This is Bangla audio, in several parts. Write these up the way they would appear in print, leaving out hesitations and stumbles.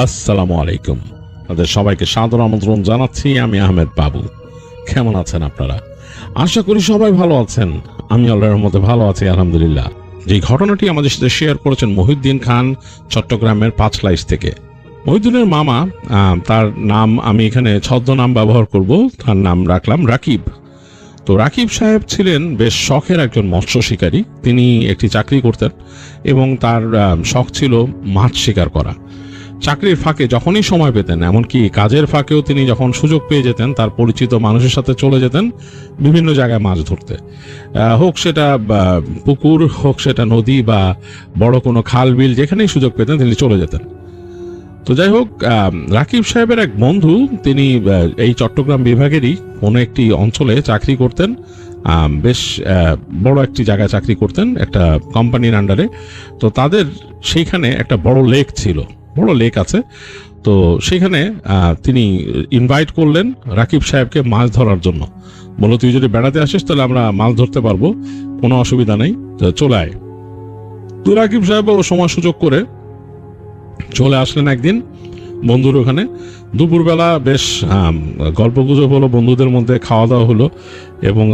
আসসালামু আলাইকুম। আপনাদের সবাইকে সাদর আমন্ত্রণ জানাচ্ছি। আমি আহমেদ বাবু। কেমন আছেন আপনারা? আশা করি সবাই ভালো আছেন। আমি আল্লাহর রহমতে ভালো আছি, আলহামদুলিল্লাহ। যে ঘটনাটি আমাদের সাথে শেয়ার করেছেন মহিউদ্দিন খান, চট্টগ্রামের পাঁচলাইশ থেকে। মহিউদ্দিনের মামা, তার নাম আমি এখানে ছদ্মনাম ব্যবহার করব, তার নাম রাখলাম রাকিব। তো রাকিব সাহেব ছিলেন বেশ শখের একজন মৎস্য শিকারী। তিনি একটি চাকরি করতেন এবং তার শখ ছিল মাছ শিকার করা। চাকরির ফাঁকে যখনই সময় পেতেন, এমনকি কাজের ফাঁকেও তিনি যখন সুযোগ পেয়ে যেতেন, তার পরিচিত মানুষের সাথে চলে যেতেন বিভিন্ন জায়গায় মাছ ধরতে। হোক সেটা পুকুর, হোক সেটা নদী বা বড় কোনো খাল বিল, যেখানেই সুযোগ পেতেন তিনি চলে যেতেন। তো যাই হোক, রাকিব সাহেবের এক বন্ধু, তিনি এই চট্টগ্রাম বিভাগেরই কোনো একটি অঞ্চলে চাকরি করতেন। বেশ বড় একটি জায়গায় চাকরি করতেন, একটা কোম্পানির আন্ডারে। তো তাদের সেইখানে একটা বড় লেক ছিল, বড় লেক আছে। তো সেখানে তিনি ইনভাইট করলেন রাকিব সাহেবকে মাছ ধরার জন্য। বলল, তুই যদি বেড়াতে আসিস তাহলে আমরা মাছ ধরতে পারবো, কোনো অসুবিধা নেই, চলে আয়। তো রাকিব সাহেব ও সময় সুযোগ করে চলে আসলেন একদিন বন্ধুর ওখানে। দুপুরবেলা বেশ গল্প গুজব হলো, বন্ধুদের মধ্যে খাওয়া দাওয়া হলো এবং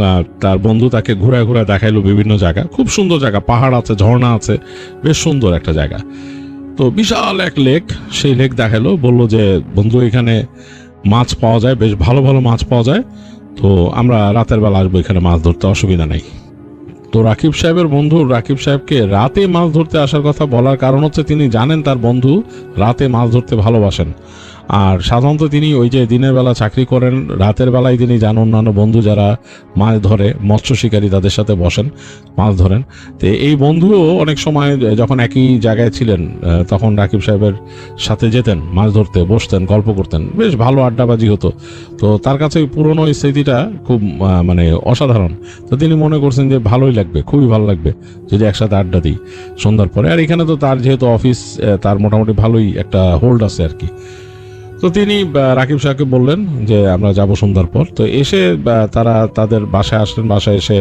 তার বন্ধু তাকে ঘুরায় ঘুরায় দেখাইলো বিভিন্ন জায়গা। খুব সুন্দর জায়গা, পাহাড় আছে, ঝর্ণা আছে, বেশ সুন্দর একটা জায়গা। তো বিশাল এক লেক, সেই লেক দেখালো। বললো যে, বন্ধু, এখানে মাছ পাওয়া যায়, বেশ ভালো ভালো মাছ পাওয়া যায়, তো আমরা রাতের বেলা আসবো এখানে মাছ ধরতে, অসুবিধা নেই। তো রাকিব সাহেবের বন্ধু রাকিব সাহেবকে রাতে মাছ ধরতে আসার কথা বলার কারণ হচ্ছে তিনি জানেন তার বন্ধু রাতে মাছ ধরতে ভালোবাসেন। আর সাধারণত তিনি ওই যে দিনের বেলা চাকরি করেন, রাতের বেলায় তিনি যান অন্যান্য বন্ধু যারা মাছ ধরে, মৎস্য শিকারী, তাদের সাথে বসেন, মাছ ধরেন। তো এই বন্ধুও অনেক সময় যখন একই জায়গায় ছিলেন তখন রাকিব সাহেবের সাথে যেতেন মাছ ধরতে, বসতেন, গল্প করতেন, বেশ ভালো আড্ডাবাজি হতো। তো তার কাছে ওই পুরনো ওই স্মৃতিটা খুব মানে অসাধারণ। তো তিনি মনে করছেন যে ভালোই লাগবে, খুবই ভালো লাগবে যদি একসাথে আড্ডা দিই সন্ধ্যার পরে। আর এখানে তো তার যেহেতু অফিস, তার মোটামুটি ভালোই একটা হোল্ড আছে আর কি। তো তিনি রাকিব সাহেবকে বললেন যে আমরা যাব সন্ধ্যার পর। তো এসে তারা তাদের বাসায় আসলেন। বাসায় এসে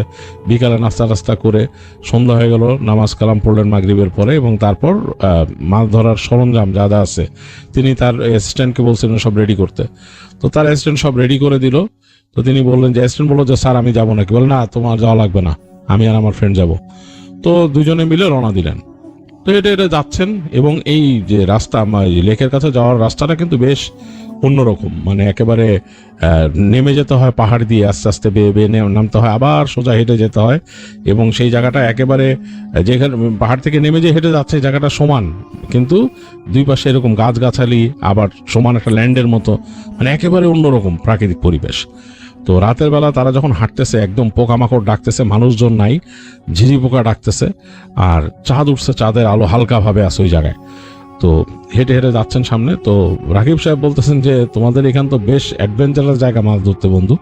বিকালে নাস্তা টাস্তা করে সন্ধ্যা হয়ে গেল, নামাজ কালাম পড়লেন মাগরিবের পরে, এবং তারপর মাছ ধরার সরঞ্জাম যা যা আছে তিনি তার অ্যাসিস্ট্যান্টকে বলছিলেন সব রেডি করতে। তো তার অ্যাসিস্ট্যান্ট সব রেডি করে দিল। তো তিনি বললেন যে, অ্যাসিস্ট্যান্ট বললো যে, স্যার আমি যাবো নাকি? বলে, না, তোমার যাওয়া লাগবে না, আমি আর আমার ফ্রেন্ড যাব। তো দুজনে মিলে রওনা দিলেন। তো হেঁটে হেঁটে যাচ্ছেন এবং এই যে রাস্তা, লেকের কাছে যাওয়ার রাস্তাটা কিন্তু বেশ অন্যরকম। মানে একেবারে নেমে যেতে হয় পাহাড় দিয়ে, আস্তে আস্তে বেয়ে বেয়ে নামতে হয়, আবার সোজা হেঁটে যেতে হয়। এবং সেই জায়গাটা একেবারে, যেখানে পাহাড় থেকে নেমে যে হেঁটে যাচ্ছে জায়গাটা সমান, কিন্তু দুই পাশে এরকম গাছগাছালি, আবার সমান একটা ল্যান্ডের মতো, মানে একেবারে অন্যরকম প্রাকৃতিক পরিবেশ। তো রাতের বেলা তারা যখন হাঁটতেছে, একদম পোকামাকড় ডাকতেছে, মানুষজন নাই, ঝিঝি পোকা ডাকতেছে, আর চাঁদ উঠছে, চাঁদের আলো হালকাভাবে আছে ওই জায়গায়। তো হেঁটে হেঁটে যাচ্ছেন সামনে। তো রাকিব সাহেব বলতেছেন যে, তোমাদের এখান তো বেশ অ্যাডভেঞ্চারাস জায়গা মাছ ধরতে, বন্ধু।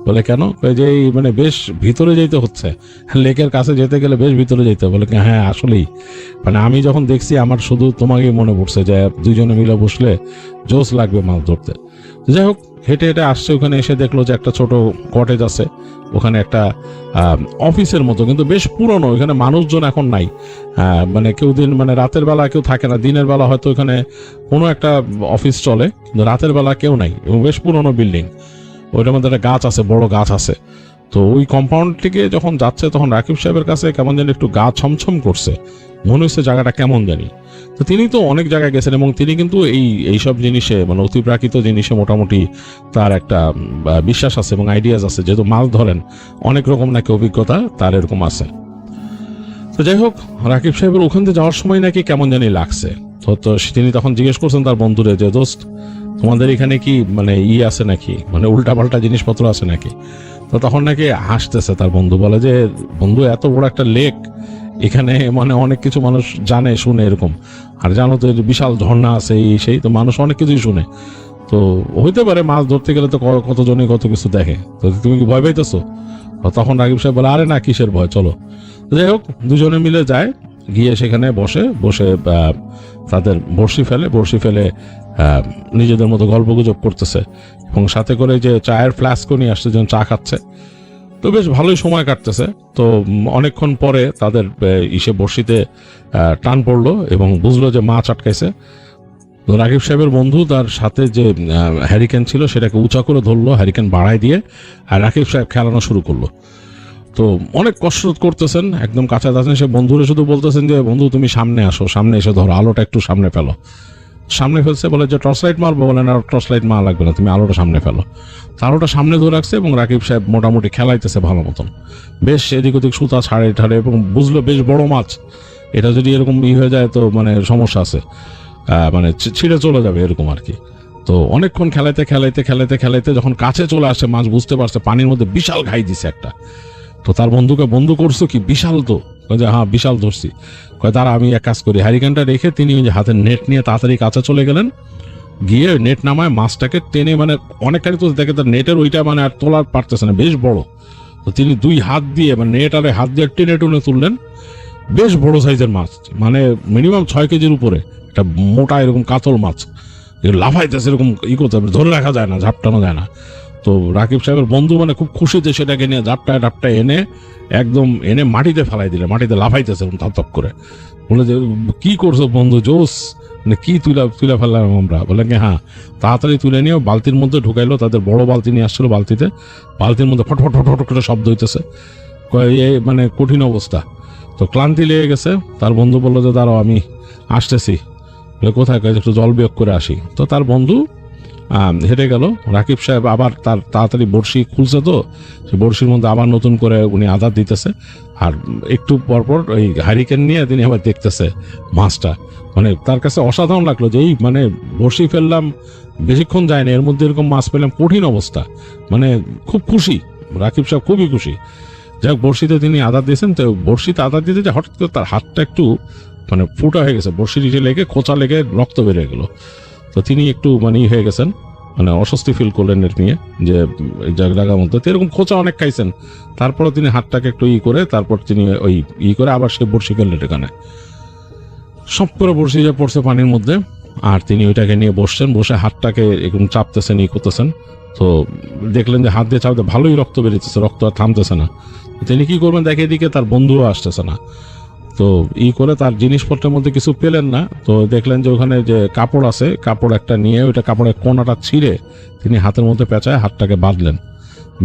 বলে, কেন? যে মানে বেশ ভিতরে যেতে হচ্ছে, লেকের কাছে যেতে গেলে বেশ ভিতরে যেতে। বলে, হ্যাঁ আসলেই, মানে আমি যখন দেখছি আমার শুধু তোমাকেই মনে পড়ছে যে দুইজনে মিলে বসলে জোশ লাগবে মাছ ধরতে। যাই হোক, হেঁটে হেঁটে আসছে, ওখানে এসে দেখলো যে একটা ছোট কটেজ আছে, ওখানে একটা অফিসের মতো, কিন্তু বেশ পুরনো। ওখানে মানুষজন এখন নাই, মানে কেউ মানে রাতের বেলা কেউ থাকে না, দিনের বেলা হয়তো ওখানে কোনো একটা অফিস চলে, কিন্তু রাতের বেলা কেউ নাই, এবং বেশ পুরনো বিল্ডিং। ওইটার মধ্যে একটা গাছ আছে, বড় গাছ আছে। তো ওই কম্পাউন্ডটিকে যখন যাচ্ছে তখন রাকিব সাহেবের কাছে কেমন জানি একটু গা ছমছম করছে, মনে হচ্ছে জায়গাটা কেমন জানি। তো তিনি তো অনেক জায়গায় গেছেন এবং তিনি কিন্তু এইসব জিনিসে, মানে অতিপ্রাকৃত জিনিসে মোটামুটি তার একটা বিশ্বাস আছে এবং আইডিয়াস আছে, যেহেতু মাছ ধরেন, অনেক রকম নাকি অভিজ্ঞতা তার এরকম আছে। তো যাই হোক, রাকিব সাহেবের ওখান থেকে যাওয়ার সময় নাকি কেমন জানি লাগছে। তো তিনি তখন জিজ্ঞেস করছেন তার বন্ধুরে যে, দোস্ত, তোমাদের এখানে কি মানে আছে নাকি, মানে উল্টাপাল্টা জিনিসপত্র আছে নাকি? তো তখন নাকি হাসতেছে তার বন্ধু, বলে যে, বন্ধু, এত বড় একটা লেক, এখানে মানে অনেক কিছু মানুষ জানে শুনে এরকম, আর জানো তো বিশাল ঝর্ণা আছে, এই সেই, তো মানুষ অনেক কিছুই শুনে। তো হইতে পারে মাছ ধরতে গেলে তো কতজনই কত কিছু দেখে, তো তুমি কি ভয় পাইতেছো? তখন রাকিব সাহেব বলে, আরে না, কিসের ভয়, চলো। যাই হোক, দুজনে মিলে যায়, গিয়ে সেখানে বসে তাদের বড়শি ফেলে নিজেদের মতো গল্প গুজব করতেছে, এবং সাথে করে যে চায়ের ফ্লাস্কও নিয়ে আসছে, যেন চা খাচ্ছে। তো বেশ ভালোই সময় কাটতেছে। তো অনেকক্ষণ পরে তাদের বড়শিতে টান পড়লো এবং বুঝলো যে মাছ আটকাইছে। তো রাকিব সাহেবের বন্ধু তার সাথে যে হ্যারিকেন ছিল সেটাকে উঁচা করে ধরলো, হ্যারিকেন বাড়ায় দিয়ে, আর রাকিব সাহেব খেলানো শুরু করলো। তো অনেক কষ্ট করতেছেন, একদম কাছে আছেন, সে বন্ধুরে শুধু বলতেছেন যে বন্ধু তুমি সামনে আসো, সামনে এসে ধরো, আলোটা একটু সামনে ফেলো। সামনে ফেলছে, বলে যে টর্চ লাইট মারবো, বলে না টর্চ লাইট মারা লাগবে না, তুমি আলোটা সামনে ফেলো। আলোটা সামনে ধরে রাখছে এবং রাকিব সাহেব মোটামুটি খেলাইতেছে ভালো মতন, বেশ এদিক ওদিক সুতা ছাড়ে ঠাড়ে, এবং বুঝলো বেশ বড় মাছ, এটা যদি এরকম হয়ে যায় তো মানে সমস্যা আছে, মানে ছিঁড়ে চলে যাবে এরকম আর কি। তো অনেকক্ষণ খেলাইতে খেলাইতে খেলাইতে খেলাইতে যখন কাছে চলে আসে মাছ, বুঝতে পারছে পানির মধ্যে বিশাল ঘাই দিছে একটা। তো তার বন্ধুকে, বন্ধু করছো কি, বিশাল তো? যে হ্যাঁ বিশাল ধরছি। কয় তারা আমি এক কাজ করি, হ্যারিকেনটা রেখে তিনি ওই যে হাতের নেট নিয়ে তাড়াতাড়ি কাছে চলে গেলেন, গিয়ে নেট নামায় মাছটাকে টেনে, মানে অনেকখানি তো দেখে তার নেটের ওইটা মানে আর তোলার পারতেছে না, বেশ বড়। তো তিনি 2 হাত দিয়ে মানে নেট আর হাত দিয়ে টেনে টুনে তুললেন, বেশ বড় সাইজের মাছ, মানে মিনিমাম 6 কেজির উপরে একটা মোটা এরকম কাতল মাছ, লাফাইতেছে এরকম, করতে হবে, ধরে রাখা যায় না, ঝাপটানো যায় না। তো রাকিব সাহেবের বন্ধু মানে খুব খুশিতে সেটাকে নিয়ে ঝাপটায় ঝাপটায় এনে একদম এনে মাটিতে ফেলাই দিলে, মাটিতে লাফাইতেছে এরকম থপ করে। বলে যে কি করছো বন্ধু, জোস, মানে কি তুলে ফেললাম আমরা? বলে কি হ্যাঁ। তাড়াতাড়ি তুলে নিয়ে বালতির মধ্যে ঢুকাইলো, তাদের বড় বালতি নিয়ে আসছিল, বালতির মধ্যে ফটফট ফটফট করে শব্দ হইতেছে, মানে কঠিন অবস্থা। তো ক্লান্তি লেগে গেছে, তার বন্ধু বললো যে দাঁড়াও আমি আসতেছি। কোথায়? একটু জল বিয়োগ করে আসি। তো তার বন্ধু হেঁটে গেল। রাকিব সাহেব আবার তার তাড়াতাড়ি বড়শি খুলছে, তো সে বড়শির মধ্যে আবার নতুন করে উনি আদার দিতেছে, আর একটু পরপর ওই হ্যারিকেন নিয়ে তিনি আবার দেখতেছে মাছটা। মানে তার কাছে অসাধারণ লাগলো যে এই মানে বড়শি ফেললাম, বেশিক্ষণ যায় না, এর মধ্যে এরকম মাছ পেলাম, কঠিন অবস্থা, মানে খুব খুশি রাকিব সাহেব, খুবই খুশি। যাক, বড়শিতে তিনি আদার দিয়েছেন। তো বড়শিতে আদার দিতে যে হঠাৎ করে তার হাতটা একটু মানে ফুটা হয়ে গেছে, বড়শির ইটে লেগে খোঁচা লেগে রক্ত বেরিয়ে গেল। তো তিনি একটু মানে হয়ে গেছেন, মানে অস্বস্তি ফিল করলেন এর নিয়ে, যে এই জায়গার মধ্যে তো এরকম খোঁচা অনেক খাইছেন। তারপরে তিনি হাতটাকে একটু করে তারপর তিনি ওই করে আবার সে বড়শি ফেললেন এখানে, সব করে বড়শি যে পড়ছে পানির মধ্যে, আর তিনি ওইটাকে নিয়ে বসছেন, বসে হাতটাকে এরকম চাপতেছেন, করতেছেন। তো দেখলেন যে হাত দিয়ে চাপতে ভালোই রক্ত বেরিয়েছে, রক্ত আর থামতেছে না। তিনি কি করবেন, দেখে এদিকে তার বন্ধুও আসতেছে না। তো করে তার জিনিসপত্রের মধ্যে কিছু পেলেন না। তো দেখলেন যে ওখানে যে কাপড় আছে, কাপড় একটা নিয়ে ওইটা কাপড়ের কোনাটা ছিঁড়ে তিনি হাতের মধ্যে পেঁচায় হাতটাকে বাঁধলেন,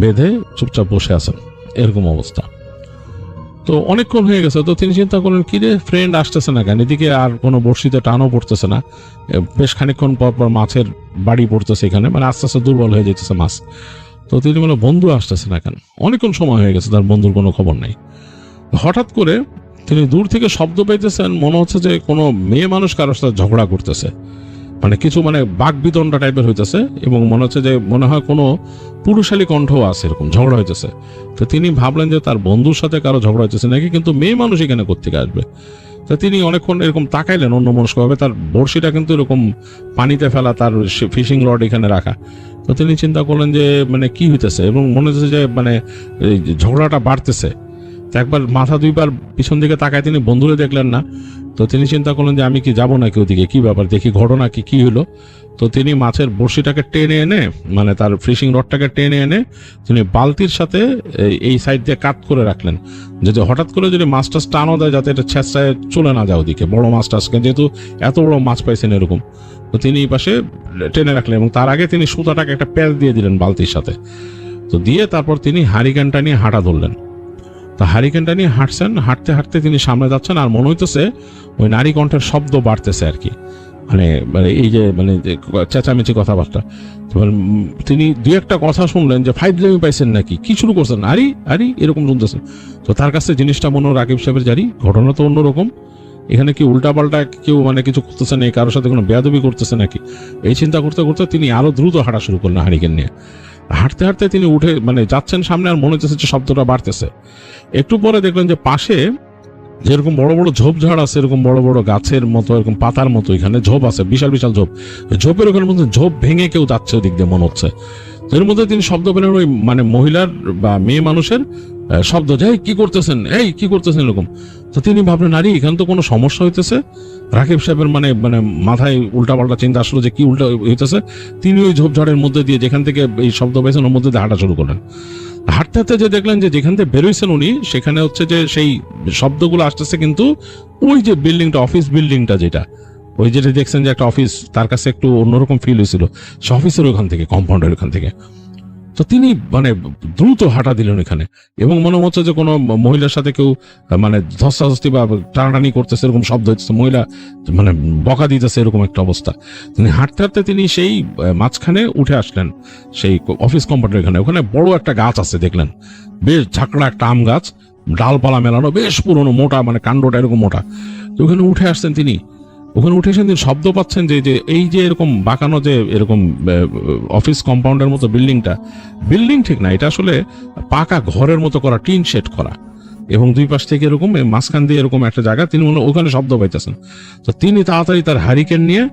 বেঁধে চুপচাপ বসে আছেন, এরকম অবস্থা। তো অনেকক্ষণ হয়ে গেছে। তো তিনি চিন্তা করলেন কি রে, ফ্রেন্ড আসতেছে না কেন, এদিকে আর কোনো বড়শিতে টানও পড়তেছে না, বেশ খানিকক্ষণ পর পর মাছের বাড়ি পড়তেছে এখানে, মানে আস্তে আস্তে দুর্বল হয়ে যেতেছে মাছ। তো তিনি বলে বন্ধু আসতেছে না কেন, অনেকক্ষণ সময় হয়ে গেছে, তার বন্ধুর কোনো খবর নাই। হঠাৎ করে তিনি দূর থেকে শব্দ পাইতেছেন, মনে হচ্ছে যে কোনো মেয়ে মানুষ কারোর সাথে ঝগড়া করতেছে, মানে কিছু মানে বাক বিতণ্ডা টাইপের হইতেছে, এবং মনে হচ্ছে যে মনে হয় কোনো পুরুষালী কণ্ঠ আছে, এরকম ঝগড়া হইতেছে। তো তিনি ভাবলেন যে তার বন্ধুর সাথে কারো ঝগড়া হইতেছে নাকি, কিন্তু মেয়ে মানুষ এখানে কোত্থেকে আসবে। তো তিনি অনেকক্ষণ এরকম তাকাইলেন অন্যমনস্কভাবে, তার বড়শিটা কিন্তু এরকম পানিতে ফেলা, তার ফিশিং রড এখানে রাখা। তো তিনি চিন্তা করলেন যে মানে কি হইতেছে, এবং মনে হচ্ছে যে মানে ঝগড়াটা বাড়তেছে। তো একবার মাথা 2বার পিছন দিকে তাকায় তিনি বন্ধুরে দেখলেন না। তো তিনি চিন্তা করলেন যে আমি কি যাবো নাকি ওদিকে, কি ব্যাপার, দেখি ঘটনা কি হলো। তো তিনি মাছের বড়শিটাকে টেনে এনে, মানে তার ফিশিং রডটাকে টেনে এনে তিনি বালতির সাথে এই সাইড দিয়ে কাট করে রাখলেন, যদি হঠাৎ করে যদি মাছটা টানও দেয় যাতে এটা ছেঁচড়ায় চলে না যায় ওদিকে, বড় মাছটা, যেহেতু এত বড় মাছ পাইছেন এরকম। তো তিনি এই পাশে টেনে রাখলেন, এবং তার আগে তিনি সুতাটাকে একটা প্যাচ দিয়ে দিলেন বালতির সাথে। তো দিয়ে তারপর তিনি হ্যারিকেনটা নিয়ে হাঁটা ধরলেন। তো হ্যারিকেনটা নিয়ে হাঁটছেন, হাঁটতে হাঁটতে তিনি সামনে যাচ্ছেন, আর মনে হইতেছে ওই নারী কণ্ঠের শব্দ বাড়তেছে আর কি, মানে এই যে মানে চেঁচামেচি কথাবার্তা। তিনি 2-একটা কথা শুনলেন যে ফাইজলামি পাইছেন নাকি, কি শুরু করছেন, আরি এরকম শুনতেছেন। তো তার কাছে জিনিসটা মনে রাকিব সাহেবের জারি, ঘটনা তো অন্যরকম, এখানে কি উল্টাপাল্টা কেউ মানে কিছু করতেছে না, কারোর সাথে কোনো বেয়াদবি করতেছে নাকি, এই চিন্তা করতে করতে তিনি আরো দ্রুত হাঁটা শুরু করলেন হ্যারিকেন নিয়ে। হাঁটতে হাঁটতে তিনি উঠে মানে যাচ্ছেন সামনে, আর মনে হচ্ছে যে শব্দটা বাড়তেছে। একটু পরে দেখলেন যে পাশে যেরকম বড় বড় ঝোপঝাড় আছে, এরকম বড় বড় গাছের মতো, এরকম পাতার মতো এখানে ঝোপ আছে, বিশাল বিশাল ঝোপ। ঝোপের ওখানে মধ্যে ঝোপ ভেঙে কেউ যাচ্ছে ওদিক দিয়ে মনে হচ্ছে। এর মধ্যে তিনি শব্দ পেলেন ওই মানে মহিলার বা মেয়ে মানুষের শব্দ, যে কি করতেছেন, কি করতেছেন এরকম। তো তিনি ভাবলেন নারী এখানে তো কোনো সমস্যা হইতেছে। রাকিব সাহেবের মানে মানে মাথায় উল্টাপাল্টা চিন্তা আসলো যে কি উল্টা হইতেছে। তিনি ওই ঝোপঝাড়ের মধ্যে দিয়ে যেখান থেকে এই শব্দ পেয়েছেন ওর মধ্যে দিয়ে হাঁটা শুরু করলেন। হাঁটতে হাঁটতে যে দেখলেন যে যেখান থেকে বেরোইছেন উনি, সেখানে হচ্ছে যে সেই শব্দগুলো আসতেছে কিন্তু ওই যে বিল্ডিংটা, অফিস বিল্ডিংটা যেটা, ওই যেটা দেখছেন যে একটা অফিস, তার কাছে একটু অন্যরকম ফিল হয়েছিল, সে অফিসের ওখান থেকে, কম্পাউন্ডের ওখান থেকে। তো তিনি মানে দ্রুত হাঁটা দিলেন এখানে, এবং মনে হচ্ছে যে কোনো মহিলার সাথে কেউ মানে ধস্তাধস্তি বা টানাটানি করতেছে, এরকম শব্দ হচ্ছে, মহিলা মানে বকা দিতেছে, এরকম একটা অবস্থা। তিনি হাঁটতে হাঁটতে তিনি সেই মাঝখানে উঠে আসলেন, সেই অফিস কম্পাউন্ডের এখানে। ওখানে বড় একটা গাছ আছে দেখলেন, বেশ ঝাঁকড়া একটা আম গাছ, ডালপালা মেলানো, বেশ পুরনো, মোটা, মানে কাণ্ডটা এরকম মোটা। তো ওখানে উঠে আসছেন তিনি। ওখানে উঠে এসে তিনি শব্দ পাচ্ছেন যে এই যে এরকম বাঁকানো, যে এরকম অফিস কম্পাউন্ডের মতো বিল্ডিং ঠিক না, এটা আসলে পাকা ঘরের মতো করা, টিন শেড করা, এবং দুই পাশ থেকে এরকম মাঝখান দিয়ে এরকম একটা জায়গা, তিনি ওখানে শব্দ পাইতেছেন। তো তিনি তাড়াতাড়ি তার হারিকেন নিয়ে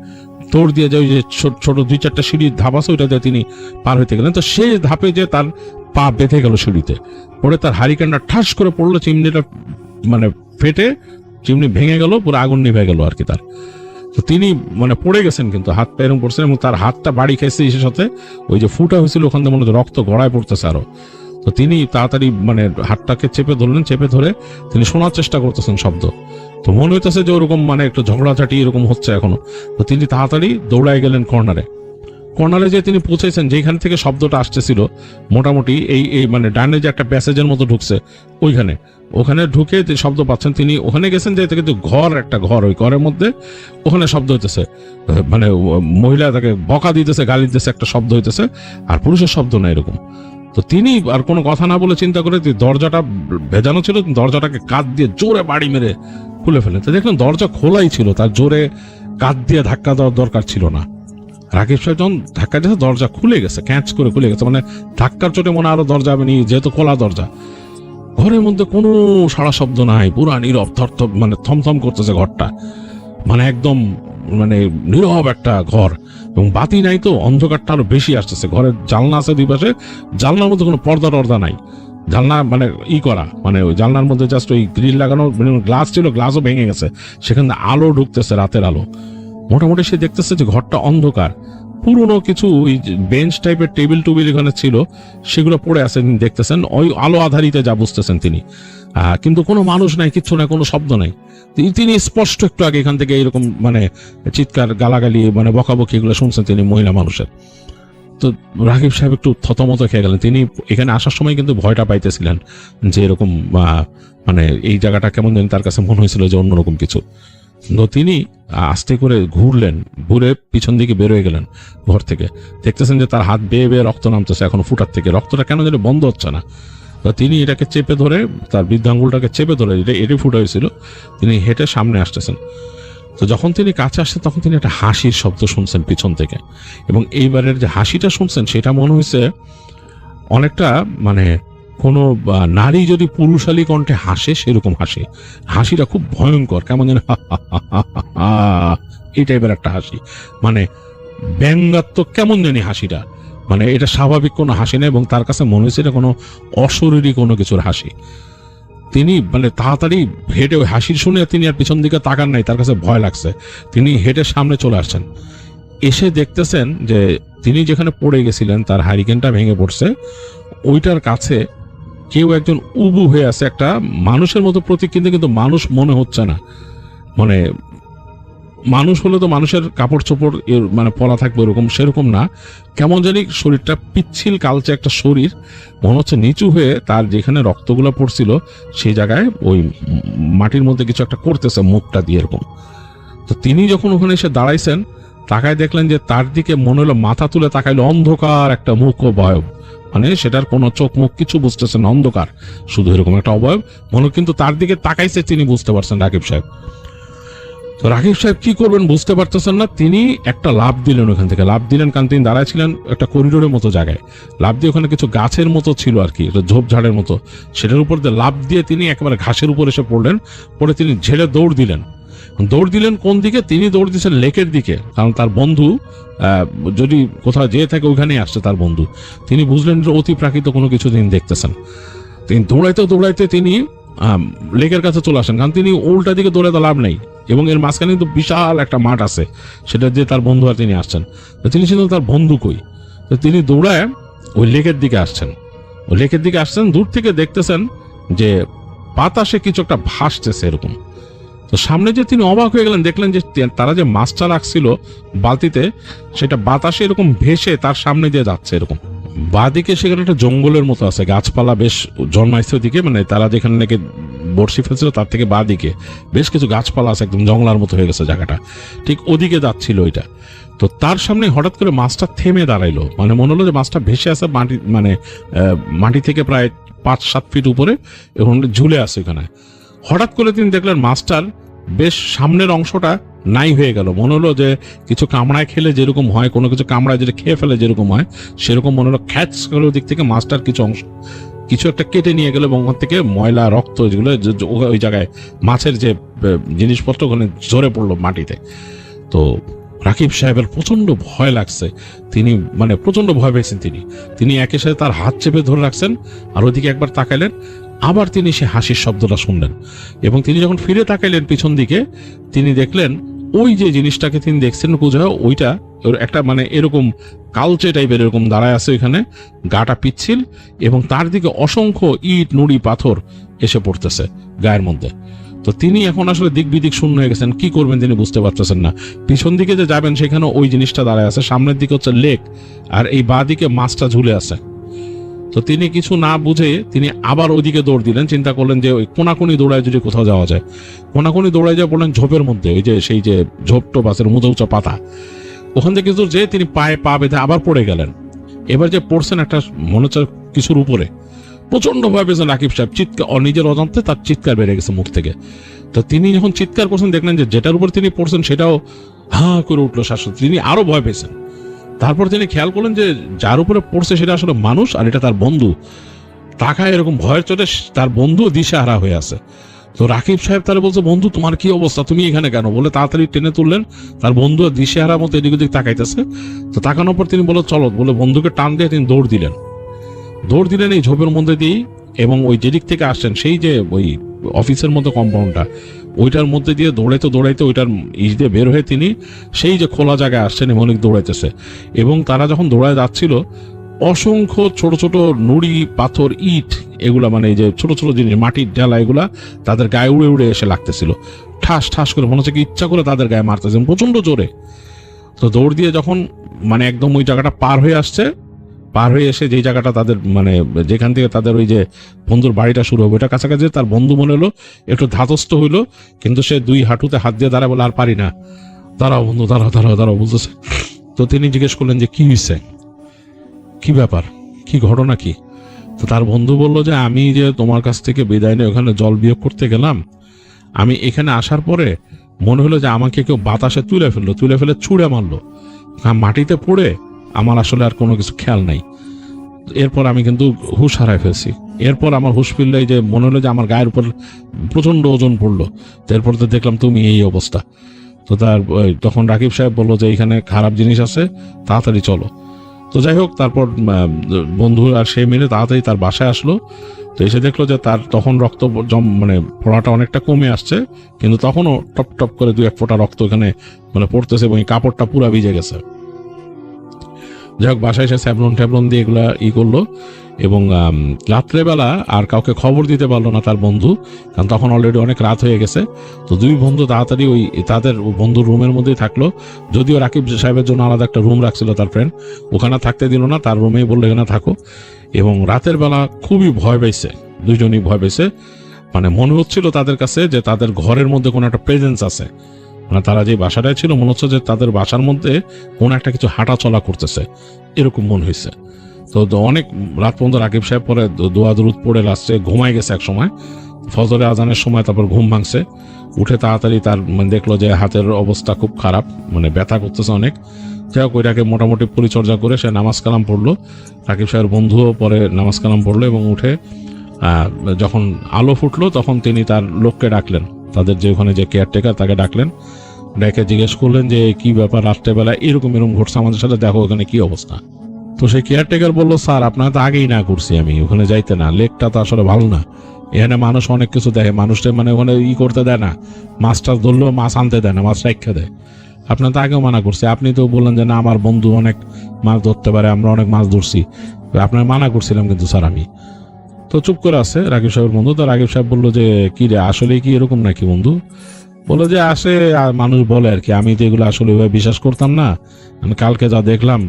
দৌড় দিয়ে যায়, ওই যে ছোট 2-4টা সিঁড়ির ধাপ আছে, ওইটা দিয়ে তিনি পার হইতে গেলেন। তো সেই ধাপে যে তার পা বেঁধে গেল সিঁড়িতে, পরে তার হারিকেনটা ঠাস করে পড়লো, চিমনিটা মানে ফেটে চিমনি ভেঙে গেল, পুরো আগুন নিভে গেল আর কি তার। তো তিনি মানে পড়ে গেছেন, কিন্তু হাত পা এরকম পড়ছেন, এবং তার হাতটা বাড়ি খেয়েছে, এসে সাথে ওই যে ফুটা হয়েছিল ওখান থেকে মনে হচ্ছে রক্ত গড়ায় পড়তেছে আরো। তো তিনি তাড়াতাড়ি মানে হাতটাকে চেপে ধরলেন, চেপে ধরে তিনি শোনার চেষ্টা করতেছেন শব্দ। তো মনে হইতেছে যে ওরকম মানে একটু ঝগড়াঝাটি এরকম হচ্ছে এখনো। তো তিনি তাড়াতাড়ি দৌড়ায় গেলেন কর্নারে যে তিনি পৌঁছেছেন, যেখান থেকে শব্দটা আসতেছিল, মোটামুটি এই মানে ডানে যে একটা প্যাসেজের মতো ঢুকছে, ওখানে ঢুকে যে শব্দ পাচ্ছেন, তিনি ওখানে গেছেন যে কিন্তু একটা ঘর, ওই ঘরের মধ্যে ওখানে শব্দ হইতেছে, মানে মহিলা তাকে বকা দিতেছে, গালি দিতেছে, একটা শব্দ হইতেছে, আর পুরুষের শব্দ না এরকম। তো তিনি আর কোনো কথা না বলে চিন্তা করে, দরজাটা ভেজানো ছিল, দরজাটাকে কাঁধ দিয়ে জোরে বাড়ি মেরে খুলে ফেলেন। তো দেখলেন দরজা খোলাই ছিল, তার জোরে কাঁধ দিয়ে ধাক্কা দেওয়ার দরকার ছিল না। রাকিব সাহেব যখন ধাক্কা দিয়েছে, দরজা খুলে গেছে, ক্যাঁচ করে খুলে গেছে, মানে ধাক্কার চোটে মনে আরো দরজা হবে নি, যেহেতু খোলা দরজা। ঘরের মধ্যে কোনো সাড়া শব্দ নাই, পুরা নীরব, মানে থমথম করতেছে ঘরটা, মানে একদম মানে নীরব একটা ঘর, এবং বাতি নাই, তো অন্ধকারটা আরো বেশি আসতেছে। ঘরের জানলা আছে দুই পাশে, জানলার মধ্যে কোনো পর্দা টর্দা নাই, জানলা মানে করা, মানে ওই জানলার মধ্যে জাস্ট ওই গ্রিল লাগানো, গ্লাস ছিল, গ্লাসও ভেঙে গেছে, সেখানে আলো ঢুকতেছে, রাতের আলো। মোটামুটি সে দেখতেছে যে ঘরটা অন্ধকার, পুরনো কিছু ওই বেঞ্চ টাইপের টেবিল টুবিল এখানে ছিল, সেগুলো পড়ে আছে তিনি দেখতেছেন, ওই আলো আধারিতে যা বুঝতেছেন তিনি। কিন্তু কোনো মানুষ নাই, কিচ্ছু নাই, কোনো শব্দ নাই। তিনি স্পষ্ট একটু আগে এখান থেকে এরকম মানে চিৎকার, গালাগালি, মানে বকাবকি এগুলো শুনছেন তিনি মহিলা মানুষের। তো রাকিব সাহেব একটু থতমত খেয়ে গেলেন। তিনি এখানে আসার সময় কিন্তু ভয়টা পাইতেছিলেন যে এরকম মানে এই জায়গাটা কেমন জানি তার কাছে মনে হয়েছিল যে অন্যরকম কিছু। তো তিনি আস্তে করে ঘুরে পিছন দিকে বের হয়ে গেলেন ঘর থেকে। দেখতেছেন যে তার হাত বেয়ে বেয়ে রক্ত নামতেছে এখনো ফুটার থেকে, রক্তটা কেন যেন বন্ধ হচ্ছে না। তো তিনি এটাকে চেপে ধরে, তার বৃদ্ধাঙ্গুলটাকে চেপে ধরে, এটি ফুটা হয়েছিল, তিনি হেঁটে সামনে আসতেছেন। তো যখন তিনি কাছে আসছেন, তখন তিনি একটা হাসির শব্দ শুনছেন পিছন থেকে, এবং এইবারের যে হাসিটা শুনছেন সেটা মনে হয়েছে অনেকটা মানে কোনো নারী যদি পুরুষালী কণ্ঠে হাসে সেরকম হাসি। হাসিটা খুব ভয়ঙ্কর, কেমন যেন এই টাইপের একটা হাসি, মানে ব্যঙ্গাত্মক কেমন জানি হাসিটা, মানে এটা স্বাভাবিক কোনো হাসি না, এবং তার কাছে মনে হয়েছে এটা কোনো অশরীরী কোনো কিছুর হাসি। তিনি মানে তাড়াতাড়ি হেঁটে, ওই হাসির শুনে তিনি আর পিছন দিকে তাকান নাই, তার কাছে ভয় লাগছে। তিনি হেঁটে সামনে চলে আসছেন, এসে দেখতেছেন যে তিনি যেখানে পড়ে গেছিলেন, তার হারিকেনটা ভেঙে পড়ছে, ওইটার কাছে কেউ একজন উবু হয়ে আছে, একটা মানুষের মতো প্রতীক, কিন্তু মানুষ মনে হচ্ছে না। মানে মানুষ হলে তো মানুষের কাপড় চোপড় মানে পলা থাকবে এরকম, সেরকম না, কেমন জানি শরীরটা পিচ্ছিল কালচে একটা শরীর, মনে হচ্ছে নিচু হয়ে তার যেখানে রক্তগুলো পড়ছিল সেই জায়গায় ওই মাটির মধ্যে কিছু একটা করতেছে মুখটা দিয়ে এরকম। তো তিনি যখন ওখানে এসে দাঁড়াইছেন, তাকায় দেখলেন যে তার দিকে মনে হলো, মাথা তুলে তাকাইলো, অন্ধকার একটা মুখ ও বয়ব, মানে সেটার কোনো চোখ মুখ কিছু বুঝতেছেন, অন্ধকার, শুধু এরকম একটা অবয়ব মনে, কিন্তু তার দিকে তাকাইছে, তিনি বুঝতে পারছেন রাকিব সাহেব। তো রাকিব সাহেব কি করবেন বুঝতে পারতেছেন না, তিনি একটা লাফ দিলেন ওখান থেকে, কারণ তিনি দাঁড়ায় ছিলেন একটা করিডোরের মতো জায়গায়, লাফ দিয়ে ওখানে কিছু গাছের মতো ছিল আর কি, ঝোপঝাড়ের মতো, সেটার উপর দিয়ে লাফ দিয়ে তিনি একেবারে ঘাসের উপর এসে পড়লেন। পরে তিনি ঝেড়ে দৌড় দিলেন কোন দিকে? তিনি দৌড় দিয়েছেন লেকের দিকে, কারণ তার বন্ধু যদি কোথাও যেয়ে থাকে ওইখানেই আসছে তার বন্ধু। তিনি বুঝলেন যে অতি প্রাকৃত কোনো কিছু তিনি দেখতেছেন। তিনি দৌড়াইতে তিনি লেকের কাছে চলে আসেন, কারণ তিনি উল্টা দিকে দৌড়াতে লাভ নেই, এবং এর মাঝখানে কিন্তু বিশাল একটা মাঠ আছে, সেটা দিয়ে তার বন্ধু আর তিনি আসছেন। তিনি ছিলেন তার বন্ধু কই? তো তিনি দৌড়ায় ওই লেকের দিকে আসছেন, দূর থেকে দেখতেছেন যে বাতাসে কিছু একটা ভাসতেছে এরকম, তো সামনে যে তিনি অবাক হয়ে গেলেন, দেখলেন যে তারা যে মাছটা রাখছিল বালতিতে, সেটা বাতাসে এরকম ভেসে তার সামনে দিয়ে যাচ্ছে এরকম। বাঁদিকে সেখানে একটা জঙ্গলের মতো আছে, গাছপালা বেশ জন্মাইছে ওদিকে, মানে তারা যেখানে নাকি বড়শি ফেলছিল তার থেকে বাঁদিকে বেশ কিছু গাছপালা আছে, একদম জঙ্গলার মতো হয়ে গেছে জায়গাটা, ঠিক ওদিকে যাচ্ছিল ওইটা। তো তার সামনে হঠাৎ করে মাছটা থেমে দাঁড়াইলো, মানে মনে হলো যে মাছটা ভেসে আছে মাটি, মানে মাটি থেকে প্রায় 5-7 ফিট উপরে এবং ঝুলে আছে ওখানে। হঠাৎ করে তিনি দেখলেন মাছটার বেশ সামনের অংশটা নাই হয়ে গেল। মনে হলো যে কিছু কামড়ায় খেলে যেরকম হয়, কোনো কিছু কামড়ায় যেটা খেয়ে ফেলে যেরকম হয়, সেরকম মনে হলো খ্যাচ করে দিক থেকে মাছটার কিছু অংশ কিছু একটা কেটে নিয়ে গেল এবং ওখান থেকে ময়লা রক্ত যেগুলো ওই জায়গায় মাছের যে জিনিসপত্র ওখানে ঝরে পড়লো মাটিতে। তো রাকিব সাহেবের প্রচন্ড ভয় লাগছে, তিনি মানে প্রচন্ড ভয় পেয়েছেন। তিনি একের সাথে তার হাত চেপে ধরে রাখছেন, আর ওইদিকে একবার তাকাইলেন, আবার তিনি সে হাসির শব্দটা শুনলেন। এবং তিনি যখন ফিরে তাকাইলেন পিছন দিকে, তিনি দেখলেন ওই যে জিনিসটাকে তিনি দেখছেন কোথাও, ওইটা একটা মানে এরকম কালচে টাইপের এরকম দাঁড়ায় আছে ওইখানে, গাটা পিচ্ছিল, এবং তার দিকে অসংখ্য ইট নুড়ি পাথর এসে পড়তেছে গায়ের মধ্যে। তো তিনি এখন আসলে দিক বিদিক শূন্য হয়ে গেছেন, কি করবেন তিনি বুঝতে পারতেছেন না। পিছন দিকে যে যাবেন সেখানে ওই জিনিসটা দাঁড়ায় আছে, সামনের দিকে হচ্ছে লেক, আর এই বাঁ দিকে মাছটা ঝুলে আছে। তো তিনি কিছু না বুঝে তিনি আবার ওইদিকে দৌড় দিলেন, চিন্তা করলেন যে ওই কোনাকুনি দৌড়ায় যদি কোথাও যাওয়া যায়। কোনাকুনি দৌড়ায় যা বললেন ঝোপের মধ্যে, ওই যে সেই যে ঝোপটো বাসের মুদা উঁচা পাতা, ওখান থেকে কিছু যে তিনি পায়ে পা বেঁধে আবার পড়ে গেলেন। এবার যে পড়ছেন একটা মনে হচ্ছে কিছুর উপরে, প্রচন্ড ভয় পেয়েছেন রাকিব সাহেব, চিৎকার নিজের অজান্তে তার চিৎকার বেড়ে গেছে মুখ থেকে। তো তিনি যখন চিৎকার করছেন দেখলেন যে যেটার উপর তিনি পড়ছেন সেটাও হাঁ করে উঠলো শ্বাস, তিনি আরো ভয় পেয়েছেন। তারপর তিনি খেয়াল করলেন যে যার উপরে পড়ছে সেটা আসলে মানুষ, আর এটা তার বন্ধু। তাকায় এরকম ভয়ের চোটে তার বন্ধু দিশাহারা হয়ে আছে। তো রাকিব সাহেব তারা বলছে, বন্ধু তোমার কি অবস্থা, তুমি এখানে কেন, বলে তাড়াতাড়ি টেনে তুললেন। তার বন্ধু দিশাহারা মতো এদিক ওদিক তাকাইতেছে। তো তাকানোর পর তিনি বলে চলো, বলে বন্ধুকে টান দিয়ে তিনি দৌড় দিলেন এই ঝোপের মধ্যে দিয়েই, এবং ওই যেদিক থেকে আসছেন সেই যে ওই অফিসের মতো কম্পাউন্ডটা, ওইটার মধ্যে দিয়ে দৌড়াইতে ওইটার ইস দিয়ে বের হয়ে তিনি সেই যে খোলা জায়গায় আসছেন এবং অনেক দৌড়াইতেছে। এবং তারা যখন দৌড়ায় যাচ্ছিল, অসংখ্য ছোট ছোট নুড়ি পাথর ইট এগুলা, মানে এই যে ছোট ছোট জিনিস মাটির ডালা, এগুলা তাদের গায়ে উড়ে উড়ে এসে লাগতেছিল, ঠাস ঠাস করে, মনে হচ্ছে কি ইচ্ছা করে তাদের গায়ে মারতেছেন প্রচন্ড জোরে। তো দৌড় দিয়ে যখন মানে একদম ওই জায়গাটা পার হয়ে আসছে, পার হয়ে এসে যে জায়গাটা তাদের মানে যেখান থেকে তাদের ওই যে বন্ধুর বাড়িটা শুরু হবে, ওটা কাছাকাছি তার বন্ধু মনে হলো একটু ধাতস্থ হইলো, কিন্তু সে দুই হাঁটুতে হাত দিয়ে দাঁড়ায় বলে আর পারি না, দাঁড়াও বন্ধু, দাঁড়াও বলতেছে। তো তিনি জিজ্ঞেস করলেন যে কি হয়েছে, কি ব্যাপার, কি ঘটনা কি? তো তার বন্ধু বলল যে আমি যে তোমার কাছ থেকে বিদায় নিয়ে ওখানে জল বিয়োগ করতে গেলাম, আমি এখানে আসার পরে মনে হলো যে আমাকে কেউ বাতাসে তুলে ফেলে ছুঁড়ে মারলো, মাটিতে পড়ে আমার আসলে আর কোনো কিছু খেয়াল নাই। এরপর আমি কিন্তু হুশ হারায় ফেলছি। এরপর আমার হুশ ফিরলে যে মনে হলো যে আমার গায়ের উপর প্রচন্ড ওজন পড়লো। এরপর তো দেখলাম তুমি এই অবস্থা। তো তখন রাকিব সাহেব বললো যে এখানে খারাপ জিনিস আছে, তাড়াতাড়ি চলো। তো যাই হোক, তারপর বন্ধু আর সে মিলে তাড়াতাড়ি তার বাসায় আসলো। তো এসে দেখলো যে তার তখন রক্ত মানে পড়াটা অনেকটা কমে আসছে, কিন্তু তখনও টপ টপ করে 2-1 ফোঁটা রক্ত এখানে মানে পড়তেছে, এবং এই কাপড়টা পুরা ভিজে গেছে। যাই হোক, বাসায় এসে স্যাভলন দিয়ে এগুলা করলো, এবং রাত্রেবেলা আর কাউকে খবর দিতে পারলো না তার বন্ধু, কারণ তখন অলরেডি অনেক রাত হয়ে গেছে। তো দুই বন্ধু তাড়াতাড়ি ওই তাদের বন্ধুর রুমের মধ্যেই থাকলো, যদিও রাকিব সাহেবের জন্য আলাদা একটা রুম রাখছিল তার ফ্রেন্ড, ওখানে থাকতে দিল না, তার রুমেই বললো এখানে থাকো। এবং রাতের বেলা খুবই ভয় পাইছে, দুইজনই ভয় পাইছে। মানে মনে হচ্ছিল তাদের কাছে যে তাদের ঘরের মধ্যে কোনো একটা প্রেজেন্স আছে, মানে তারা যে বাসাটায় ছিল মনে হচ্ছে যে তাদের বাসার মধ্যে কোন একটা কিছু হাঁটা চলা করতেছে, এরকম মনে হয়েছে। তো অনেক রাত পর্যন্ত রাকিব সাহেব পরে দোয়া দরুদ পড়ে লাস্টে ঘুমাই গেছে এক সময়, ফজরে আজানের সময় তারপর ঘুম ভাঙছে। উঠে তাড়াতাড়ি তার মানে দেখলো যে হাতের অবস্থা খুব খারাপ, মানে ব্যথা করতেছে অনেক। যাই হোক, ওইটাকে মোটামুটি পরিচর্যা করে সে নামাজ কালাম পড়লো। রাকিব সাহেবের বন্ধুও পরে নামাজ কালাম পড়লো, এবং উঠে যখন আলো ফুটলো তখন তিনি তার লোককে ডাকলেন, তাদের যে ওখানে যে কেয়ারটেকার তাকে ডাকলেন, ডেকে জিজ্ঞেস করলেন যে কি ব্যাপার, রাত্রেবেলা এরকম ঘটছে আমাদের সাথে, দেখো ওখানে কি অবস্থা। তো সেই কেয়ারটেকার বললো, স্যার আপনার তো আগেই না করছি, আমি ওখানে যাইতে না, লেকটা তো আসলে ভালো না, এখানে মানুষ অনেক কিছু দেখে, মানুষটা মানে ওখানে করতে দেয় না, মাছটা ধরলেও মাছ আনতে দেয় না, মাছ রাখা দেয়। আপনার তো আগেও মানা করছে, আপনি তো বললেন যে না আমার বন্ধু অনেক মাছ ধরতে পারে, আমরা অনেক মাছ ধরছি, আপনার মানা করছিলাম কিন্তু স্যার আমি। তো চুপ করে আছে রাকিব সাহেবের বন্ধু। তো রাকিব সাহেব বললো যে কি রে, আসলে কি এরকম নাকি বন্ধু? বলে যে আসে, আর মানুষ বলে আর কি, আমি তো এগুলো আসলে ওইভাবে বিশ্বাস করতাম না, আমি কালকে যা দেখলাম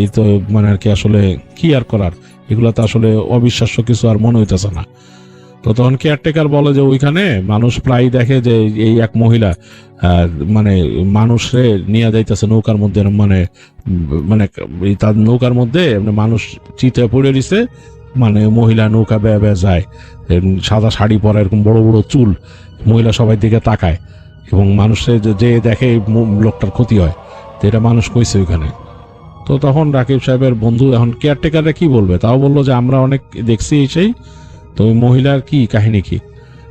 এই তো মানে আর কি, আসলে কি আর করার, এগুলো তো আসলে অবিশ্বাস্য কিছু আর মনে হইতেছে না। তো তখন কেয়ারটেকার বলে যে ওইখানে মানুষ প্রায় দেখে যে এই এক মহিলা মানে মানুষে নিয়ে যাইতেছে নৌকার মধ্যে, মানে মানে তার নৌকার মধ্যে মানুষ চিতে পড়ে দিছে, মানে মহিলা নৌকা বেয়ে বেয়ে যায়, সাদা শাড়ি পরা, এরকম বড় বড় চুল, মহিলা সবাই দিকে তাকায় এবং মানুষের যে দেখে লোকটার ক্ষতি হয়। তো এটা মানুষ কইছে ওইখানে। তো তখন রাকিব সাহেবের বন্ধু, এখন কেয়ারটেকাররা কি বলবে, তাও বললো যে আমরা অনেক দেখছি সেই। তো ওই মহিলার কি কাহিনী কি,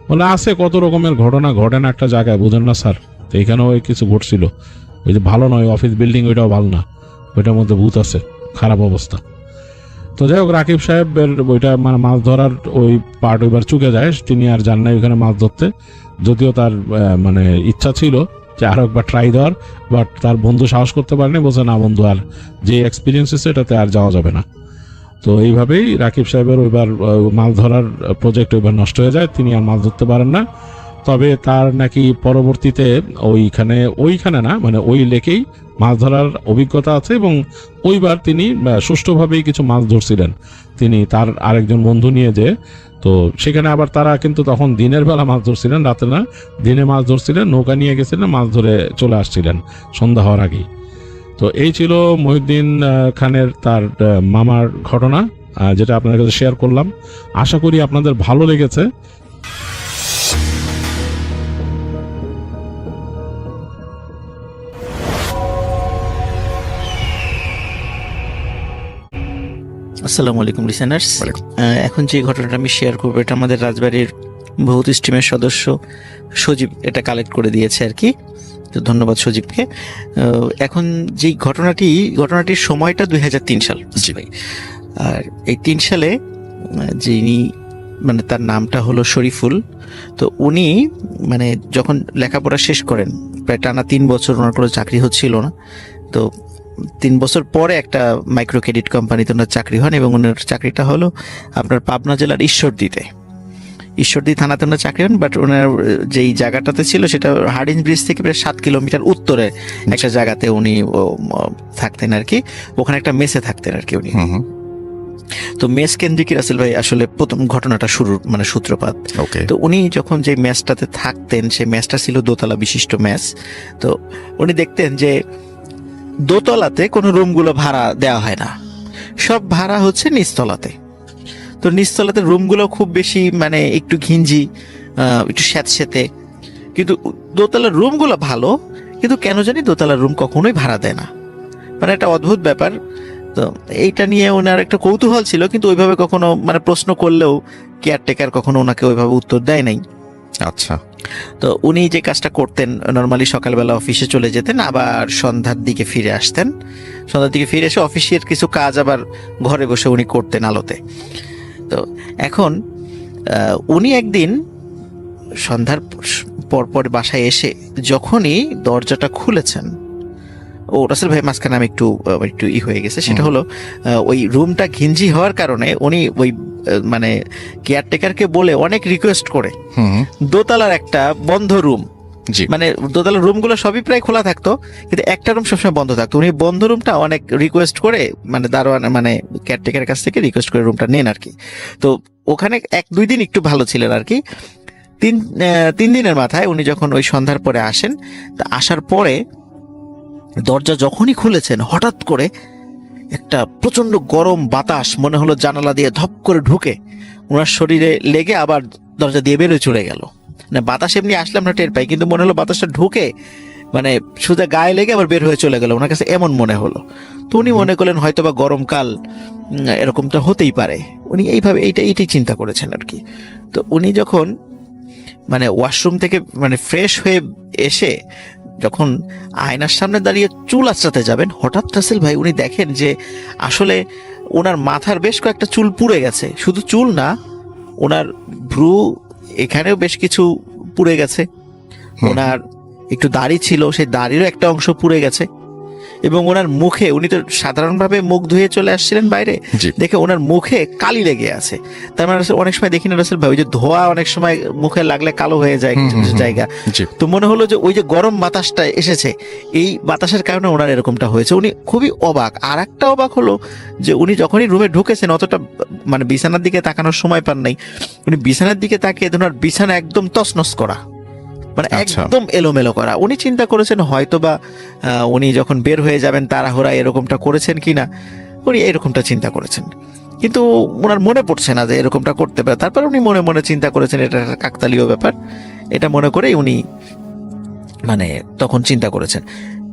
বলে আছে কত রকমের ঘটনা ঘটে না একটা জায়গায়, বুঝেন না স্যার। তো এখানেও কিছু ঘটছিল, ওই যে ভালো নয় অফিস বিল্ডিং, ওইটাও ভালো না, ওইটার মধ্যে ভূত আছে, খারাপ অবস্থা। তো যাই হোক, রাকিব সাহেবের ওইটা মানে মাছ ধরার ওই পার্ট ওইবার চুকে যায়, তিনি আর যান নাই ওইখানে মাছ ধরতে, যদিও তার মানে ইচ্ছা ছিল যে আরো একবার ট্রাই দেওয়ার, বাট তার বন্ধু সাহস করতে পারেনি, বলছে না বন্ধু, আর যে এক্সপিরিয়েন্স হচ্ছে এটাতে আর যাওয়া যাবে না। তো এইভাবেই রাকিব সাহেবের ওইবার মাছ ধরার প্রজেক্ট ওইবার নষ্ট হয়ে যায়, তিনি আর মাছ ধরতে পারেন না। তবে তার নাকি পরবর্তীতে ওইখানে না, মানে ওই লেকেই মাছ ধরার অভিজ্ঞতা আছে, এবং ওইবার তিনি সুষ্ঠুভাবেই কিছু মাছ ধরছিলেন, তিনি তার আরেকজন বন্ধু নিয়ে যে। তো সেখানে আবার তারা কিন্তু তখন দিনের বেলা মাছ ধরছিলেন, রাতে না, দিনে মাছ ধরছিলেন, নৌকা নিয়ে গেছিলেন, মাছ ধরে চলে আসছিলেন সন্ধ্যা হওয়ার আগেই। তো এই ছিল মহিউদ্দিন খানের তার মামার ঘটনা, যেটা আপনাদের কাছে শেয়ার করলাম। আশা করি আপনাদের ভালো লেগেছে। আসসালামু আলাইকুম লিসেনার্স। এখন যে ঘটনাটা আমি শেয়ার করবো, এটা আমাদের রাজবাড়ির ভৌত স্ট্রিমের সদস্য সজীব এটা কালেক্ট করে দিয়েছে আর কি, তো ধন্যবাদ সজীবকে। এখন যে ঘটনাটির সময়টা 2003 সাল। আর এই 3 সালে যিনি, মানে তার নামটা হলো শরীফুল। তো উনি মানে যখন লেখাপড়া শেষ করেন, প্রায় টানা 3 বছর ওনার কোনো চাকরি হচ্ছিল না। তো 3 বছর পরে একটা মাইক্রো ক্রেডিট কোম্পানিতে ওনার চাকরি হন, এবং ওনার চাকরিটা হলো আপনার পাবনা জেলার ঈশ্বরদী থানাতে ওনার চাকরি হন। বাট ওনার যেই জায়গাটাতে ছিল সেটা হার্ডিঞ্জ ব্রিজ থেকে প্রায় 7 কিলোমিটার উত্তরে একটা জায়গাতে উনি থাকতেন আর কি, ওখানে একটা মেসে থাকতেন আর কি উনি। তো মেস কেন্দ্রিক রাসেল ভাই আসলে প্রথম ঘটনাটা শুরুর মানে সূত্রপাত। তো উনি যখন যে মেসটাতে থাকতেন, সেই মেসটা ছিল দোতলা বিশিষ্ট মেস। তো উনি দেখতেন যে দোতলাতে কোনো রুমগুলো ভাড়া দেওয়া হয় না, সব ভাড়া হচ্ছে নিচতলাতে। তো নিচতলাতে রুমগুলো খুব বেশি মানে একটু ঘিঞ্জি, একটু স্যাঁতস্যাঁতে, কিন্তু দোতলার রুমগুলো ভালো, কিন্তু কেন জানি দোতলার রুম কখনোই ভাড়া দেয় না, মানে একটা অদ্ভুত ব্যাপার। তো এইটা নিয়ে ওনার একটা কৌতূহল ছিল, কিন্তু ওইভাবে কখনো মানে প্রশ্ন করলেও কেয়ারটেকার কখনো ওনাকে ওইভাবে উত্তর দেয় নাই। আচ্ছা। তো উনি যে কাজটা করতেন, নর্মালি সকালবেলা অফিসে চলে যেতেন, আবার সন্ধ্যার দিকে ফিরে আসতেন। সন্ধ্যার দিকে ফিরে এসে অফিসের কিছু কাজ আবার ঘরে বসে উনি করতেন আলোতে। তো এখন উনি একদিন সন্ধ্যার পর বাসায় এসে যখনই দরজাটা খুলেছেন, ও রাসেল ভাই মাঝখানে আমি একটু হয়ে গেছে, সেটা হলো ওই রুমটা ঘিঞ্জি হওয়ার কারণে উনি ওই মানে কেয়ারটেকারকে বলে অনেক রিকোয়েস্ট করে দোতলার একটা বন্ধ রুম, মানে দোতলার রুমগুলো সবই প্রায় খোলা থাকতো, কিন্তু একটা রুম সবসময় বন্ধ থাকতো। উনি বন্ধ রুমটা অনেক রিকোয়েস্ট করে মানে দারোয়ান মানে কেয়ারটেকারের কাছ থেকে রিকোয়েস্ট করে রুমটা নেন আর কি। তো ওখানে 1-2 দিন একটু ভালো ছিলেন আর কি। 3 দিনের মাথায় উনি যখন ওই সন্ধ্যার পরে আসেন, তা আসার পরে দরজা যখনই খুলেছেন, হঠাৎ করে একটা প্রচন্ড গরম বাতাস মনে হলো জানালা দিয়ে ধপ করে ঢুকে ওনার শরীরে লেগে আবার দরজা দিয়ে বেরোয় চলে গেল। না বাতাস এমনি আসলে আমরা টের পাই, কিন্তু মনে হলো বাতাসটা ঢুকে মানে সোজা গায়ে লেগে আবার বের হয়ে চলে গেল, ওনার কাছে এমন মনে হলো। তো উনি মনে করলেন হয়তো বা গরমকাল, এরকমটা হতেই পারে। উনি এইভাবে এইটাই চিন্তা করেছেন আর কি। তো উনি যখন মানে ওয়াশরুম থেকে মানে ফ্রেশ হয়ে এসে যখন আয়নার সামনে দাঁড়িয়ে চুল আঁচড়াতে যাবেন, হঠাৎ রাসেল ভাই উনি দেখেন যে আসলে ওনার মাথার বেশ কয়েকটা চুল পুড়ে গেছে। শুধু চুল না, ওনার ভ্রু এখানেও বেশ কিছু পুড়ে গেছে। ওনার একটু দাড়ি ছিল, সেই দাড়িরও একটা অংশ পুড়ে গেছে। এবং ওনার মুখে, উনি তো সাধারণভাবে মুখ ধুয়ে চলে আসছিলেন বাইরে, জি। দেখে ওনার মুখে কালি লেগে আছে। তার মানে অনেক সময় দেখি না রাসেল ভাই, ওই যে ধোয়া অনেক সময় মুখে লাগলে কালো হয়ে যায় কিছু কিছু জায়গা। জি। তো মনে হলো যে ওই যে গরম বাতাসটা এসেছে, এই বাতাসের কারণে ওনার এরকমটা হয়েছে। উনি খুবই অবাক। আর একটা অবাক হলো যে উনি যখনই রুমে ঢুকেছেন অতটা মানে বিছানার দিকে তাকানোর সময় পান নাই। উনি বিছানার দিকে তাকিয়ে ওনার বিছানা একদম তছনছ করা, মানে আচ্ছা। একদম এলোমেলো করা। উনি চিন্তা করেছেন হয়তোবা উনি যখন বের হয়ে যাবেন তাড়াহুড়া এরকমটা করেছেন কিনা, উনি এরকমটা চিন্তা করেছেন। কিন্তু ওনার মনে পড়ছে না যে এরকমটা করতে পারে। তারপর উনি মনে মনে চিন্তা করেছেন এটা একটা কাকতালীয় ব্যাপার, এটা মনে করেই উনি মানে তখন চিন্তা করেছেন।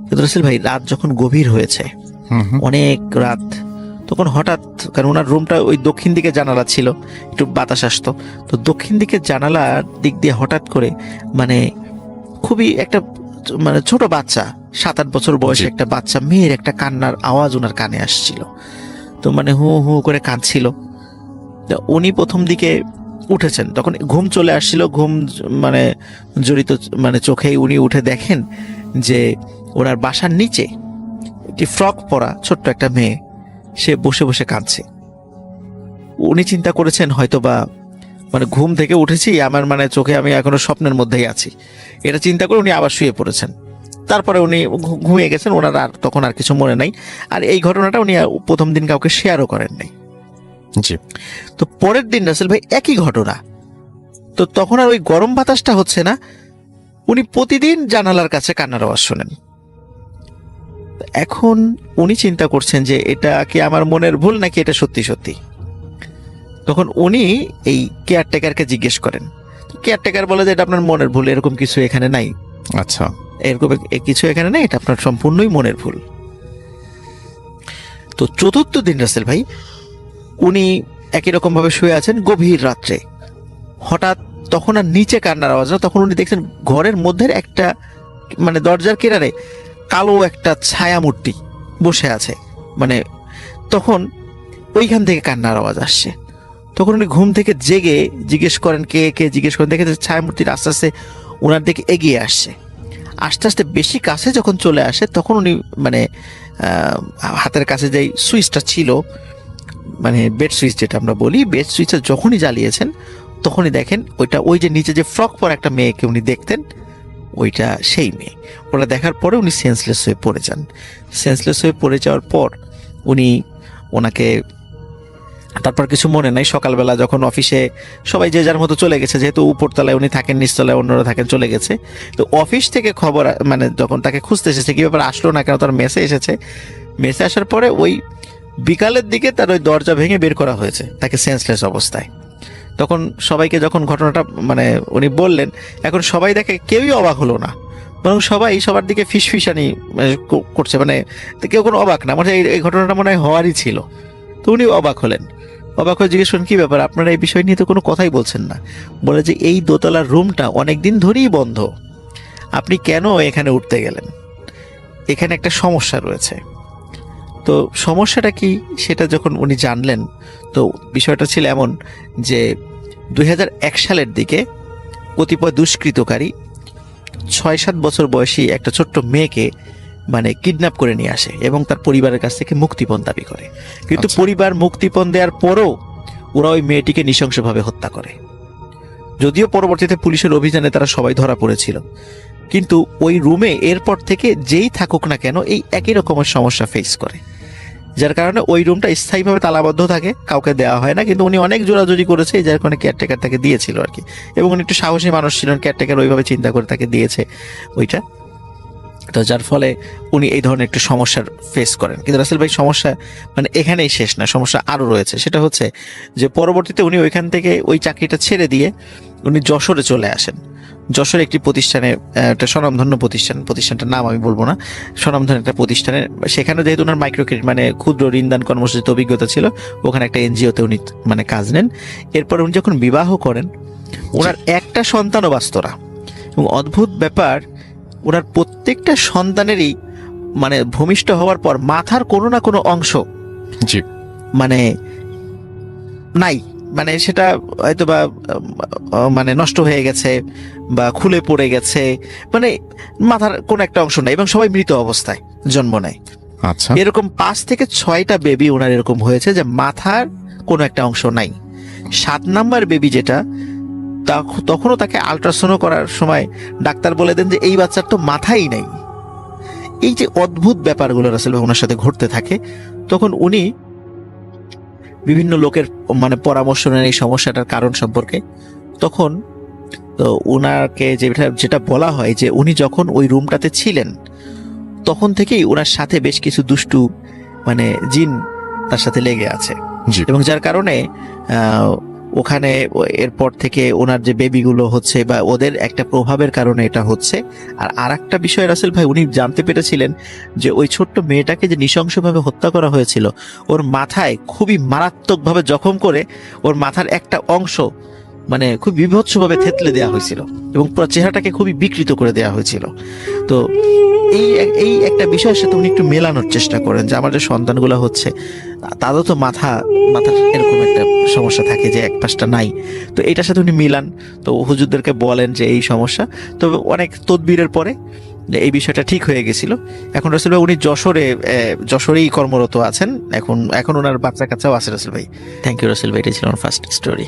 কিন্তু রাসেল ভাই রাত যখন গভীর হয়েছে, অনেক রাত, তখন হঠাৎ, কারণ ওনার রুমটা ওই দক্ষিণ দিকে জানালা ছিল, একটু বাতাস আসতো, তো দক্ষিণ দিকে জানালার দিক দিয়ে হঠাৎ করে মানে খুবই একটা মানে ছোট বাচ্চা, 7-8 বছর বয়সে একটা বাচ্চা মেয়ের একটা কান্নার আওয়াজ ওনার কানে আসছিল। তো মানে হু হু করে কাঁদছিল। তো উনি প্রথম দিকে উঠেছেন, তখন ঘুম চলে আসছিল, ঘুম মানে জড়িত মানে চোখেই উনি উঠে দেখেন যে ওনার বাসার নিচে একটি ফ্রক পরা ছোট্ট একটা মেয়ে, সে বসে বসে কাঁদছে। উনি চিন্তা করেছেন হয়তোবা মানে ঘুম থেকে উঠেছি, আমার মানে চোখে আমি এখনো স্বপ্নের মধ্যেই আছি, এটা চিন্তা করে উনি আবার শুয়ে পড়েছেন। তারপরে উনি ঘুমিয়ে গেছেন, ওনার আর তখন আর কিছু মনে নাই। আর এই ঘটনাটা উনি প্রথম দিন কাউকে শেয়ারও করেন নাই। জি। তো পরের দিন রাসেল ভাই একই ঘটনা, তো তখন আর ওই গরম বাতাসটা হচ্ছে না, উনি প্রতিদিন জানালার কাছে কান্নার আওয়াজ শোনেন। এখন উনি চিন্তা করছেন যে এটা কি আমার মনের ভুল নাকি এটা সত্যি সত্যি। তখন উনি এই কেয়ারটেকারকে জিজ্ঞেস করেন। কেয়ারটেকার বলে যে এটা আপনার মনের ভুল, এরকম কিছু এখানে নাই, আচ্ছা। এরকম কিছু এখানে নেই, এটা আপনার সম্পূর্ণই মনের ভুল। তো চতুর্থ দিন রাসেল ভাই উনি একই রকম ভাবে শুয়ে আছেন গভীর রাত্রে, হঠাৎ তখন আর নিচে কান্নার আওয়াজ না, তখন উনি দেখছেন ঘরের মধ্যে একটা মানে দরজার কিনারে কালো একটা ছায়া মূর্তি বসে আছে। মানে তখন ওইখান থেকে কান্নার আওয়াজ আসছে। তখন উনি ঘুম থেকে জেগে জিজ্ঞেস করেন কে কে, জিজ্ঞেস করেন, দেখে ছায়া মূর্তিটা আস্তে আস্তে ওনার দিকে এগিয়ে আসছে। আস্তে আস্তে বেশি কাছে যখন চলে আসে তখন উনি মানে হাতের কাছে যেই সুইচটা ছিল, মানে বেড সুইচ যেটা আমরা বলি, বেড সুইচটা যখনই জ্বালিয়েছেন তখনই দেখেন ওইটা, ওই যে নিচে যে ফ্রক পরা একটা মেয়েকে উনি দেখতেন, ওইটা সেই মেয়ে। ওটা দেখার পরে উনি সেন্সলেস হয়ে পড়ে যান। সেন্সলেস হয়ে পড়ে যাওয়ার পর উনি ওনাকে, তারপর কিছু মনে নাই, সকালবেলা যখন অফিসে সবাই যে যার মতো চলে গেছে, যেহেতু উপরতলায় উনি থাকেন, নিচতলায় অন্যরা থাকেন, চলে গেছে। তো অফিস থেকে খবর মানে যখন তাকে খুঁজতে এসেছে, কি ব্যাপার আসলো না কেন, তার মেসে এসেছে। মেসে আসার পরে ওই বিকালের দিকে তার ওই দরজা ভেঙে বের করা হয়েছে তাকে সেন্সলেস অবস্থায়। তখন সবাইকে যখন ঘটনাটা মানে উনি বললেন, এখন সবাই দেখে কেউই অবাক হলো না, বরং সবাই সবার দিকে ফিসফিসানি করছে, মানে কেউ কোনো অবাক না, মানে এই ঘটনাটা মনে হয় হওয়ারই ছিল। তো উনি অবাক হলেন, অবাক হয়ে জিজ্ঞেস করেন কি ব্যাপার, আপনারা এই বিষয় নিয়ে তো কোনো কথাই বলছেন না। বলে যে এই দোতলার রুমটা অনেকদিন ধরেই বন্ধ, আপনি কেন এখানে উঠতে গেলেন, এখানে একটা সমস্যা রয়েছে। তো সমস্যাটা কি সেটা যখন উনি জানলেন, তো বিষয়টা ছিল এমন যে 2001 সালের দিকে কতিপয় দুষ্কৃতকারী 6-7 বছর বয়সী একটা ছোট্ট মেয়েকে মানে কিডন্যাপ করে নিয়ে আসে এবং তার পরিবারের কাছ থেকে মুক্তিপণ দাবি করে। কিন্তু পরিবার মুক্তিপণ দেওয়ার পরও ওরা ওই মেয়েটিকে নৃশংসভাবে হত্যা করে। যদিও পরবর্তীতে পুলিশের অভিযানে তারা সবাই ধরা পড়েছিল, কিন্তু ওই রুমে এরপর থেকে যেই থাকুক না কেন এই একই রকমের সমস্যা ফেস করে, যার কারণে ওই রুমটা স্থায়ীভাবে তালাবদ্ধ থাকে, কাউকে দেওয়া হয় না। কিন্তু উনি অনেক জোরাজুরি করেছে, যার কারণে কেয়ারটেকার তাকে দিয়েছিল আর কি, এবং উনি একটু সাহসী মানুষ ছিলেন, কেয়ারটেকার ওইভাবে চিন্তা করে তাকে দিয়েছে ওইটা। তো যার ফলে উনি এই ধরনের একটু সমস্যার ফেস করেন। কিন্তু রাসেল ভাই সমস্যা মানে এখানেই শেষ না, সমস্যা আরও রয়েছে। সেটা হচ্ছে যে পরবর্তীতে উনি ওইখান থেকে ওই চাকরিটা ছেড়ে দিয়ে উনি যশোরে চলে আসেন। যশোর একটি প্রতিষ্ঠানে, একটা স্বনামধন্য প্রতিষ্ঠানটার নাম আমি বলবো না, স্বনামধন্য একটা প্রতিষ্ঠানে, সেখানে যেহেতু ওনার মাইক্রো ক্রেডিট মানে ক্ষুদ্র ঋণদান কর্মসূচিতে অভিজ্ঞতা ছিল, ওখানে একটা এনজিওতে উনি মানে কাজ নেন। এরপর উনি যখন বিবাহ করেন, ওনার একটা সন্তানও বাঁচত না, এবং অদ্ভুত ব্যাপার, ওনার প্রত্যেকটা সন্তানেরই মানে ভূমিষ্ঠ হওয়ার পর মাথার কোনো না কোনো অংশ মানে নাই, মানে সেটা হয়তো বা মানে নষ্ট হয়ে গেছে বা খুলে পড়ে গেছে, মানে মাথার কোনো একটা অংশ নাই, এবং সবাই মৃত অবস্থায়। জন্ম নেয়। আচ্ছা, এরকম 5 থেকে 6টা বেবি ওনার এরকম হয়েছে যে মাথার কোনো একটা অংশ নাই। 7 নাম্বার বেবি যেটা, তখনও তাকে আল্ট্রাসাউন্ড করার সময় ডাক্তার বলে দেন যে এই বাচ্চার তো মাথাই নাই। এই যে অদ্ভুত ব্যাপারগুলো রাসেল ভাই ওনার সাথে ঘটতে থাকে, তখন উনি বিভিন্ন লোকের মানে পরামর্শ নেন এই সমস্যাটার কারণ সম্পর্কে। তখন তো ওনাকে যেটা বলা হয় যে উনি যখন ওই রুমটাতে ছিলেন তখন থেকেই ওনার সাথে বেশ কিছু দুষ্টু মানে জিন তার সাথে লেগে আছে, জি, এবং যার কারণে ওখানে এরপর থেকে ওনার যে বেবিগুলো হচ্ছে বা ওদের একটা প্রভাবের কারণে এটা হচ্ছে। আর আরেকটা বিষয় রাসেল ভাই, উনি জানতে পেরেছিলেন যে ওই ছোট্ট মেয়েটাকে যে নৃশংসভাবে হত্যা করা হয়েছিল, ওর মাথায় খুবই মারাত্মকভাবে জখম করে ওর মাথার একটা অংশ মানে খুব বীভৎসভাবে থেতলে দেওয়া হয়েছিল এবং পুরো চেহারাটাকে খুবই বিকৃত করে দেওয়া হয়েছিল। তো এই একটা বিষয়ের সাথে উনি একটু মেলানোর চেষ্টা করেন যে আমার যে সন্তানগুলো হচ্ছে তাদের তো মাথার এরকম একটা সমস্যা থাকে যে এক পাশটা নাই। তো এটার সাথে উনি মিলান, তো হুজুরদেরকে বলেন যে এই সমস্যা। তো অনেক তদবিরের পরে এই বিষয়টা ঠিক হয়ে গেছিল। এখন রাসেল ভাই উনি যশোরেই কর্মরত আছেন। এখন ওনার বাচ্চা কাচ্চাও আছে রাসেল ভাই। থ্যাংক ইউ রাসেল ভাই, এটা ছিল আমার ফার্স্ট স্টোরি।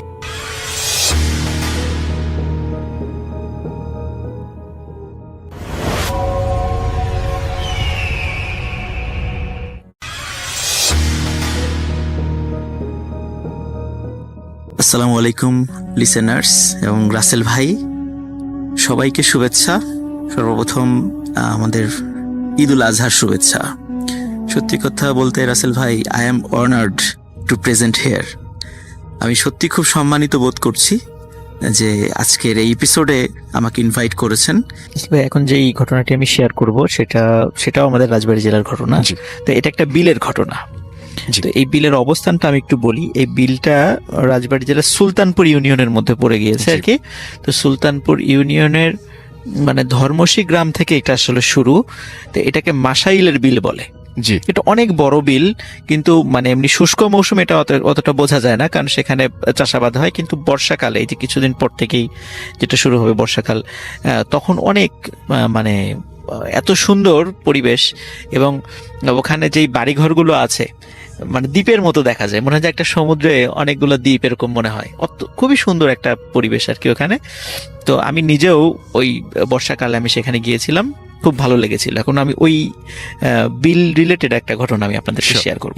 আসসালামু আলাইকুম লিসেনার্স এবং রাসেল ভাই, সবাইকে শুভেচ্ছা। সর্বপ্রথম আমাদের ঈদুল আজহার শুভেচ্ছা। সত্যি কথা বলতে রাসেল ভাই, I am honoured two present hair. আমি সত্যি খুব সম্মানিত বোধ করছি যে আজকের এই এপিসোডে আমাকে ইনভাইট করেছেন। ভাই এখন যে এই ঘটনাটি আমি শেয়ার করব সেটাও আমাদের রাজবাড়ী জেলার ঘটনা। জি, তো এটা একটা বিলের ঘটনা। জি। তো এই বিলের অবস্থানটা আমি একটু বলি। এই বিলটা রাজবাড়ী জেলার সুলতানপুর ইউনিয়নের মধ্যে পড়ে গিয়েছে আর কি। তো সুলতানপুর ইউনিয়নের মানে ধর্মসী গ্রাম থেকে এটা আসলে শুরু। তো এটাকে মাসাইলের বিল বলে। জি, এটা অনেক বড় বিল, কিন্তু মানে এমনি শুষ্ক মৌসুমে এটা অতটা বোঝা যায় না, কারণ সেখানে চাষাবাদ হয়। কিন্তু বর্ষাকালে, এই যে কিছুদিন পর থেকেই যেটা শুরু হবে বর্ষাকাল, তখন অনেক মানে এত সুন্দর পরিবেশ, এবং ওখানে যেই বাড়িঘরগুলো আছে মানে দ্বীপের মতো দেখা যায়, মনে হয় যে একটা সমুদ্রে অনেকগুলো দ্বীপ এরকম মনে হয়। খুবই সুন্দর একটা পরিবেশ আর কি ওখানে। তো আমি নিজেও ওই বর্ষাকালে আমি সেখানে গিয়েছিলাম, খুব ভালো লেগেছিল। এখন আমি ওই বিল রিলেটেড একটা ঘটনা আমি আপনাদেরকে শেয়ার করব।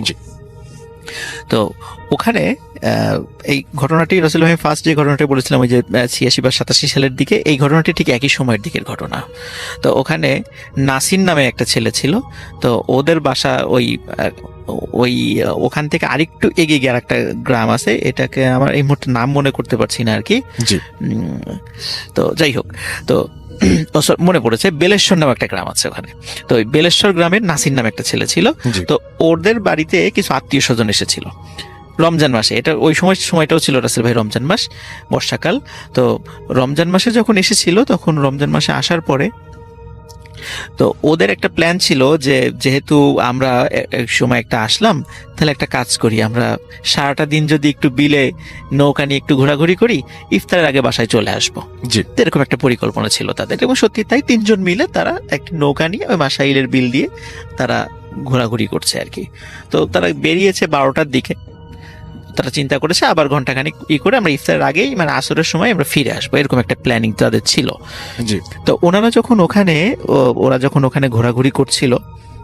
তো ওখানে এই ঘটনাটি রাসেল ভাই ফার্স্ট যে ঘটনাটি বলেছিলাম ওই যে 86 বা 87 সালের দিকে, এই ঘটনাটি ঠিক একই সময়ের দিকের ঘটনা। তো ওখানে নাসির নামে একটা ছেলে ছিল। তো ওদের বাসা ওখান থেকে আরেকটু এগিয়ে গিয়ে একটা গ্রাম আছে, এটাকে আমার এই মুহূর্তে নাম মনে করতে পারছি না আর কি। জি, তো যাই হোক, তো মনে পড়েছে, বেলেশ্বর নামে একটা গ্রাম আছে ওখানে। তো ওই বেলেশ্বর গ্রামের নাসির নামে একটা ছেলে ছিল। জি। তো ওদের বাড়িতে কিছু আত্মীয় স্বজন এসেছিল রমজান মাসে। এটা ওই সময়টাও ছিল রাসেল ভাই রমজান মাস, বর্ষাকাল। তো রমজান মাসে যখন এসেছিল, তখন রমজান মাসে আসার পরে তো ওদের একটা প্ল্যান ছিল যে যেহেতু আমরা এক সময় একটা আসলাম, তাহলে একটা কাজ করি, আমরা সারাটা দিন যদি একটু বিলে নৌকা নিয়ে একটু ঘোরাঘুরি করি, ইফতারের আগে বাসায় চলে আসবো। জি, তো এরকম একটা পরিকল্পনা ছিল তাদের, এবং সত্যি তাই 3 জন মিলে তারা একটা নৌকা নিয়ে ওই মাসাইলের বিল দিয়ে তারা ঘোরাঘুরি করছে আর কি। তো তারা বেরিয়েছে 12টার দিকে। তারা চিন্তা করেছে আবার ঘন্টাখানিক করে আমরা ইফতারের আগেই মানে আসরের সময় আমরা ফিরে আসবো, এরকম একটা প্ল্যানিং তাদের ছিল। জি, তো ওরা যখন ওখানে ঘোরাঘুরি করছিল,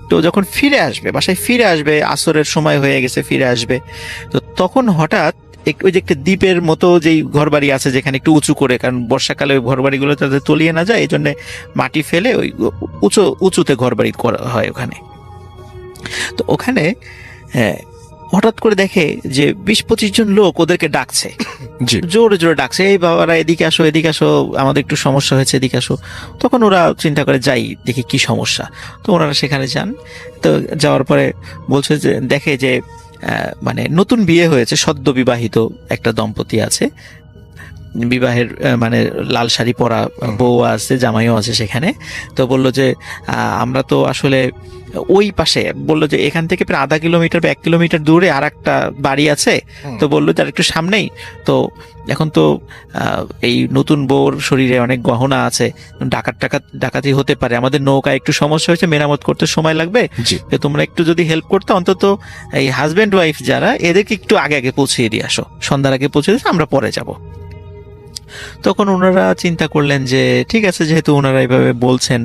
তো যখন ফিরে আসবে, বাসায় ফিরে আসবে, আসরের সময় হয়ে গেছে, ফিরে আসবে, তো তখন হঠাৎ ওই যে একটা দ্বীপের মতো যেই ঘরবাড়ি আছে যেখানে একটু উঁচু করে, কারণ বর্ষাকালে ওই ঘরবাড়িগুলো তাদের তলিয়ে না যায়, এই জন্য মাটি ফেলে ওই উঁচুতে ঘরবাড়ি করা হয় ওখানে। তো ওখানে হঠাৎ করে দেখে যে 20-25 জন লোক ওদেরকে ডাকছে, জি, জোরে জোরে ডাকছে, এই বাবারা এদিকে আসো, এদিকে আসো, আমাদের একটু সমস্যা হয়েছে, এদিকে আসো। তখন ওরা চিন্তা করে যাই দেখি কি সমস্যা। তো ওনারা সেখানে যান। তো যাওয়ার পরে বলছে যে দেখে যে মানে নতুন বিয়ে হয়েছে, সদ্য বিবাহিত একটা দম্পতি আছে। বিবাহের মানে লাল শাড়ি পরা বউ আছে, জামাইও আছে সেখানে। তো বলল যে আমরা তো আসলে ওই পাশে, বললো যে এখান থেকে প্রায় আধা কিলোমিটার বা 1 কিলোমিটার দূরে আর একটা বাড়ি আছে। তো বললো যে আর একটু সামনেই তো, এখন তো এই নতুন বউর শরীরে অনেক গহনা আছে, ডাকাতি হতে পারে, আমাদের নৌকা একটু সমস্যা হয়েছে, মেরামত করতে সময় লাগবে, তো তোমরা একটু যদি হেল্প করতে, অন্তত এই হাজব্যান্ড ওয়াইফ যারা, এদেরকে একটু আগে আগে পৌঁছিয়ে দিয়ে আসো, সন্ধ্যার আগে পৌঁছে দিয়ে আমরা পরে যাব। তখন ওনারা চিন্তা করলেন যে ঠিক আছে, যেহেতু ওনারা এইভাবে বলছেন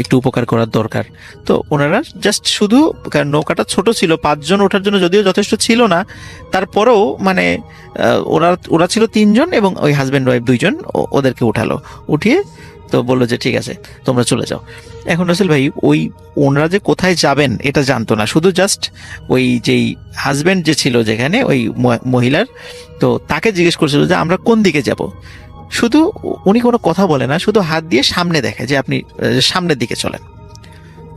একটু উপকার করার দরকার, তো ওনারা জাস্ট শুধু, কারণ নৌকাটা ছোট ছিল, 5 জন ওঠার জন্য যদিও যথেষ্ট ছিল না, তারপরেও মানে ওরা ছিল 3 জন এবং ওই হাজব্যান্ড ওয়াইফ 2 জন, ওদেরকে উঠালো, উঠিয়ে তো বললো যে ঠিক আছে তোমরা চলে যাও। এখন রাসেল ভাই ওই ওনারা যে কোথায় যাবেন এটা জানতো না, শুধু জাস্ট ওই যেই হাজব্যান্ড যে ছিল যেখানে ওই মহিলার, তো তাকে জিজ্ঞেস করছিল যে আমরা কোন দিকে যাব। শুধু উনি কোনো কথা বলে না, শুধু হাত দিয়ে সামনে দেখে যে আপনি সামনের দিকে চলেন।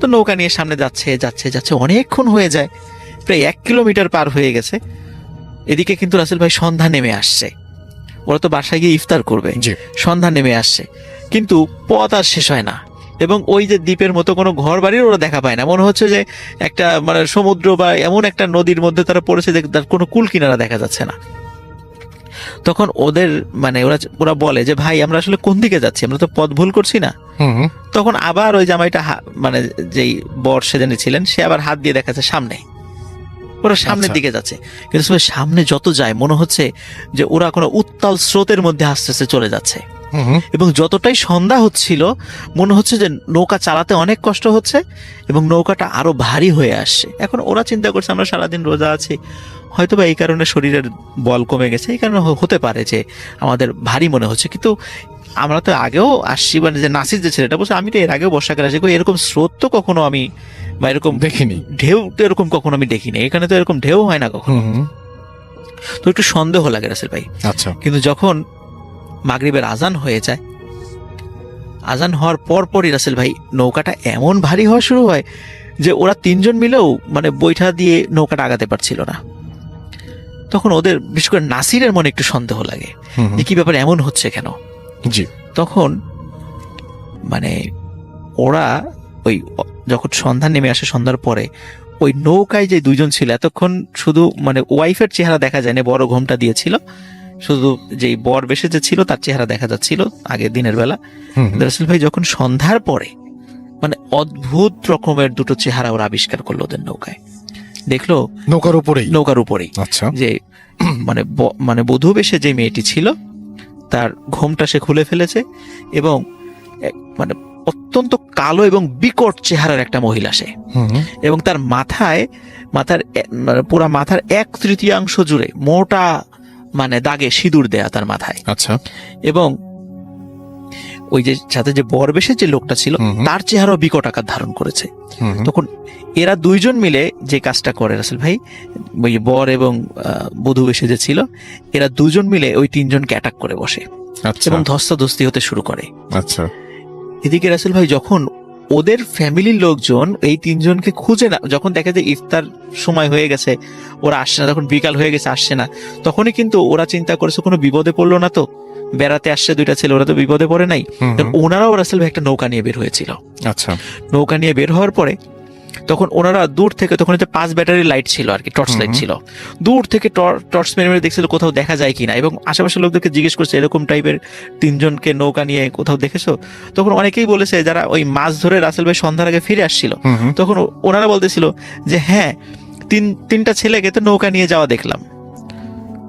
তো নৌকা নিয়ে সামনে যাচ্ছে যাচ্ছে যাচ্ছে, অনেকক্ষণ হয়ে যায়, প্রায় 1 কিলোমিটার পার হয়ে গেছে। এদিকে কিন্তু রাসেল ভাই সন্ধ্যা নেমে আসছে, ওরা তো বাসায় গিয়ে ইফতার করবে, সন্ধ্যা নেমে আসছে, কিন্তু পথ আর শেষ হয় না, এবং ওই যে দ্বীপের মতো কোনো ঘর বাড়ির ওরা দেখা পায় না, মনে হচ্ছে যে একটা মানে সমুদ্র বা এমন একটা নদীর মধ্যে তারা পড়েছে যে তার কোনো কুল কিনারা দেখা যাচ্ছে না। তখন ওদের মানে ওরা বলে যে ভাই আমরা আসলে কোন দিকে যাচ্ছি, আমরা তো পথ ভুল করছি না? তখন আবার ওই জামাইটা মানে যেই বর সেজনে ছিলেন, সে আবার হাত দিয়ে দেখাচ্ছে সামনে, ওরা সামনের দিকে যাচ্ছে, কিন্তু সামনে যত যায় মনে হচ্ছে যে ওরা কোনো উত্তাল স্রোতের মধ্যে আস্তে আস্তে চলে যাচ্ছে, এবং যতটাই সন্ধ্যা হচ্ছিল মনে হচ্ছে যে নৌকা চালাতে অনেক কষ্ট হচ্ছে এবং নৌকাটা আরো ভারী হয়ে আসছে। এখন ওরা চিন্তা করছে আমরা সারাদিন রোজা আছি, হয়তোবা এই কারণে শরীরের বল কমে গেছে, এই কারণে হতে পারে যে আমাদের ভারী মনে হচ্ছে। কিন্তু আমরা তো আগেও আসছি, মানে যে নাসির যে ছেলেটা বলছে, আমি তো এর আগেও বর্ষাকালে আসি, এরকম স্রোত তো কখনো আমি বা এরকম দেখিনি, ঢেউ তো এরকম কখনো আমি দেখিনি, এখানে তো এরকম ঢেউ হয় না কখনো। তো একটু সন্দেহ লাগে রাসেল ভাই। আচ্ছা, কিন্তু যখন মাগরিবের আজান হয়ে যায়, আজান হওয়ার পরই রাসেল ভাই নৌকাটা এমন ভারী হওয়া শুরু হয় যে ওরা 3 জন মিলেও মানে বৈঠা দিয়ে নৌকাটা আগাতে পারছিল না। তখন ওদের বিশেষ করে নাসিরের মনে একটু সন্দেহ লাগে যে কি ব্যাপার, এমন হচ্ছে কেন। জি, তখন মানে ওরা ওই যখন সন্ধ্যা নেমে আসে, সন্ধ্যার পরে ওই নৌকায় যে 2 জন ছিল, এতক্ষণ শুধু মানে ওয়াইফের চেহারা দেখা যায় না, বড় ঘোমটা দিয়েছিল, শুধু যেই বর বেশে যে ছিল তার চেহারা দেখা যাচ্ছিল আগে দিনের বেলা। রাসেল ভাই যখন সন্ধ্যার পরে মানে অদ্ভুত রকমের 2টো চেহারা ওরা আবিষ্কার করলো ওদের নৌকায়, দেখলো নৌকার উপরেই আচ্ছা, যে মানে বধূ বেশে যে মেয়েটি ছিল তার ঘোমটা সে খুলে ফেলেছে, এবং মানে অত্যন্ত কালো এবং বিকট চেহারার একটা মহিলা সে, এবং তার মাথার পুরা মাথার 1/3 জুড়ে মোটা মানে দাগে সিঁদুর দেয়া তার মাথায়। আচ্ছা, এবং ওই যে সাথে যে বর বেশে যে লোকটা ছিল তার চেহারাও বিকট আকার ধারণ করেছে। তখন এরা 2 জন মিলে যে কাজটা করে রাসেল ভাই, ওই বর এবং বধূ বেশে যে ছিল, এরা 2 জন মিলে ওই 3 জনকে অ্যাটাক করে বসে এবং ধস্তাধস্তি হতে শুরু করে। আচ্ছা, এদিকে রাসেল ভাই যখন ওদের ফ্যামিলির লোকজন এই 3 জনকে খুঁজে না, যখন দেখে যে ইফতার সময় হয়ে গেছে ওরা আসছে না, তখন বিকাল হয়ে গেছে আসছে না, তখনই কিন্তু ওরা চিন্তা করেছে কোনো বিপদে পড়লো না তো, বেড়াতে আসছে 2টা ছেলে, ওরা তো বিপদে পড়ে নাই। ওনারাও রাসেল ভাই একটা নৌকা নিয়ে বের হয়েছিল। আচ্ছা, নৌকা নিয়ে বের হওয়ার পরে তখন ওনারা দূর থেকে, তখন 5 ব্যাটারি লাইট ছিল আর কি, টর্চ লাইট ছিল, দূর থেকে টর্চ মেরে দেখছিল কোথাও দেখা যায় কিনা, এবং আশেপাশের লোকদেরকে জিজ্ঞেস করছে এরকম টাইপের 3 জনকে নৌকা নিয়ে কোথাও দেখেছো? তখন অনেকেই বলেছে যারা ওই মাছ ধরে রাসেল ভাই সন্ধ্যার আগে ফিরে আসছিল, তখন ওনারা বলতেছিল যে হ্যাঁ 3টা ছেলেকে তো নৌকা নিয়ে যাওয়া দেখলাম।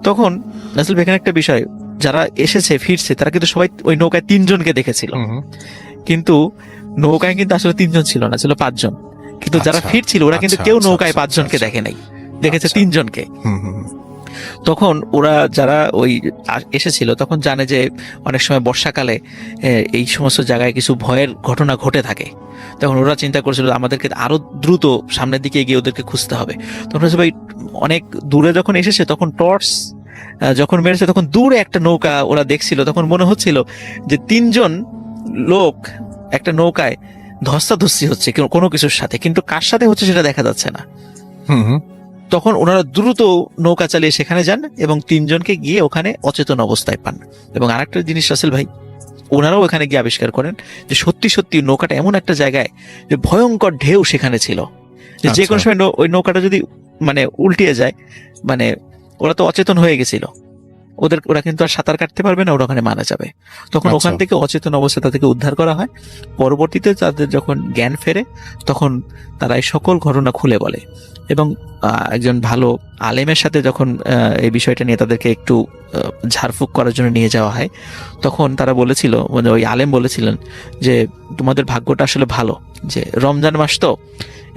তখন রাসেল ভাই এখানে একটা বিষয়, যারা এসেছে ফিরছে তারা কিন্তু সবাই ওই নৌকায় 3 জনকে দেখেছিল, কিন্তু নৌকায় কিন্তু আসলে 3 জন ছিল না, ছিল 5 জন। কিন্তু যারা ফিরছিল ওরা কিন্তু কেউ নৌকায় 5 জনকে দেখে নাই, দেখেছে 3 জনকে। তখন ওরা যারা ওই এসেছিল তখন জানে যে অনেক সময় বর্ষাকালে এই সমস্ত জায়গায় কিছু ভয়ের ঘটনা ঘটে থাকে, তখন ওরা চিন্তা করেছিল আমাদেরকে আরো দ্রুত সামনের দিকে এগিয়ে ওদেরকে খুঁজতে হবে। তখন ভাই অনেক দূরে যখন এসেছে তখন টর্চ যখন মেরেছে তখন দূরে একটা নৌকা ওরা দেখছিল, তখন মনে হচ্ছিল যে 3 জন লোক একটা নৌকায় ধস্তাধস্তি হচ্ছে কোনো কিছুর সাথে, কিন্তু কার সাথে হচ্ছে সেটা দেখা যাচ্ছে না। তখন ওনারা দ্রুত নৌকা চালিয়ে সেখানে যান এবং 3 জনকে গিয়ে ওখানে অচেতন অবস্থায় পান। এবং আরেকটা জিনিস রাসেল ভাই, ওনারাও ওখানে গিয়ে আবিষ্কার করেন যে সত্যি সত্যি নৌকাটা এমন একটা জায়গায় যে ভয়ঙ্কর ঢেউ সেখানে ছিল, যে যে কোনো সময় ওই নৌকাটা যদি মানে উল্টিয়ে যায়, মানে ওরা তো অচেতন হয়ে গেছিল, ওরা কিন্তু আর সাঁতার কাটতে পারবে না, ওরা ওখানে মারা যাবে। তখন ওখান থেকে অচেতন অবস্থায় তাদেরকে উদ্ধার করা হয়। পরবর্তীতে তাদের যখন জ্ঞান ফেরে তখন তারা এই সকল ঘটনা খুলে বলে। এবং একজন ভালো আলেমের সাথে যখন এই বিষয়টা নিয়ে তাদেরকে একটু ঝাড়ফুঁক করার জন্য নিয়ে যাওয়া হয়, তখন তারা বলেছিল, মানে ওই আলেম বলেছিলেন যে তোমাদের ভাগ্যটা আসলে ভালো, যে রমজান মাস তো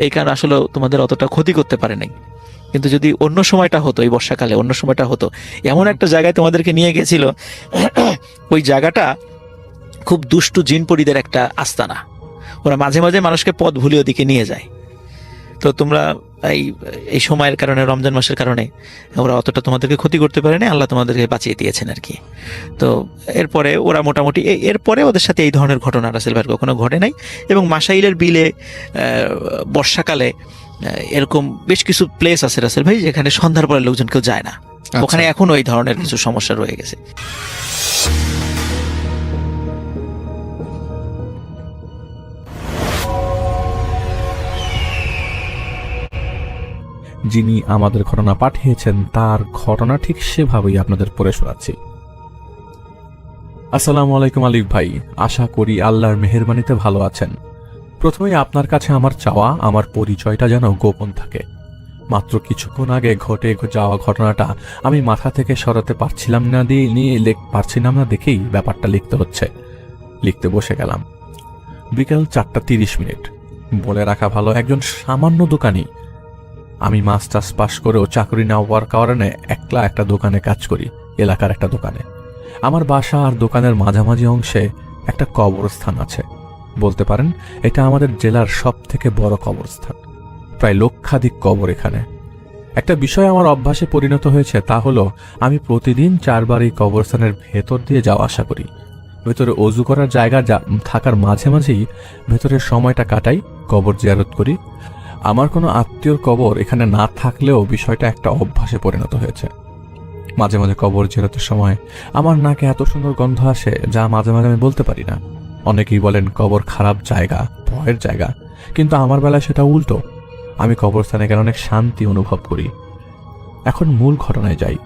এই কারণে আসলে তোমাদের অতটা ক্ষতি করতে পারে নাই, কিন্তু যদি অন্য সময়টা হতো, এই বর্ষাকালে অন্য সময়টা হতো, এমন একটা জায়গায় তোমাদেরকে নিয়ে গেছিল, ওই জায়গাটা খুব দুষ্টু জিনপরিদের একটা আস্তানা, ওরা মাঝে মাঝে মানুষকে পথ ভুলে ওদিকে নিয়ে যায়। তো তোমরা এই সময়ের কারণে, রমজান মাসের কারণে ওরা অতটা তোমাদেরকে ক্ষতি করতে পারেনি, আল্লাহ তোমাদেরকে বাঁচিয়ে দিয়েছেন আর কি। তো এরপরে ওরা মোটামুটি এরপরে ওদের সাথে এই ধরনের ঘটনা রাসেল ভাইয়ের কখনো ঘটে নাই। এবং মাসাইলের বিলে বর্ষাকালে এরকম বেশ কিছু প্লেস আছে রাসেল ভাই, যেখানে সন্ধ্যার পরে লোকজন কেউ যায় না, ওখানে এখনো এই ধরনের কিছু সমস্যা রয়ে গেছে। যিনি আমাদের ঘটনা পাঠিয়েছেন তার ঘটনা ঠিক সেভাবেই আপনাদের পড়ে শোনাচ্ছি। আসসালামু আলাইকুম আলিফ ভাই, আশা করি আল্লাহর মেহেরবানিতে ভালো আছেন। প্রথমেই আপনার কাছে আমার চাওয়া, আমার পরিচয়টা যেন গোপন থাকে। মাত্র কিছুক্ষণ আগে ঘটে যাওয়া ঘটনাটা আমি মাথা থেকে সরাতে পারছিলাম না দেখেই ব্যাপারটা লিখতে বসে গেলাম। বিকেল 4:30। বলে রাখা ভালো, একজন সামান্য দোকানি। আমি মাস্টার্স পাশ করেও চাকরি না হওয়ার কারণে একলা একটা দোকানে কাজ করি, এলাকার একটা দোকানে। আমার বাসা আর দোকানের মাঝামাঝি অংশে একটা কবরস্থান আছে। বলতে পারেন এটা আমাদের জেলার সব থেকে বড় কবরস্থান, প্রায় লক্ষাধিক কবর এখানে। একটা বিষয় আমার অভ্যাসে পরিণত হয়েছে, তা হলো আমি প্রতিদিন 4 বার এই কবরস্থানের ভেতর দিয়ে যাওয়া আসা করি। ভেতরে অজু করার জায়গা থাকার মাঝে মাঝেই ভেতরের সময়টা কাটাই, কবর জিয়ারত করি। আমার কোনো আত্মীয়র কবর এখানে না থাকলেও বিষয়টা একটা অভ্যাসে পরিণত হয়েছে। মাঝে মাঝে কবর জিয়ারতের সময় আমার নাকে এত সুন্দর গন্ধ আসে যা মাঝে মাঝে আমি বলতে পারি না। অনেকেই বলেন কবর খারাপ জায়গা, ভয়ের জায়গা, কিন্তু আমার বেলায় সেটা উল্টো। আমি কবরস্থানে গেলে অনেক শান্তি অনুভব করি। এখন মূল ঘটনায় যাই।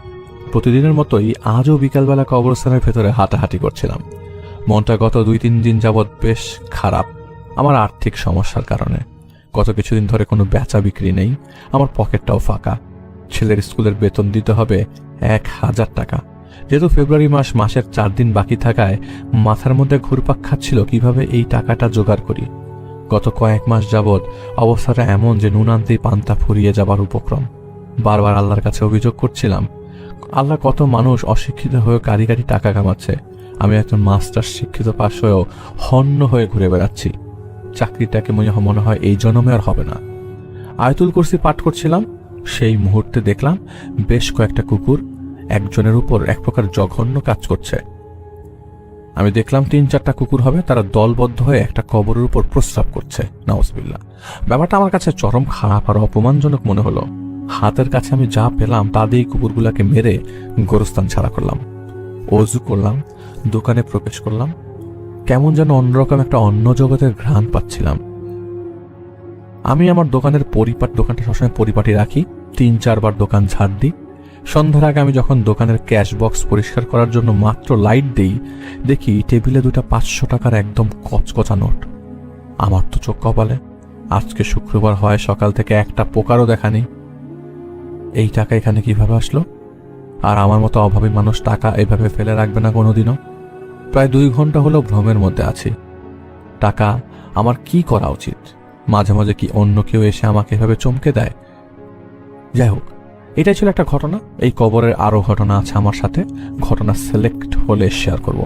প্রতিদিনের মতোই আজও বিকালবেলা কবরস্থানের ভেতরে হাঁটাহাঁটি করছিলাম। মনটা গত 2-3 দিন যাবৎ বেশ খারাপ, আমার আর্থিক সমস্যার কারণে। গত কিছুদিন ধরে কোনো বেচা বিক্রি নেই, আমার পকেটটাও ফাঁকা। ছেলের স্কুলের বেতন দিতে হবে 1000 টাকা। যেহেতু ফেব্রুয়ারি মাসের 4 দিন বাকি থাকায় মাথার মধ্যে ঘুরপাক খাচ্ছিল কিভাবে এই টাকাটা জোগাড় করি। গত কয়েক মাস যাবৎ অবস্থাটা এমন যে নুন আনতেই পান্তা ফুরিয়ে যাবার উপক্রম। বারবার আল্লাহর কাছে অভিযোগ করছিলাম, আল্লাহ, কত মানুষ অশিক্ষিত হয়ে গাড়ি টাকা কামাচ্ছে, আমি একজন মাস্টার্স শিক্ষিত পাশ হয়েও হন্য হয়ে ঘুরে বেড়াচ্ছি। চাকরিটাকে মনে হয় এই জন্মে আর হবে না। আয়াতুল কুরসি পাঠ করছিলাম, সেই মুহূর্তে দেখলাম বেশ কয়েকটা কুকুর একজনের উপর এক প্রকার জঘন্য কাজ করছে। আমি দেখলাম 3-4টা কুকুর হবে, তারা দলবদ্ধ হয়ে একটা কবরের উপর প্রস্রাব করছে। নাউজুবিল্লাহ। ব্যাপারটা আমার কাছে চরম খারাপ আর অপমানজনক মনে হলো। হাতের কাছে আমি যা পেলাম তা দিয়ে কুকুরগুলাকে মেরে গোরস্থান ছাড়া করলাম। ওযু করলাম, দোকানে প্রবেশ করলাম। কেমন যেন অন্যরকম একটা অন্য জগতের ঘ্রাণ পাচ্ছিলাম। আমি আমার দোকানটা সবসময় পরিপাটি রাখি, 3-4 বার দোকান ঝাড় দিই। সন্ধ্যার আগে আমি যখন দোকানের ক্যাশ বক্স পরিষ্কার করার জন্য মাত্র লাইট দিই, দেখি টেবিলে 2টা 500 টাকার একদম কচকচা নোট। আমার তো চোখ কপালে। আজকে শুক্রবার হয়, সকাল থেকে একটা পোকারও দেখা নেই। এই টাকা এখানে কিভাবে আসলো? আর আমার মতো অভাবী মানুষ টাকা এভাবে ফেলে রাখবে না কোনোদিনও। প্রায় 2 ঘন্টা হলো ভ্রমের মধ্যে আছি। টাকা আমার কি করা উচিত? মাঝে মাঝে কি অন্য কেউ এসে আমাকে এভাবে চমকে দেয়? যাই হোক, এটাই ছিল একটা ঘটনা। এই কবরের আরো ঘটনা আছে আমার সাথে, ঘটনা সিলেক্ট হলে শেয়ার করব।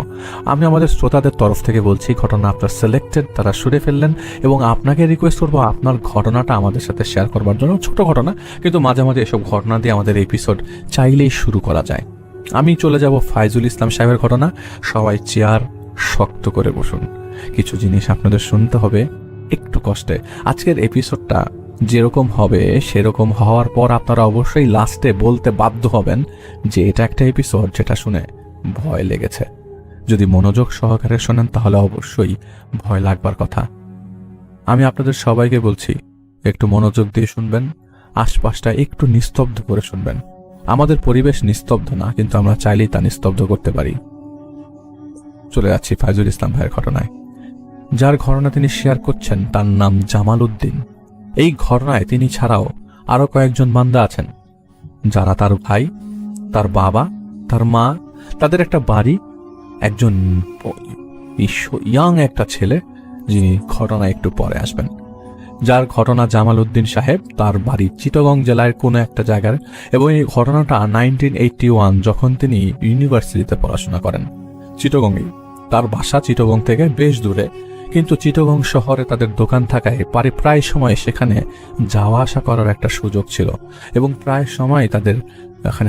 আমি আমাদের শ্রোতাদের তরফ থেকে বলছি, ঘটনা আপনার সিলেক্টেড, তারা শুনে ফেললেন, এবং আপনাকে রিকোয়েস্ট করবো আপনার ঘটনাটা আমাদের সাথে শেয়ার করবার জন্য। ছোট ঘটনা, কিন্তু মাঝে মাঝে এসব ঘটনা দিয়ে আমাদের এপিসোড চাইলেই শুরু করা যায়। আমি চলে যাব ফাইজুল ইসলাম সাহেবের ঘটনা। সবাই চেয়ার শক্ত করে বসুন, কিছু জিনিস আপনাদের শুনতে হবে একটু কষ্টে। আজকের এপিসোডটা যেরকম হবে সেরকম হওয়ার পর আপনারা অবশ্যই লাস্টে বলতে বাধ্য হবেন যে এটা একটা এপিসোড যেটা শুনে ভয় লেগেছে। যদি মনোযোগ সহকারে শোনেন তাহলে অবশ্যই ভয় লাগবার কথা। আমি আপনাদের সবাইকে বলছি একটু মনোযোগ দিয়ে শুনবেন, আশপাশটা একটু নিস্তব্ধ করে শুনবেন। আমাদের পরিবেশ নিস্তব্ধ না, কিন্তু আমরা চাইলেই তা নিস্তব্ধ করতে পারি। চলে যাচ্ছি ফাইজুল ইসলাম ভাইয়ের ঘটনায়। যার ঘটনা তিনি শেয়ার করছেন তার নাম জামাল উদ্দিন। এই ঘটনায় তিনি ছাড়াও আরো কয়েকজন বান্দা আছেন, যারা তার ভাই, তার বাবা, তার মা, তাদের একটা বাড়ি, একজন ইয়াং একটা ছেলে, যিনি ঘটনা একটু পরে আসবেন। যার ঘটনা জামাল উদ্দিন সাহেব, তার বাড়ি চিটাগং জেলার কোনো একটা জায়গার, এবং এই ঘটনাটা 1981 যখন তিনি ইউনিভার্সিটিতে পড়াশোনা করেন চিটাগংয়ে। তার বাসা চিটাগং থেকে বেশ দূরে, কিন্তু চিটাগং শহরে তাদের দোকান থাকায় প্রায় সময় সেখানে যাওয়া আসা করার একটা সুযোগ ছিল, এবং প্রায় সময় তাদের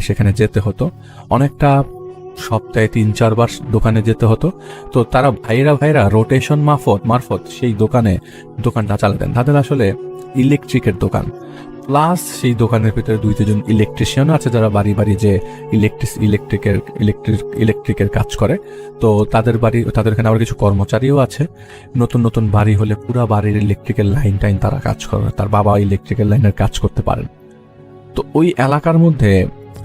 সেখানে যেতে হতো। অনেকটা সপ্তাহে 3-4 বার দোকানে যেতে হতো। তো তারা ভাইরা রোটেশন মারফত সেই দোকানটা চালাতেন। তাদের আসলে ইলেকট্রিকের দোকান, প্লাস সেই দোকানের ভিতরে 2-3 জন ইলেকট্রিশিয়ান আছে যারা বাড়ি বাড়ি যে ইলেকট্রিকের কাজ করে। তো তাদের এখানে আবার কিছু কর্মচারীও আছে। নতুন বাড়ি হলে পুরা বাড়ির ইলেকট্রিক্যাল লাইন তারা কাজ করে। তার বাবা ইলেকট্রিক্যাল লাইনের কাজ করতে পারেন। তো ওই এলাকার মধ্যে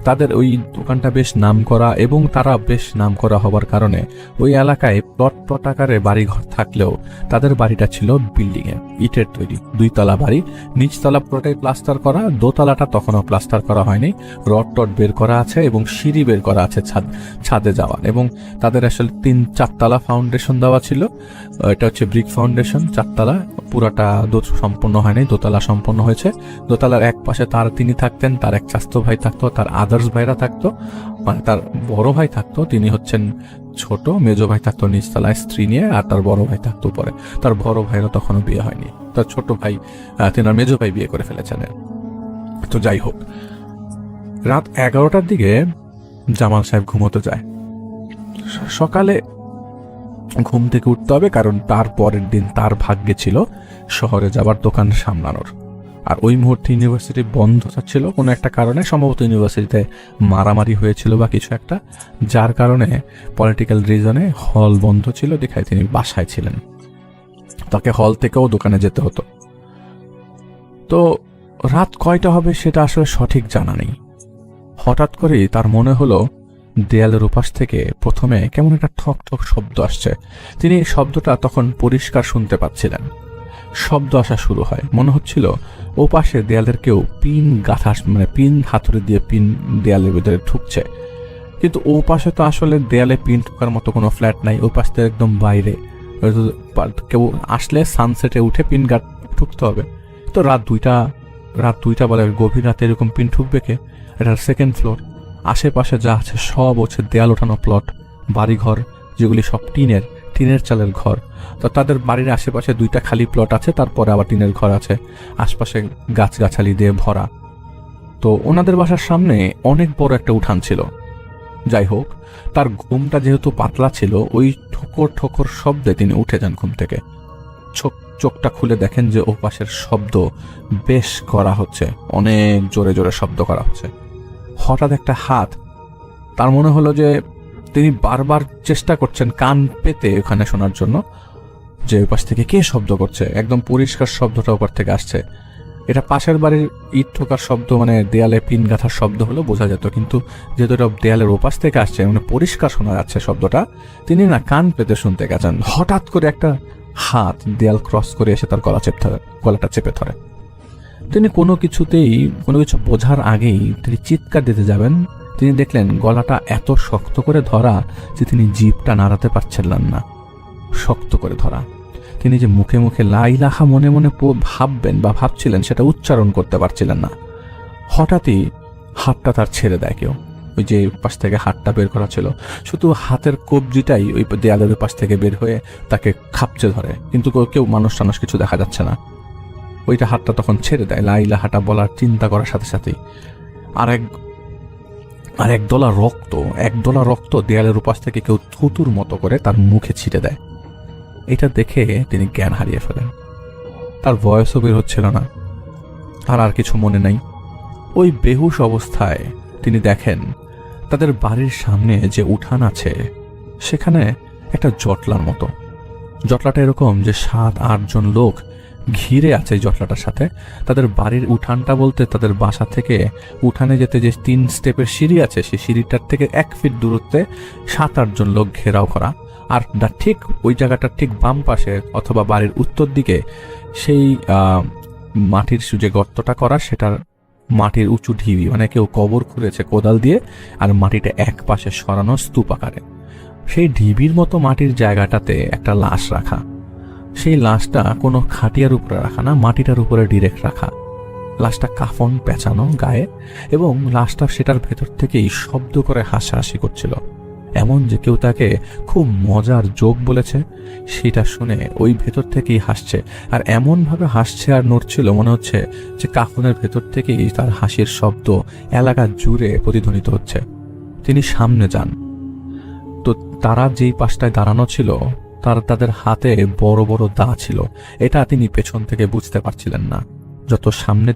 তাদের ওই দোকানটা বেশ নামকরা, এবং তারা বেশ নামকরা হবার কারণে ওই এলাকায় প্লট আকারে বাড়িঘর থাকলেও তাদের বাড়িটা ছিল বিল্ডিংয়ে, ইটের তৈরি 2 তলা বাড়ি। নিচতলা পুরোটাই প্লাস্টার করা, দোতলাটা তখনও প্লাস্টার করা হয়নি। রড বের করা আছে এবং সিঁড়ি বের করা আছে ছাদে যাওয়ার। এবং তাদের আসলে 3-4 তলা ফাউন্ডেশন দেওয়া ছিল। এটা হচ্ছে ব্রিক ফাউন্ডেশন, 4 তলা, পুরাটা সম্পূর্ণ হয়নি, দোতলা সম্পূর্ণ হয়েছে। দোতলার এক পাশে তিনি থাকতেন, তার এক চাস্তো ভাই থাকতো, তার আদার্স ভাইরা থাকতো, মানে তার বড় ভাই থাকতো, তিনি হচ্ছেন ছোট, মেজো ভাই থাকতো নিচতলায় স্ত্রী নিয়ে, আর তার বড় ভাই থাকতো উপরে। তার বড় ভাইরা তখনও বিয়ে হয়নি, তার ছোট ভাই তেনার মেজো ভাই বিয়ে করে ফেলেছেন। তো যাই হোক, রাত 11টার দিকে জামাল সাহেব ঘুমোতে যায়। সকালে ঘুম থেকে উঠতে হবে, কারণ তার পরের দিন তার ভাগ্যে ছিল শহরে যাবার দোকান সামলানোর। আর ওই মুহূর্তে ইউনিভার্সিটি বন্ধ ছিল কোনো একটা কারণে, সম্ভবত ইউনিভার্সিটিতে মারামারি হয়েছিল বা কিছু একটা, যার কারণে পলিটিক্যাল রিজনে হল বন্ধ ছিল, দেখায় তিনি বাসায় ছিলেন। তাকে হল থেকেও দোকানে যেতে হতো। তো রাত কয়টা হবে সেটা আসলে সঠিক জানা নেই। হঠাৎ করেই তার মনে হলো দেয়ালের উপাস থেকে প্রথমে কেমন একটা ঠক ঠক শব্দ আসছে। তিনি শব্দটা তখন পরিষ্কার শুনতে পাচ্ছিলেন। শব্দ আসা শুরু হয়, মনে হচ্ছিল ও পাশে দেয়ালের কেউ পিন গাঁথা, মানে পিন হাতুড়ি দিয়ে পিন দেয়ালের ভিতরে ঢুকছে। কিন্তু ও পাশে তো আসলে দেয়ালে পিন ঢোকার মতো কোনো ফ্ল্যাট নাই, ও পাশ থেকে একদম বাইরে। কেউ আসলে সানসেটে উঠে পিন গাঁট ঢুকতে হবে। তো রাত 2টা বলে গভীর রাতে এরকম পিন ঢুকবে কে? এটার 2nd ফ্লোর, আশেপাশে যা আছে সব হচ্ছে দেয়াল ওঠানো প্লট, বাড়িঘর যেগুলি সব টিনের চালের ঘর। তো তাদের বাড়ির আশেপাশে 2টা খালি প্লট আছে, তারপরে আবার টিনের ঘর আছে, আশপাশে গাছগাছালি দিয়ে ভরা। তো ওনাদের বাসার সামনে অনেক বড় একটা উঠান ছিল। যাই হোক, তার ঘুমটা যেহেতু পাতলা ছিল, ওই ঠোকর শব্দে তিনি উঠে যান ঘুম থেকে। চোখটা খুলে দেখেন যে ও পাশের শব্দ বেশ করা হচ্ছে, অনেক জোরে জোরে শব্দ করা হচ্ছে। হঠাৎ একটা হাত, তার মনে হলো যে তিনি বারবার চেষ্টা করছেন কান পেতে ওখানে শোনার জন্য যে ওই পাশ থেকে কে শব্দ করছে। একদম পরিষ্কার শব্দটা ওপার থেকে আসছে। এটা পাশের বাড়ির ইট ঠোকার শব্দ, মানে দেয়ালে পিন গাঁথার শব্দ হলো বোঝা যেত, কিন্তু যেহেতু এটা দেয়ালের ওপাশ থেকে আসছে, মানে পরিষ্কার শোনা যাচ্ছে শব্দটা, তিনি না কান পেতে শুনতে গেছেন। হঠাৎ করে একটা হাত দেয়াল ক্রস করে এসে তার গলাটা চেপে ধরে। তিনি কোনো কিছু বোঝার আগেই তিনি চিৎকার দিতে যাবেন, তিনি দেখলেন গলাটা এত শক্ত করে ধরা যে তিনি জিভটা নাড়াতে পারছিলেন না, শক্ত করে ধরা। তিনি যে মুখে মুখে লা ইলাহা মনে মনে ভাববেন বা ভাবছিলেন সেটা উচ্চারণ করতে পারছিলেন না। হঠাৎই হাতটা তার ছেড়ে দেয় কেউ, ওই যে পাশ থেকে হাতটা বের করা ছিল, শুধু হাতের কবজিটাই ওই দেয়ালের পাশ থেকে বের হয়ে তাকে খাপচে ধরে, কিন্তু কেউ মানুষ কিছু দেখা যাচ্ছে না। ওইটা হাতটা তখন ছেড়ে দেয়। লা ইলাহাটা বলার চিন্তা করার সাথে সাথেই আর এক দলা রক্ত দেয়ালের উপাস থেকে কেউ থুতুর মতো করে তার মুখে ছিটে দেয়। এটা দেখে তিনি জ্ঞান হারিয়ে ফেলেন। তার বয়সও বের হচ্ছিল না। তার আর কিছু মনে নাই। ওই বেহুশ অবস্থায় তিনি দেখেন তাদের বাড়ির সামনে যে উঠান আছে সেখানে একটা জটলার মতো। জটলাটা এরকম যে 7-8 জন লোক ঘিরে আছে এই জটলাটার সাথে। তাদের বাড়ির উঠানটা বলতে তাদের বাসা থেকে উঠানে যেতে যে 3 স্টেপের সিঁড়ি আছে, সেই সিঁড়িটার থেকে 1 ফিট দূরত্বে 7-8 জন লোক ঘেরাও করা। আর ঠিক ওই জায়গাটার ঠিক বাম পাশে অথবা বাড়ির উত্তর দিকে সেই মাটির যে গর্তটা করা, সেটার মাটির উঁচু ঢিবি, মানে কেউ কবর খুঁড়েছে কোদাল দিয়ে, আর মাটিটা এক পাশে সরানো স্তূপ আকারে। সেই ঢিবির মতো মাটির জায়গাটাতে একটা লাশ রাখা। সেই লাশটা কোনো খাটিয়ার উপরে রাখা না, মাটিটার উপরে ডিরেক্ট রাখা। লাশটা কাফন পেঁচানো গায়ে, এবং লাশটা সেটার ভেতর থেকেই শব্দ করে হাসাহাসি করছিল, এমন যে কেউ তাকে খুব মজার জোক বলেছে সেটা শুনে ওই ভেতর থেকেই হাসছে। আর এমনভাবে হাসছে আর নড়ছিল, মনে হচ্ছে যে কাফনের ভেতর থেকেই তার হাসির শব্দ এলাকা জুড়ে প্রতিধ্বনিত হচ্ছে। তিনি সামনে যান, তো তারা যেই পাশটায় দাঁড়ানো ছিল তাদের হাতে বড় বড় দা ছিল। এটা তিনি পেছন থেকে বুঝতে পারছিলেন না। যত সামনে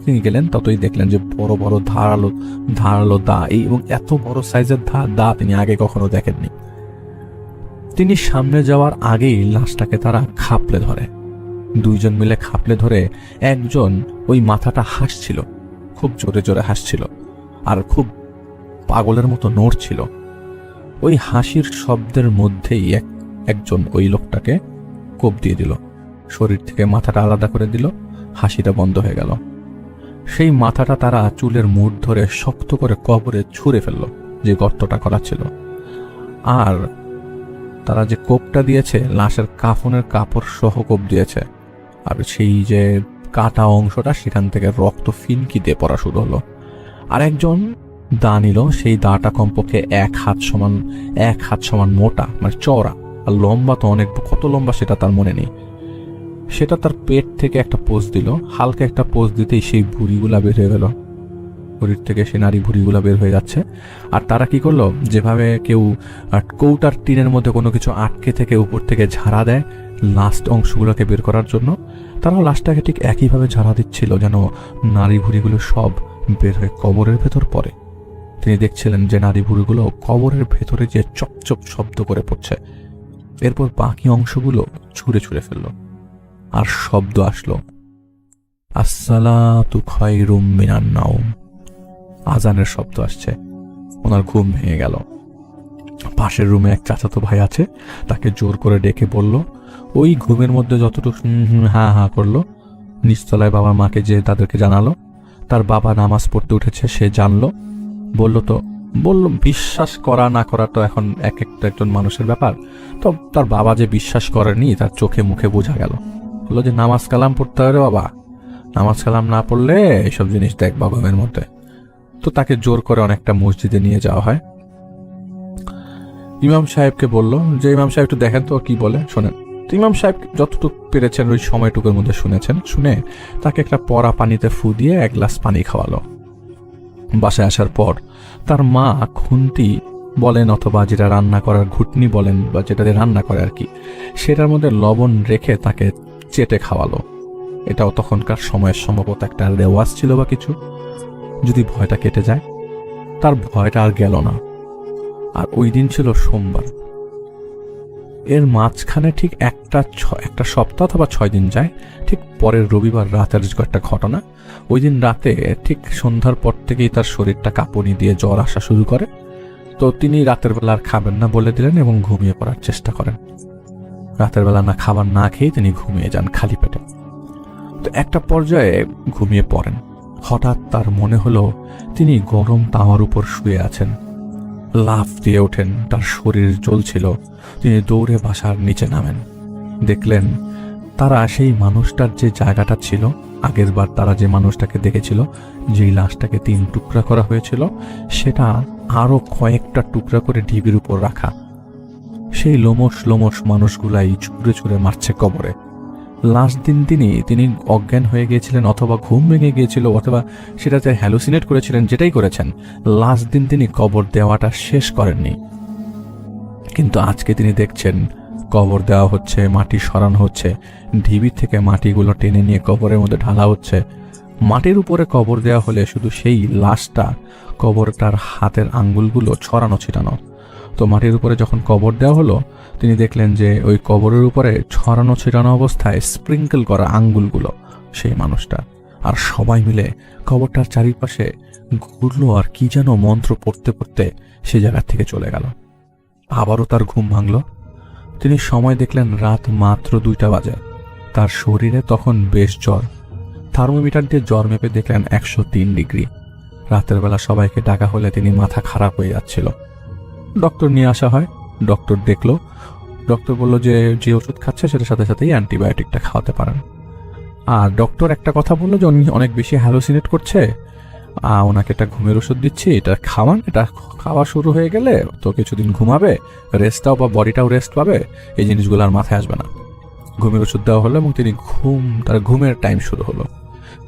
তিনি গেলেন ততই দেখলেন যে বড় বড় ধারালো দা, এবং এত বড় সাইজের দা তিনি আগে কখনো দেখেননি। তিনি সামনে যাওয়ার আগেই লাশটাকে তারা খাপলে ধরে। 2 জন মিলে খাপলে ধরে একজন ওই মাথাটা হাসছিল, খুব জোরে জোরে হাসছিল আর খুব পাগলের মতো নড়ছিল। ওই হাসির শব্দের মধ্যেই একজন ওই লোকটাকে কোপ দিয়ে দিল, শরীর থেকে মাথাটা আলাদা করে দিল, হাসিটা বন্ধ হয়ে গেল। সেই মাথাটা তারা চুলের মুঠ ধরে শক্ত করে কবরে ছুঁড়ে ফেলল, যে গর্তটা করা ছিল। আর তারা যে কোপটা দিয়েছে, লাশের কাফনের কাপড় সহ কোপ দিয়েছে। আর সেই যে কাটা অংশটা, সেখান থেকে রক্ত ফিনকি দিয়ে পড়া শুরু হলো। আর একজন দা নিল, সেই দাটা কমপক্ষে 1 হাত সমান মোটা, মানে চওড়া, আর লম্বা তো অনেক, কত লম্বা সেটা তার মনে নেই। সেটা তার পেট থেকে একটা পোজ দিল, হালকা একটা পোজ দিতেই সেই ভুঁড়িগুলা বের হয়ে গেল। শরীর থেকে সেই নারী ভুঁড়িগুলা বের হয়ে যাচ্ছে। আর তারা কি করলো, যেভাবে কেউ কৌটার টিনের মধ্যে কোনো কিছু আটকে থেকে উপর থেকে ঝাড়া দেয় লাস্ট অংশগুলোকে বের করার জন্য, তারা লাশটাকে ঠিক একইভাবে ঝাড়া দিচ্ছিল, যেন নারী ভুঁড়িগুলো সব বের হয়ে কবরের ভেতর পড়ে। তিনি দেখছিলেন যে নারী ভুঁড়িগুলো কবরের ভেতরে যে চপচপ শব্দ করে পড়ছে। এরপর বাকি অংশগুলো ছুঁড়ে ছুঁড়ে ফেলল, আর শব্দ আসলো, আসসালাতু খায়রুম মিনান নাওম। আজানের শব্দ আসছে। ওনার ঘুম ভেঙে গেল। পাশের রুমে এক চাচাতো ভাই আছে, তাকে জোর করে ডেকে বলল, ওই ঘুমের মধ্যে যতটুকু হা হা করলো। নিচতলায় বাবা মাকে যে তাদেরকে জানালো। তার বাবা নামাজ পড়তে উঠেছে, সে জানলো। বলল বিশ্বাস করা না করা তো এখন একজন মানুষের ব্যাপার। তো তার বাবা যে বিশ্বাস করেনি, তার চোখে মুখে বোঝা গেল। বললো যে নামাজ কালাম পড়তে হবে বাবা, নামাজ কালাম না পড়লে এইসব জিনিস দেখবা ঘুমের মধ্যে। তো তাকে জোর করে অনেকটা মসজিদে নিয়ে যাওয়া হয়। ইমাম সাহেবকে বলল যে ইমাম সাহেব একটু দেখেন তো কি বলে, শোনেন। তো ইমাম সাহেব যতটুকু পেরেছেন ওই সময়টুকুর মধ্যে শুনেছেন। শুনে তাকে একটা পরা পানিতে ফু দিয়ে 1 গ্লাস পানি খাওয়ালো। বাসায় আসার পর তার মা খুন্তি বলেন অথবা যেটা রান্না করার ঘুটনি বলেন, বা যেটা দিয়ে রান্না করে আর কি, সেটার মধ্যে লবণ রেখে তাকে চেটে খাওয়ালো। এটাও তখনকার সময়ের সম্ভবত একটা রেওয়াজ ছিল বা কিছু, যদি ভয়টা কেটে যায়। তার ভয়টা আর গেল না। আর ওই দিন ছিল সোমবার। এর মাঝখানে ঠিক একটা সপ্তাহ অথবা 6 দিন যায়। ঠিক পরের রবিবার রাতের একটা ঘটনা। ওই দিন রাতে ঠিক সন্ধ্যার পর থেকেই তার শরীরটা কাঁপুনি দিয়ে জ্বর আসা শুরু করে। তো তিনি রাতের বেলা আর খাবেন না বলে দিলেন এবং ঘুমিয়ে পড়ার চেষ্টা করেন। রাতের বেলা না খাবার না খেয়ে তিনি ঘুমিয়ে যান খালি পেটে। তো একটা পর্যায়ে ঘুমিয়ে পড়েন। হঠাৎ তার মনে হলো তিনি গরম তাওয়ার উপর শুয়ে আছেন। লাফ দিয়ে ওঠেন, তার শরীর জ্বলছিল। তিনি দৌড়ে বাসার নিচে নামেন। দেখলেন তারা সেই মানুষটার যে জায়গাটা ছিল, আগের বার তারা যে মানুষটাকে দেখেছিল, যেই লাশটাকে 3 টুকরা করা হয়েছিল, সেটা আরো কয়েকটা টুকরা করে ঢিবির উপর রাখা। সেই লোমশ মানুষগুলাই ছুঁড়ে ছুঁড়ে মারছে কবরে। লাস্ট দিন তিনি অজ্ঞান হয়ে গিয়েছিলেন, অথবা ঘুম ভেঙে গিয়েছিল, অথবা সেটাতে হ্যালুসিনেট করেছিলেন, যেটাই করেছেন, লাস্ট দিন তিনি কবর দেওয়াটা শেষ করেননি। কিন্তু আজকে তিনি দেখছেন কবর দেওয়া হচ্ছে, মাটি সরানো হচ্ছে, ঢিবি থেকে মাটিগুলো টেনে নিয়ে কবরের মধ্যে ঢালা হচ্ছে। মাটির উপরে কবর দেওয়া হলে শুধু সেই লাশটা, কবরটার হাতের আঙ্গুলগুলো ছড়ানো ছিটানো। তো মাটির উপরে যখন কবর দেওয়া হলো, তিনি দেখলেন যে ওই কবরের উপরে ছড়ানো ছিটানো অবস্থায় স্প্রিঙ্কেল করা আঙ্গুলগুলো সেই মানুষটা। আর সবাই মিলে কবরটার চারিপাশে ঘুরলো আর কি যেন মন্ত্র পড়তে পড়তে সে জায়গা থেকে চলে গেল। আবারও তার ঘুম ভাঙল। তিনি সময় দেখলেন রাত মাত্র 2টা বাজে। তার শরীরে তখন বেশ জ্বর। থার্মোমিটার দিয়ে জ্বর মেপে দেখলেন 103 ডিগ্রি। রাতের বেলা সবাইকে ডাকা হলে তিনি মাথা খারাপ হয়ে যাচ্ছিল। ডক্টর নিয়ে আসা হয়। ডক্টর দেখলো। ডক্টর বলল যে যে ওষুধ খাচ্ছে সেটার সাথে সাথেই অ্যান্টিবায়োটিকটা খাওয়াতে পারেন। আর ডক্টর একটা কথা বললো যে উনি অনেক বেশি হ্যালোসিনেট করছে, ওনাকে একটা ঘুমের ওষুধ দিচ্ছি, এটা খাওয়ান। এটা খাওয়া শুরু হয়ে গেলে তো কিছুদিন ঘুমাবে, রেস্টটাও বা বডিটাও রেস্ট পাবে, এই জিনিসগুলো আর মাথায় আসবে না। ঘুমের ওষুধ দেওয়া হলো এবং তিনি তার ঘুমের টাইম শুরু হলো।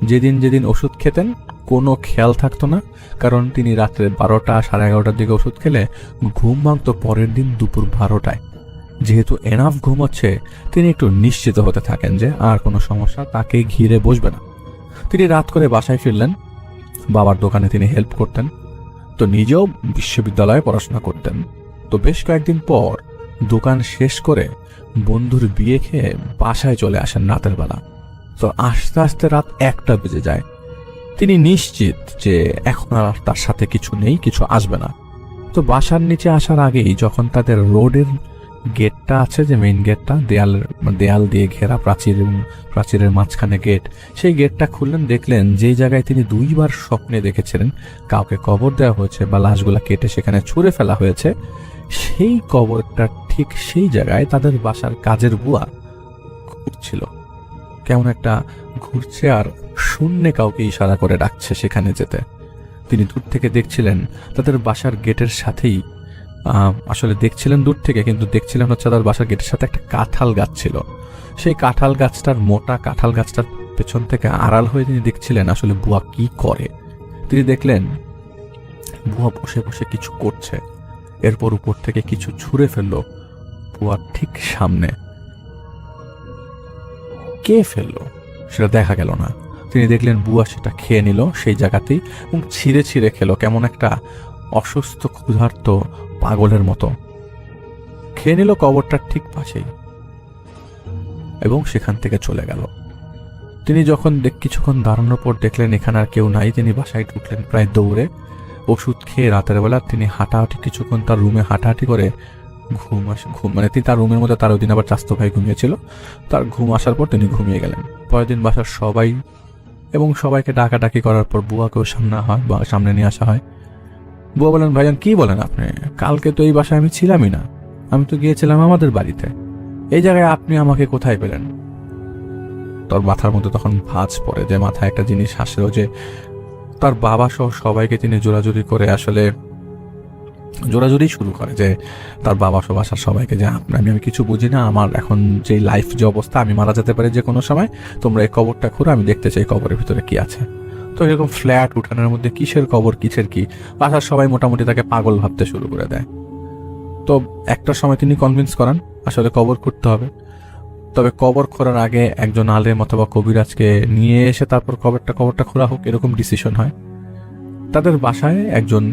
যেদিন যেদিন ওষুধ খেতেন কোনো খেয়াল থাকতো না, কারণ তিনি রাত্রে 12টা 11:30টার দিকে ওষুধ খেলে ঘুম ভাঙতো পরের দিন দুপুর 12টায়। যেহেতু এনাফ ঘুম হচ্ছে, তিনি একটু নিশ্চিত হতে থাকেন যে আর কোনো সমস্যা তাকে ঘিরে বসবে না। তিনি রাত করে বাসায় ফিরলেন। বাবার দোকানে তিনি হেল্প করতেন। তো নিজেও বিশ্ববিদ্যালয়ে পড়াশোনা করতেন। তো বেশ কয়েকদিন পর দোকান শেষ করে বন্ধুর বিয়ে খেয়ে বাসায় চলে আসেন রাতের বেলা। তো আস্তে আস্তে রাত 1টা বেজে যায়। তিনি নিশ্চিত যে এখন আর তার সাথে কিছু নেই, কিছু আসবে না। তো বাসার নিচে আসার আগেই যখন তাদের রোডের গেটটা আছে, যে মেইন গেটটা দেয়াল দিয়ে ঘেরা, প্রাচীরের মাঝখানে গেট, সেই গেটটা খুললেন। দেখলেন যেই জায়গায় তিনি 2বার স্বপ্নে দেখেছিলেন কাউকে কবর দেওয়া হয়েছে বা লাশগুলা কেটে সেখানে ছুঁড়ে ফেলা হয়েছে, সেই কবরটা ঠিক সেই জায়গায় তাদের বাসার কাজের বুয়া ঘুরছিল। কেমন একটা ঘুরছে আর শূন্যে কাউকে ইশারা করে ডাকছে সেখানে যেতে। তিনি দূর থেকে দেখছিলেন তাদের বাসার গেটের সাথেই, আসলে দেখছিলেন দূর থেকে, কিন্তু দেখছিলেন হচ্ছে তার বাসার গেটের সাথে একটা কাঁঠাল গাছ ছিল। সেই কাঁঠাল গাছটার মোটা কাঁঠাল গাছটার পেছন থেকে আড়াল হয়ে তিনি দেখছিলেন আসলে বুয়া কি করে। তিনি দেখলেন বুয়া বসে বসে কিছু করছে। এরপর উপর থেকে কিছু ছুঁড়ে ফেললো বুয়ার ঠিক সামনে। কে ফেললো সেটা দেখা গেল না। তিনি দেখলেন বুয়া সেটা খেয়ে নিল সেই জায়গাতেই এবং ছিঁড়ে ছিঁড়ে খেলো, কেমন একটা অসুস্থ ক্ষুধার্ত পাগলের মতো খেয়ে নিল কবরটার ঠিক পাশেই এবং সেখান থেকে চলে গেল। তিনি যখন কিছুক্ষণ দাঁড়ানোর পর দেখলেন এখানে আর কেউ নাই, তিনি বাসায় ঢুকলেন প্রায় দৌড়ে। ওষুধ খেয়ে রাতের বেলা তিনি হাঁটাহাঁটি কিছুক্ষণ তার রুমে হাঁটাহাঁটি করে ঘুম মানে তিনি তার রুমের মধ্যে, তার ওই দিন আবার চাস্তো ভাই ঘুমিয়েছিল, তার ঘুম আসার পর তিনি ঘুমিয়ে গেলেন। পরের দিন বাসার সবাই এবং সবাইকে ডাকাডাকি করার পর বুয়াকেও সামনে নিয়ে আসা হয়। বুয়া বলেন, ভাইজান কি বলেন আপনি? কালকে তো এই বাসায় আমি ছিলামই না, আমি তো গিয়েছিলাম আমাদের বাড়িতে, এই জায়গায় আপনি আমাকে কোথায় পেলেন? তোর মাথার মধ্যে তখন ভাঁজ পড়ে, যে মাথায় একটা জিনিস আসলো যে তার বাবা সহ সবাইকে তিনি জোরাজুরি করে, আসলে জোরাজুরি শুরু করে যে তার বাবা সহ বাসার সবাইকে যে আমি কিছু বুঝি না, আমার এখন যে লাইফ যে অবস্থা, আমি মারা যেতে পারি যে কোনো সময়, তোমরা এই কবরটা খুঁড়ো, আমি দেখতে চাই কবরের ভিতরে কি আছে। তো এরকম ফ্ল্যাট উঠানের মধ্যে কিসের কবর কিসের কি, বাসার সবাই মোটামুটি তাকে পাগল ভাবতে শুরু করে দেয়। তো একটা সময় তিনি কনভিন্স করান আসলে কবর খুঁড়তে হবে। তবে কবর খোঁড়ার আগে একজন আলেম অথবা কবিরাজকে নিয়ে এসে তারপর কবরটা খোঁড়া হোক, এরকম ডিসিশন হয়। তাদের বাসায় একজন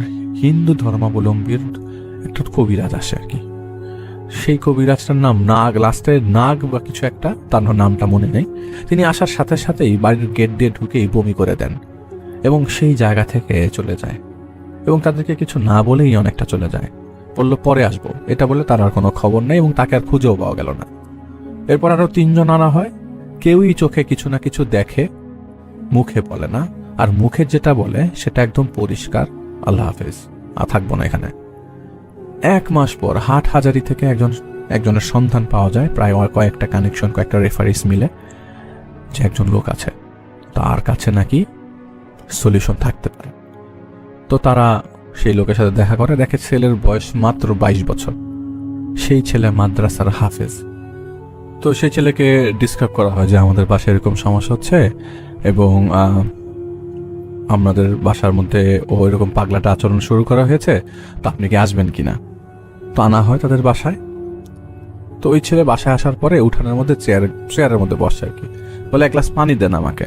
হিন্দু ধর্মাবলম্বীর একটা কবিরাজ আসে আর কি। সেই কবিরাজটার নাম নাগ, লাস্টে নাগ বা কিছু একটা, তার নামটা মনে নেই। তিনি আসার সাথে সাথেই বাড়ির গেট দিয়ে ঢুকেই বমি করে দেন এবং সেই জায়গা থেকে চলে যায় এবং তাদেরকে কিছু না বলেই অনেকটা চলে যায়। বললো পরে আসবো, এটা বলে তার আর কোনো খবর নেই এবং তাকে আর খুঁজেও পাওয়া গেল না। এরপর আরো 3 জন আনা হয়। কেউই চোখে কিছু না কিছু দেখে, মুখে বলে না, আর মুখে যেটা বলে সেটা একদম পরিষ্কার, আল্লাহ হাফেজ, থাকবো না এখানে। 1 মাস পর হাটহাজারী থেকে একজনের সন্ধান পাওয়া যায়, প্রায় কয়েকটা কানেকশন, কয়েকটা রেফারেন্স মিলে, যে একজন লোক আছে, তার কাছে নাকি সলিউশন থাকতে পারে। তো তারা সেই লোকের সাথে দেখা করে, দেখে ছেলের বয়স মাত্র 22 বছর, সেই ছেলে মাদ্রাসার হাফেজ। তো সেই ছেলেকে ডিসক্রাইব করা হয় যে আমাদের বাসায় এরকম সমস্যা হচ্ছে এবং আমাদের বাসার মধ্যে ও এরকম পাগলাটা আচরণ শুরু করা হয়েছে, তো আপনি কি আসবেন কিনা? তো আনা হয় তাদের বাসায়। তো ওই ছেলে বাসায় আসার পরে উঠানের মধ্যে চেয়ারের মধ্যে বসে আর কি, বলে এক গ্লাস পানি দেন আমাকে।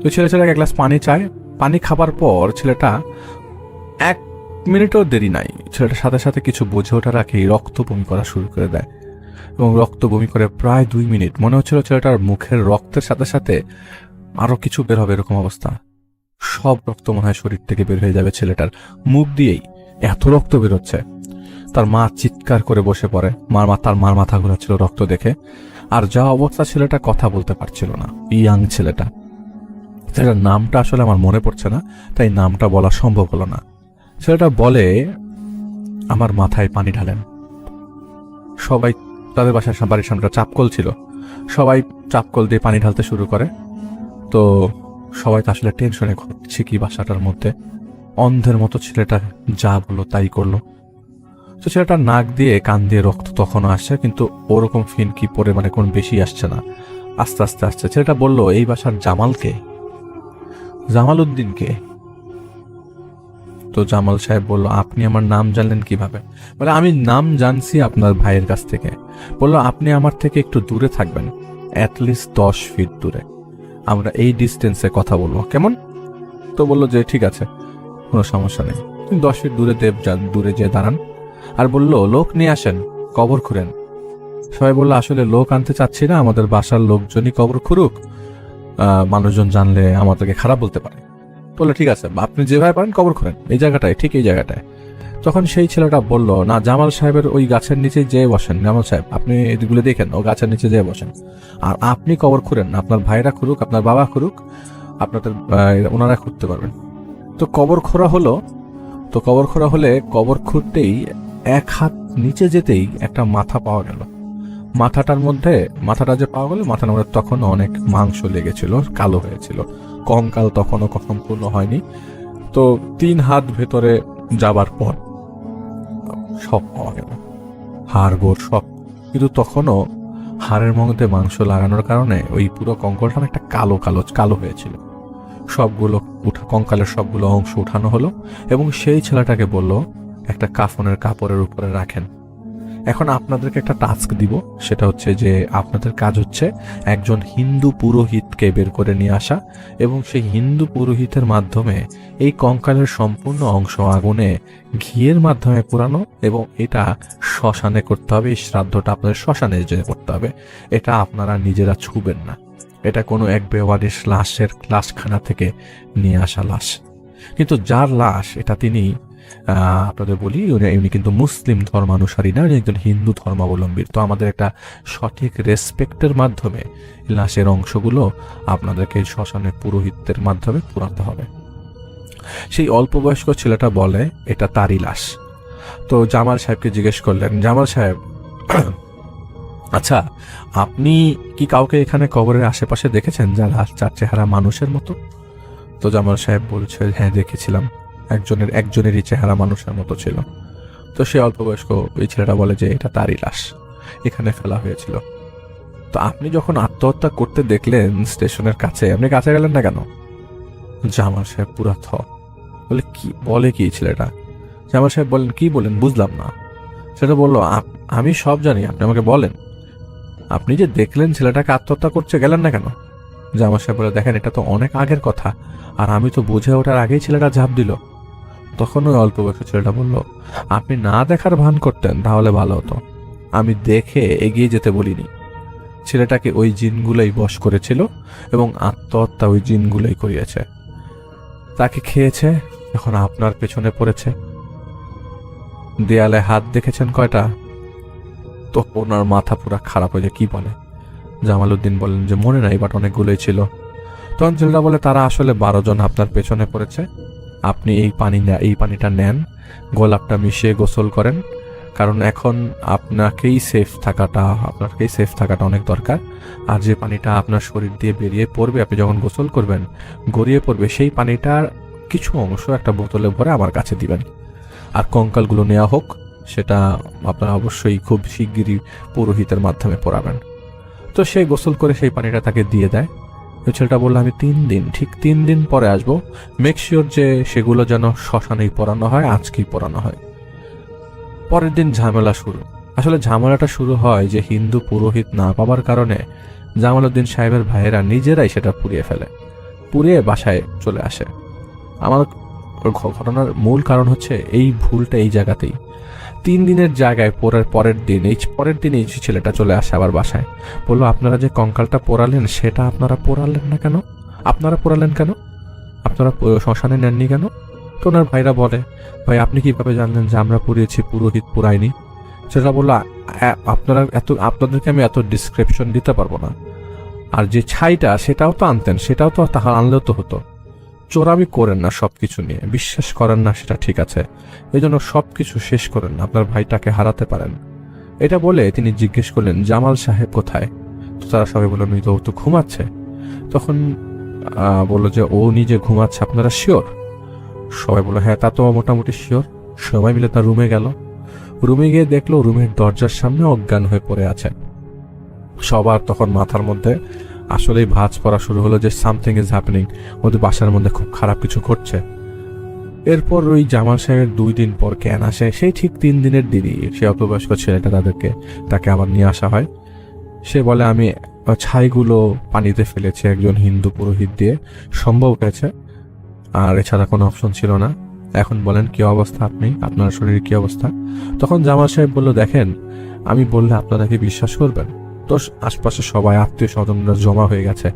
তো ছেলেটাকে এক গ্লাস পানি চায়। পানি খাবার পর ছেলেটা 1 মিনিটও দেরি নাই, ছেলেটার সাথে সাথে কিছু বুঝে ওঠার আগেই রক্ত বমি করা শুরু করে দেয়, এবং রক্ত বমি করে প্রায় 2 মিনিট। মনে হচ্ছিল ছেলেটার মুখের রক্তের সাথে সাথে আরো কিছু বের হবে, এরকম অবস্থা। সব রক্ত মনে হয় শরীর থেকে বের হয়ে যাবে ছেলেটার মুখ দিয়েই, এত রক্ত বেরোচ্ছে। তার মা চিৎকার করে বসে পড়ে, তার মার মাথা ঘোরাচ্ছিল রক্ত দেখে। আর যা অবস্থা, ছেলেটা কথা বলতে পারছিল না, ইয়াং ছেলেটার নামটা আসলে আমার মনে পড়ছে না, তাই নামটা বলা সম্ভব হলো না। ছেলেটা বলে, আমার মাথায় পানি ঢালেন। সবাই, তাদের বাড়ির সামনে চাপকল ছিল, সবাই চাপকল দিয়ে পানি ঢালতে শুরু করে। তো সবাই তো আসলে টেনশনে ঘটছে কি বাসাটার মধ্যে, অন্ধের মতো ছেলেটা যা বললো তাই করলো। তো ছেলেটার নাক দিয়ে কান দিয়ে রক্ত তখনও আসছে, কিন্তু ওরকম ফিনকি পরে মানে কোন বেশি আসছে না, আস্তে আস্তে আসছে। ছেলেটা বলল, এই বাসার জামালকে, জামাল উদ্দিনকে। তো জামাল সাহেব বলল, আপনি আমার নাম জানলেন কিভাবে? বলে, আমি নাম জানছি আপনার ভাইয়ের কাছ থেকে। বলল, আপনি আমার থেকে একটু দূরে থাকবেন, অ্যাটলিস্ট 10 ফিট দূরে, আমরা এই ডিস্টেন্সে কথা বলবো, কেমন? তো বললো যে ঠিক আছে, কোনো সমস্যা নেই। তুমি 10 ফিট দূরে যেয়ে দাঁড়ান, আর বলল, লোক নিয়ে আসেন, কবর খুঁড়েন। সবাই বললো, আসলে লোক আনতে চাচ্ছি না, আমাদের বাসার লোকজনই কবর খুঁড়ুক, মানুষজন জানলে আমাদেরকে খারাপ বলতে পারে। বললো, ঠিক আছে, আপনি যেভাবে পারেন কবর খুঁড়েন, এই জায়গাটায়, ঠিক এই জায়গাটায়। তখন সেই ছেলেটা বলল, না, জামাল সাহেবের ওই গাছের নিচে যেয়ে বসেন, জামাল সাহেব আপনি এগুলো দেখেন, ও গাছের নিচে যেয়ে বসেন, আর আপনি কবর খুঁড়েন, আপনার ভাইরা খুঁড়ুক, আপনার বাবা খুঁড়ুক, আপনাদের ওনারা খুঁড়তে পারবেন। তো কবর খোঁড়া হলো। তো কবর খোঁড়া হলে কবর খুঁড়তেই 1 হাত নিচে যেতেই একটা মাথা পাওয়া গেল। মাথাটা যে পাওয়া গেল, মাথার মধ্যে তখন অনেক মাংস লেগেছিল, কালো হয়েছিল, কঙ্কাল তখনও সম্পূর্ণ হয়নি। তো 3 হাত ভেতরে যাবার পর সব পাওয়া গেল, হাড় গোড় সব, কিন্তু তখনও হাড়ের মধ্যে মাংস লাগানোর কারণে ওই পুরো কঙ্কালটা একটা কালো হয়েছিল। সবগুলো কঙ্কালের সবগুলো অংশ উঠানো হলো, এবং সেই ছেলেটাকে বলল, একটা কাফনের কাপড়ের উপরে রাখেন। এখন আপনাদেরকে একটা টাস্ক দিব, সেটা হচ্ছে যে আপনাদের কাজ হচ্ছে একজন হিন্দু পুরোহিতকে বের করে নিয়ে আসা, এবং সেই হিন্দু পুরোহিতের মাধ্যমে এই কঙ্কালের সম্পূর্ণ অংশ আগুনে ঘিয়ের মাধ্যমে পোড়ানো, এবং এটা শ্মশানে করতে হবে। এই শ্রাদ্ধটা আপনাদের শ্মশানে যেয়ে করতে হবে, এটা আপনারা নিজেরা ছুবেন না, এটা কোনো এক বেওয়ারিশ লাশখানা থেকে নিয়ে আসা লাশ। কিন্তু যার লাশ এটা, তিনি আপনাদের বলি, উনি কিন্তু মুসলিম ধর্মানুসারী না, উনি একজন হিন্দু ধর্মাবলম্বী। তো আমাদের একটা সঠিক রেসপেক্টের মাধ্যমে লাশের অংশগুলো আপনাদেরকে শ্মশানের পুরোহিতের মাধ্যমে পোড়াতে হবে। সেই অল্প বয়স্ক ছেলেটা বলে, এটা তারই লাশ। তো জামাল সাহেবকে জিজ্ঞেস করলেন, জামাল সাহেব, আচ্ছা, আপনি কি কাউকে এখানে কবরের আশেপাশে দেখেছেন যারা চার চেহারা মানুষের মতো? তো জামাল সাহেব বলছে, হ্যাঁ দেখেছিলাম, একজনেরই চেহারা মানুষের মতো ছিল। তো সে অল্প বয়স্ক ওই ছেলেটা বলে যে এটা তারই লাশ, এখানে ফেলা হয়েছিল। তো আপনি যখন আত্মহত্যা করতে দেখলেন স্টেশনের কাছে, আপনি কাছে গেলেন না কেন? জামাল সাহেব পুরা বলে কি ছেলেটা? জামাল সাহেব বলেন, কি বলেন, বুঝলাম না। সেটা বললো, আমি সব জানি, আপনি আমাকে বলেন, আপনি যে দেখলেন ছেলেটাকে আত্মহত্যা করছে, গেলেন না কেন? জামাল সাহেব বলে, দেখেন, এটা তো অনেক আগের কথা, আর আমি তো বুঝে ওঠার আগেই ছেলেটা ঝাঁপ দিল। তখন ওই অল্প বয়স্ক ছেলেটা বলল, আপনি না দেখার ভান করতেন তাহলে ভালো হতো, আমি দেখে এগিয়ে যেতে বলিনি। ছেলেটাকে ওই জিনগুলোই বশ করেছিল, এবং আত্মহত্যা ওই জিনগুলোই করিয়েছে, তাকে খেয়েছে, এখন আপনার পেছনে পড়েছে। দেয়ালে হাত দেখেছেন কয়টা? তো ওনার মাথা পুরা খারাপ হয়ে যায়, কি বলে? জামাল উদ্দিন বলেন যে মনে নাই, বাট অনেকগুলোই ছিল। তখন ছেলেটা বলে, তারা আসলে 12 জন আপনার পেছনে পড়েছে। আপনি এই পানিটা নেন, গোলাপটা মিশিয়ে গোসল করেন, কারণ এখন আপনাকেই সেফ থাকাটা অনেক দরকার। আর যে পানিটা আপনার শরীর দিয়ে বেরিয়ে পড়বে, আপনি যখন গোসল করবেন, গড়িয়ে পড়বে, সেই পানিটার কিছু অংশ একটা বোতলে ভরে আমার কাছে দিবেন। আর কঙ্কালগুলো নেওয়া হোক, সেটা আপনারা অবশ্যই খুব শিগগিরই পুরোহিতের মাধ্যমে পড়াবেন। তো সে গোসল করে সেই পানিটা তাকে দিয়ে দেয়। ছেলেটা বললো, আমি 3 দিন পরে আসবো, মেক শিওর যে সেগুলো যেন শ্মশানেই পড়ানো হয়, আজকেই পড়ানো হয়। পরের দিন ঝামেলা শুরু। আসলে ঝামেলাটা শুরু হয় যে হিন্দু পুরোহিত না পাবার কারণে জামালউদ্দিন সাহেবের ভাইয়েরা নিজেরাই সেটা পুড়িয়ে ফেলে, পুড়িয়ে বাসায় চলে আসে। আমার ঘটনার মূল কারণ হচ্ছে এই ভুলটা এই জায়গাতেই। 3 দিনের জায়গায় পরের দিন এই ছেলেটা চলে আসে আবার বাসায়, বললো আপনারা যে কঙ্কালটা পোড়ালেন সেটা আপনারা পোড়ালেন না কেন, আপনারা পোড়ালেন কেন, আপনারা শ্মশানে নেননি কেন? তো ওনার ভাইরা বলে, ভাই আপনি কিভাবে জানলেন যে আমরা পুড়িয়েছি, পুরোহিত পুরাইনি? সেটা বললো আপনাদেরকে আমি এত ডিসক্রিপশন দিতে পারবো না। আর যে ছাইটা সেটাও তো আনতেন, সেটাও তো তাহার আনলেও তো হতো। চোরামি করেন না সবকিছু নিয়ে, বিশ্বাস করেন না সেটা ঠিক আছে, এই জন্য সবকিছু শেষ করেন না, আপনার ভাইটাকে হারাতে পারেন। এটা বলে তিনি জিজ্ঞেস করলেন জামাল সাহেব কোথায়? তো তারা সবাই বললেন ও তো ঘুমাচ্ছে। তখন বললো যে ও নিজে ঘুমাচ্ছে, আপনারা শিওর? সবাই বললো হ্যাঁ তা তো মোটামুটি শিওর। সবাই মিলে তার রুমে গেল, রুমে গিয়ে দেখলো রুমের দরজার সামনে অজ্ঞান হয়ে পড়ে আছে। সবার তখন মাথার মধ্যে আসলেই ভাঁজ পড়া শুরু হলো যে সামথিং ইজ হ্যাপেনিং, ওদের বাসার মধ্যে খুব খারাপ কিছু ঘটছে। এরপর ওই জামাল সাহেবের 2 দিন পর জ্ঞান আসে, সেই ঠিক 3 দিনের দিনই সে অল্পবয়স্ক ছেলেটা তাকে আবার নিয়ে আসা হয়। সে বলে আমি ছাইগুলো পানিতে ফেলেছি একজন হিন্দু পুরোহিত দিয়ে, সম্ভব হয়েছে, আর এছাড়া কোনো অপশন ছিল না। এখন বলেন কি অবস্থা, আপনার শরীরের কি অবস্থা? তখন জামাল সাহেব বলল দেখেন আমি বললে আপনারা কি বিশ্বাস করবেন? তো আশপাশে সবাই আত্মীয় স্বজনরা জমা হয়ে গেছে।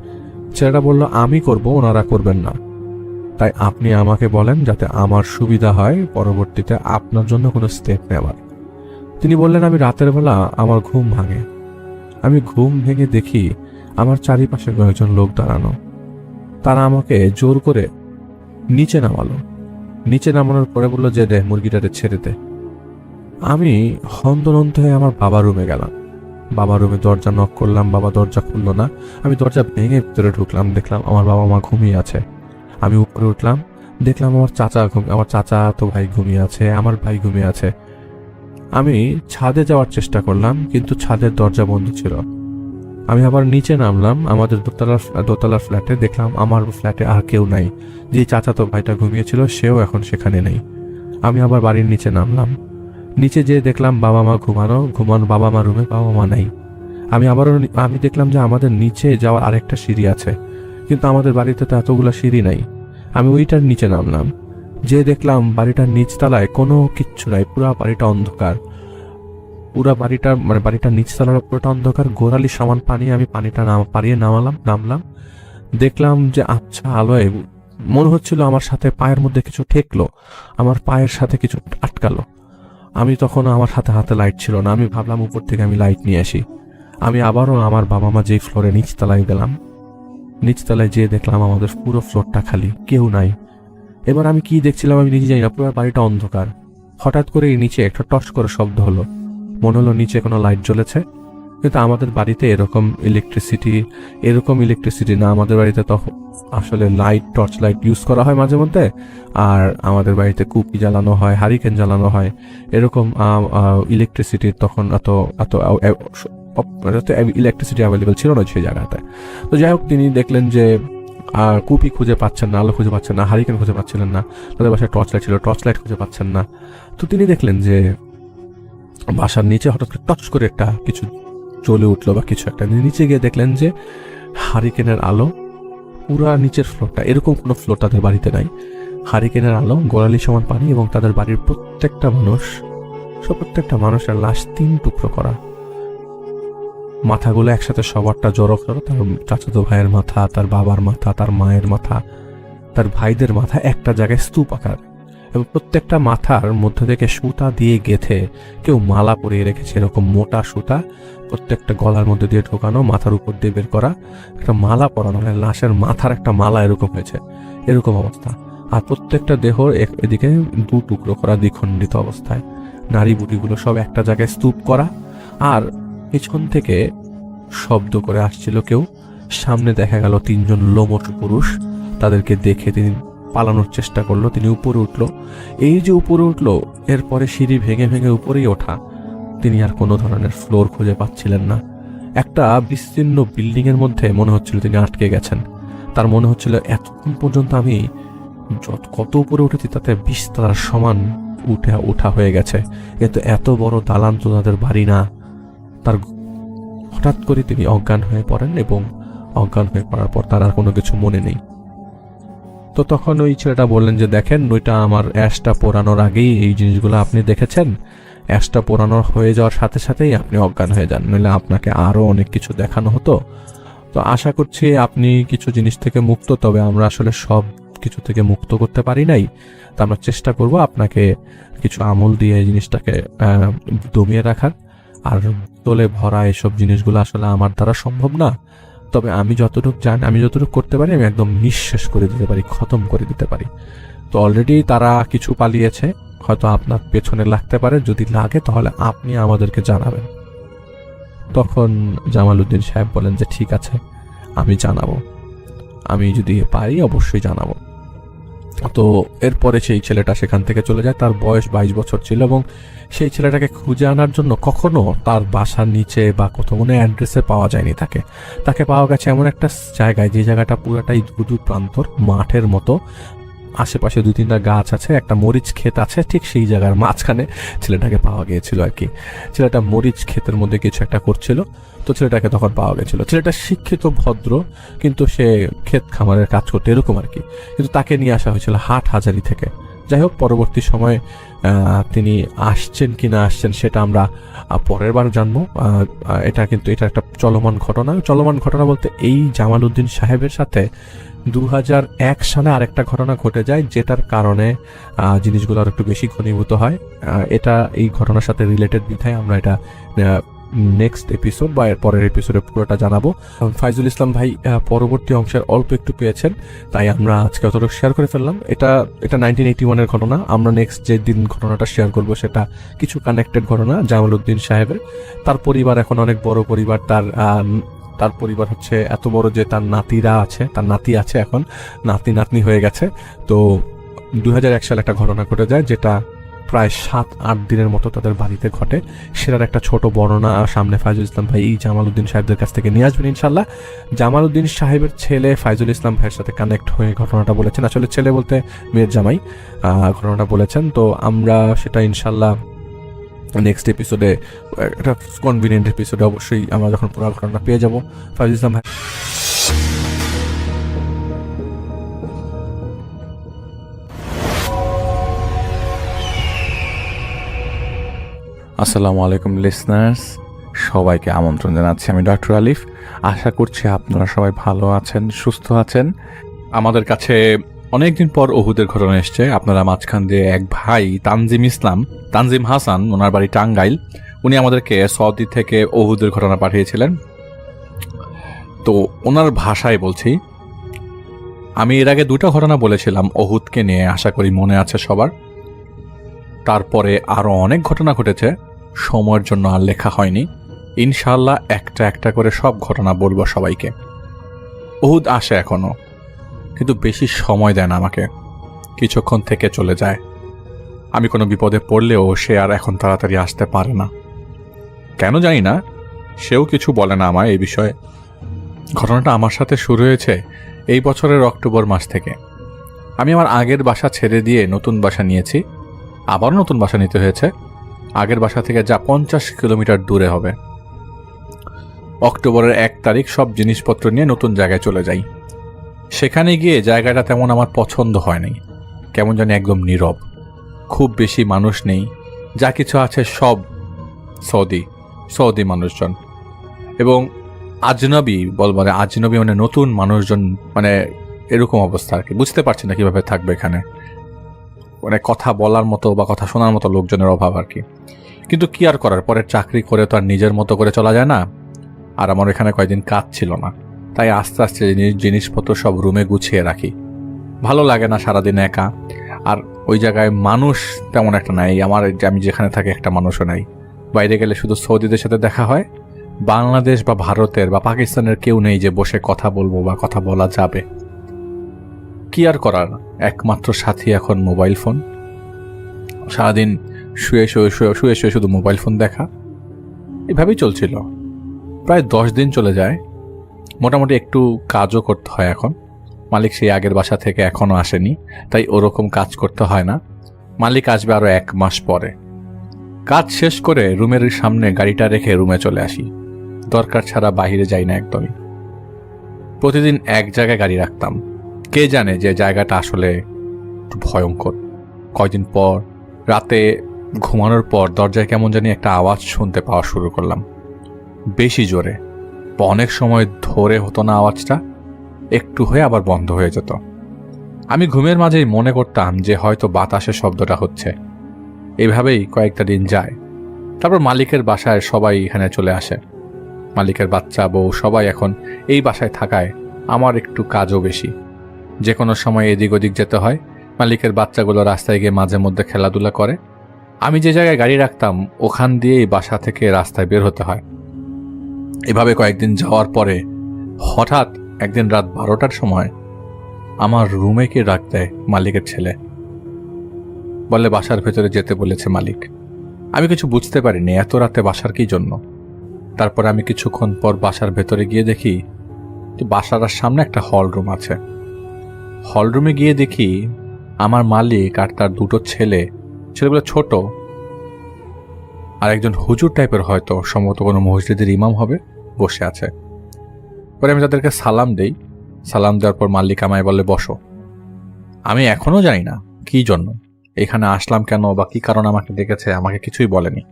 ছেলেটা বলল আমি করব, ওনারা করবেন না, তাই আপনি আমাকে বলেন যাতে আমার সুবিধা হয় পরবর্তীতে আপনার জন্য কোনো স্টেপ নেওয়ার। তিনি বললেন আমি রাতের বেলা আমার ঘুম ভাঙে, আমি ঘুম ভেঙে দেখি আমার চারিপাশে কয়েকজন লোক দাঁড়ানো, তারা আমাকে জোর করে নিচে নামালো। নিচে নামানোর পরে বললো যে দে মুরগিটারে ছেড়ে দে। আমি হন্তদন্ত হয়ে আমার বাবার রুমে গেলাম, বাবার রুমে দরজা নক করলাম, বাবা দরজা খুললো না। আমি দরজা ভেঙে ভিতরে ঢুকলাম, দেখলাম আমার বাবা মা ঘুমিয়ে আছে। আমি উপরে উঠলাম, দেখলাম আমার চাচা তো ভাই ঘুমিয়ে আছে, আমার ভাই ঘুমিয়ে আছে। আমি ছাদে যাওয়ার চেষ্টা করলাম কিন্তু ছাদের দরজা বন্ধ ছিল। আমি আবার নিচে নামলাম আমাদের দোতলার ফ্ল্যাটে, দেখলাম আমার ফ্ল্যাটে আর কেউ নাই, যে চাচা তো ভাইটা ঘুমিয়েছিল সেও এখন সেখানে নেই। আমি আবার বাড়ির নিচে নামলাম, নিচে যেয়ে দেখলাম বাবা মা ঘুমানো, বাবা মা রুমে, বাবা মা নাই। আমি দেখলাম যে আমাদের নিচে যাওয়ার আরেকটা সিঁড়ি আছে, কিন্তু আমাদের বাড়িতে তো এতগুলো সিঁড়ি নাই। আমি ওইটার নিচে নামলাম, যে দেখলাম বাড়িটার নিচতলায় কোনো কিচ্ছু নাই, পুরা বাড়িটা অন্ধকার, পুরা বাড়িটার নিচতলার পুরোটা অন্ধকার, গোড়ালি সমান পানি। আমি পানিটা পাড়িয়ে নামলাম, দেখলাম যে আচ্ছা আলোয় মনে হচ্ছিল আমার সাথে পায়ের মধ্যে কিছু ঠেকলো, আমার পায়ের সাথে কিছু আটকালো। আমি তখন আমার হাতে লাইট ছিল না, আমি ভাবলাম উপর থেকে আমি লাইট নিয়ে আসি। আমি আবারও আমার বাবা মা যেই ফ্লোরে নিচতলায় গেলাম, নিচতলায় যেয়ে দেখলাম আমাদের পুরো ফ্লোরটা খালি, কেউ নাই। এবার আমি কি দেখছিলাম আমি নিজে জানি না, পুরো বাড়িটা অন্ধকার। হঠাৎ করে নিচে একটা টস করে শব্দ হলো, মনে হলো নিচে কোনো লাইট জ্বলেছে, কিন্তু আমাদের বাড়িতে এরকম ইলেকট্রিসিটি না। আমাদের বাড়িতে তখন আসলে টর্চ লাইট ইউজ করা হয় মাঝে মধ্যে, আর আমাদের বাড়িতে কুপি জ্বালানো হয়, হারিকেন জ্বালানো হয়, এরকম ইলেকট্রিসিটির তখন এত ইলেকট্রিসিটি অ্যাভেলেবেল ছিল না সেই জায়গাতে। তো যাই হোক, তিনি দেখলেন যে কুপি খুঁজে পাচ্ছেন না, আলো খুঁজে পাচ্ছেন না, হারিকেন খুঁজে পাচ্ছিলেন না, তাদের বাসায় টর্চ লাইট ছিল, টর্চ লাইট খুঁজে পাচ্ছেন না। তো তিনি দেখলেন যে বাসার নিচে হঠাৎ করে টচ করে একটা কিছু জ্বলে উঠলো বা কিছু একটা। নিচে গিয়ে দেখলেন যে হারিকেনের আলো পুরা নিচের ফ্লোরটা, এরকম কোনো ফ্লোর তাদের বাড়িতে নাই, হারিকেনের আলো, গোড়ালি সমান পানি, এবং তাদের বাড়ির প্রত্যেকটা মানুষের লাশ 3 টুকরো করা, মাথাগুলো একসাথে সবারটা জড়ো করো, তার চাচাতো ভাইয়ের মাথা, তার বাবার মাথা, তার মায়ের মাথা, তার ভাইদের মাথা একটা জায়গায় স্তূপ আকার, এবং প্রত্যেকটা মাথার মধ্যে থেকে সুতা দিয়ে গেথে কেউ মালা পরিয়ে রেখেছে, এরকম মোটা সুতা প্রত্যেকটা গলার মধ্যে দিয়ে ঢোকানো, মাথার উপর দিয়ে বের করা একটা মালা পরানো, মানে লাশের মাথার একটা মালা এরকম হয়েছে, এরকম অবস্থা। আর প্রত্যেকটা দেহর এদিকে 2 টুকরো করা, দ্বিখণ্ডিত অবস্থায়, নারী বুড়িগুলো সব একটা জায়গায় স্তূপ করা। আর পিছন থেকে শব্দ করে আসছিল কেউ, সামনে দেখা গেল 3 জন লোমোটু পুরুষ, তাদেরকে দেখে তিনি পালানোর চেষ্টা করলো, তিনি উপরে উঠলো। এই যে উপরে উঠলো, এরপরে সিঁড়ি ভেঙে ভেঙে উপরেই ওঠা, তিনি আর কোনো ধরনের ফ্লোর খুঁজে পাচ্ছিলেন না। একটা বিস্তীর্ণ বিল্ডিং এর মধ্যে মনে হচ্ছিল তিনি আটকে গেছেন। তার মনে হচ্ছিল এতক্ষণ পর্যন্ত আমি কত উপরে উঠেছি তাতে 20 তলার সমান উঠা হয়ে গেছে, কিন্তু এত বড় দালান তো তাদের বাড়ি না। তার হঠাৎ করে তিনি অজ্ঞান হয়ে পড়েন এবং অজ্ঞান হয়ে পড়ার পর তার আর কোনো কিছু মনে নেই। তো তখন ওই ছেলেটা বললেন যে দেখেন, ওইটা আমার অ্যাশটা পোড়ানোর আগেই এই জিনিসগুলো আপনি দেখেছেন, অ্যাশটা পোড়ানোর হয়ে যাওয়ার সাথে সাথেই আপনি অজ্ঞান হয়ে যান, নইলে আপনাকে আরও অনেক কিছু দেখানো হতো। তো আশা করছি আপনি কিছু জিনিস থেকে মুক্ত, তবে আমরা আসলে সব কিছু থেকে মুক্ত করতে পারি নাই। তো আমরা চেষ্টা করব আপনাকে কিছু আমল দিয়ে এই জিনিসটাকে দমিয়ে রাখার। আর তোলে ভরা এসব জিনিসগুলো আসলে আমার দ্বারা সম্ভব না, তবে আমি যতটুকু জানি, আমি যতটুকু করতে পারি, আমি একদম নিঃশেষ করে দিতে পারি, খতম করে দিতে পারি। তো অলরেডি তারা কিছু পালিয়েছে, হয়তো আপনার পেছনে লাগতে পারে, যদি লাগে তাহলে আপনি আমাদেরকে জানাবেন। তখন জামালউদ্দিন সাহেব বলেন যে ঠিক আছে, আমি জানাবো, আমি যদি পারি অবশ্যই জানাবো। তো এরপরে সেই ছেলেটা সেখান থেকে চলে যায়। তার বয়স 22 বছর ছিল এবং সেই ছেলেটাকে খুঁজে আনার জন্য কখনো তার বাসার নিচে বা কোথাও কোনো অ্যাড্রেসে পাওয়া যায়নি। তাকে পাওয়া গেছে এমন একটা জায়গায়, যে জায়গাটা পুরোটাই ধুধু প্রান্তর, মাঠের মতো, আশেপাশে 2-3টা গাছ আছে, একটা মরিচ ক্ষেত আছে, ঠিক সেই জায়গার মাঝখানে ছেলেটাকে পাওয়া গিয়েছিল আর কি। ছেলেটা মরিচ ক্ষেতের মধ্যে কিছু একটা করছিল, তো ছেলেটাকে তখন পাওয়া গেছিল। ছেলেটা শিক্ষিত, ভদ্র, কিন্তু সে ক্ষেত খামারের কাজ করতে, এরকম আর কি। কিন্তু তাকে নিয়ে আসা হয়েছিল হাটহাজারী থেকে। যাই হোক, পরবর্তী সময়ে তিনি আসছেন কি না আসছেন সেটা আমরা পরের বার জানবো। এটা একটা চলমান ঘটনা বলতে এই জামালউদ্দিন সাহেবের সাথে 2001 সালে আরেকটা ঘটনা ঘটে যায়, যেটার কারণে জিনিসগুলো আর একটু বেশি ঘনীভূত হয়। এটা এই ঘটনার সাথে রিলেটেড বিধায় আমরা এটা নেক্সট এপিসোড বা এর পরের এপিসোডে পুরোটা জানাবো। ফাইজুল ইসলাম ভাই পরবর্তী অংশের অল্প একটু পেয়েছেন, তাই আমরা আজকে অতটুকু শেয়ার করে ফেললাম। এটা 1981-এর ঘটনা। আমরা নেক্সট যে দিন ঘটনাটা শেয়ার করব সেটা কিছু কানেক্টেড ঘটনা জামালউদ্দিন সাহেবের। তার পরিবার এখন অনেক বড় পরিবার, তার পরিবার হচ্ছে এত বড় যে তার নাতি আছে, এখন নাতনি হয়ে গেছে। তো 2001 সালে একটা ঘটনা ঘটে যায়, যেটা প্রায় 7-8 দিনের মতো তাদের বাড়িতে ঘটে। সেটার একটা ছোট বর্ণনা সামনে ফাইজুল ইসলাম ভাই এই জামালউদ্দিন সাহেবদের কাছ থেকে নিয়ে আসবেন ইনশাল্লাহ। জামালউদ্দিন সাহেবের ছেলে ফাইজুল ইসলাম ভাইয়ের সাথে কানেক্ট হয়ে ঘটনাটা বলেছেন, আসলে ছেলে বলতে মেয়ের জামাই ঘটনাটা বলেছেন। তো আমরা সেটা ইনশাল্লাহ নেক্সট এপিসোডে, একটা কনভিনিয়েন্ট এপিসোডে অবশ্যই আমরা যখন পুরো ঘটনা পেয়ে যাব। ফাইজুল ইসলাম ভাই, আসসালামু আলাইকুম লিসনার্স, সবাইকে আমন্ত্রণ জানাচ্ছি। আমি ডক্টর আলিফ। আশা করছি আপনারা সবাই ভালো আছেন, সুস্থ আছেন। আমাদের কাছে অনেকদিন পর ওহুদের ঘটনা এসছে। আপনারা মাঝখান দিয়ে এক ভাই তানজিম হাসান, ওনার বাড়ি টাঙ্গাইল, উনি আমাদেরকে সৌদি থেকে ওহুদের ঘটনা পাঠিয়েছিলেন। তো ওনার ভাষায় বলছি, আমি এর আগে 2টা ঘটনা বলেছিলাম ওহুদকে নিয়ে, আশা করি মনে আছে সবার। তারপরে আরও অনেক ঘটনা ঘটেছে, সময়ের জন্য আর লেখা হয়নি। ইনশাআল্লাহ একটা একটা করে সব ঘটনা বলবো সবাইকে। ওহুদ আসে এখনো, কিন্তু বেশি সময় দেয় না আমাকে, কিছুক্ষণ থেকে চলে যায়। আমি কোনো বিপদে পড়লেও সে আর এখন তাড়াতাড়ি আসতে পারে না, কেন জানি না। সেও কিছু বলে না আমায় এই বিষয়ে। ঘটনাটা আমার সাথে শুরু হয়েছে এই বছরের অক্টোবর মাস থেকে। আমি আমার আগের বাসা ছেড়ে দিয়ে নতুন বাসা নিয়েছি, আবারও নতুন বাসা নিতে হয়েছে, আগের বাসা থেকে যা 50 কিলোমিটার দূরে হবে। অক্টোবরের 1 তারিখ সব জিনিসপত্র নিয়ে নতুন জায়গায় চলে যাই। সেখানে গিয়ে জায়গাটা তেমন আমার পছন্দ হয়নি, কেমন জানি একদম নীরব, খুব বেশি মানুষ নেই, যা কিছু আছে সব সৌদি মানুষজন এবং আজনবী মানে নতুন মানুষজন, মানে এরকম অবস্থা আর কি। বুঝতে পারছি না কিভাবে থাকবে এখানে, মানে কথা বলার মতো বা কথা শোনার মতো লোকজনের অভাব আর কি। কিন্তু কি আর করার, পরে চাকরি করে তো আর নিজের মতো করে চলা যায় না। আর আমার এখানে কয়েকদিন কাজ ছিল না, তাই আস্তে আস্তে জিনিসপত্র সব রুমে গুছিয়ে রাখি। ভালো লাগে না সারাদিন একা, আর ওই জায়গায় মানুষ তেমন একটা নাই। আমি যেখানে থাকি একটা মানুষও নাই। বাইরে গেলে শুধু সৌদিদের সাথে দেখা হয়, বাংলাদেশ বা ভারতের বা পাকিস্তানের কেউ নেই যে বসে কথা বলবো বা কথা বলা যাবে। কি আর করার, একমাত্র সাথী এখন মোবাইল ফোন। সারাদিন শুয়ে শুয়ে শুধু মোবাইল ফোন দেখা, এভাবেই চলছিল। প্রায় 10 দিন চলে যায়। মোটামুটি একটু কাজও করতে হয় এখন। মালিক সেই আগের বাসা থেকে এখনও আসেনি, তাই ওরকম কাজ করতে হয় না। মালিক আসবে আরো 1 মাস পরে। কাজ শেষ করে রুমের সামনে গাড়িটা রেখে রুমে চলে আসি। দরকার ছাড়া বাইরে যাই না একদমই। প্রতিদিন এক জায়গায় গাড়ি রাখতাম। কে জানে যে জায়গাটা আসলে একটু ভয়ঙ্কর। কয়দিন পর রাতে ঘুমানোর পর দরজায় কেমন জানি একটা আওয়াজ শুনতে পাওয়া শুরু করলাম, বেশি জোরে। অনেক সময় ধরে হতো না আওয়াজটা, একটু হয়ে আবার বন্ধ হয়ে যেত। আমি ঘুমের মাঝেই মনে করতাম যে হয়তো বাতাসের শব্দটা হচ্ছে। এইভাবেই কয়েকটা দিন যায়। তারপর মালিকের বাসায় সবাই এখানে চলে আসে। মালিকের বাচ্চা বউ সবাই এখন এই বাসায় থাকায় আমার একটু কাজও বেশি। যে কোনো সময় এদিক ওদিক যেতে হয়। মালিকের বাচ্চাগুলো রাস্তায় গিয়ে মাঝে মধ্যে খেলাধুলা করে। আমি যে জায়গায় গাড়ি রাখতাম ওখান দিয়েই বাসা থেকে রাস্তায় বের হতে হয়। এভাবে কয়েকদিন যাওয়ার পরে হঠাৎ একদিন রাত 12টার সময় আমার রুমে কে ডাক দেয় মালিকের ছেলে। বলে বাসার ভেতরে যেতে বলেছে মালিক। আমি কিছু বুঝতে পারিনি এত রাতে বাসার কি জন্য। তারপর আমি কিছুক্ষণ পর বাসার ভেতরে গিয়ে দেখি বাসার সামনে একটা হল রুম আছে। হল রুমে গিয়ে দেখি আমার মালিক আর তার 2টো ছেলেগুলো ছোট, আর একজন হুজুর টাইপের, হয়তো সম্ভবত কোনো মসজিদের ইমাম হবে, বসে আছে। পরে আমি তাদেরকে সালাম দেই। সালাম দেওয়ার পর মালিক আমায় বলে বসো। আমি এখনো জানি না কি জন্য এখানে আসলাম, কেন বা কি কারণ আমাকে ডেকেছে, আমাকে কিছুই বলেনি।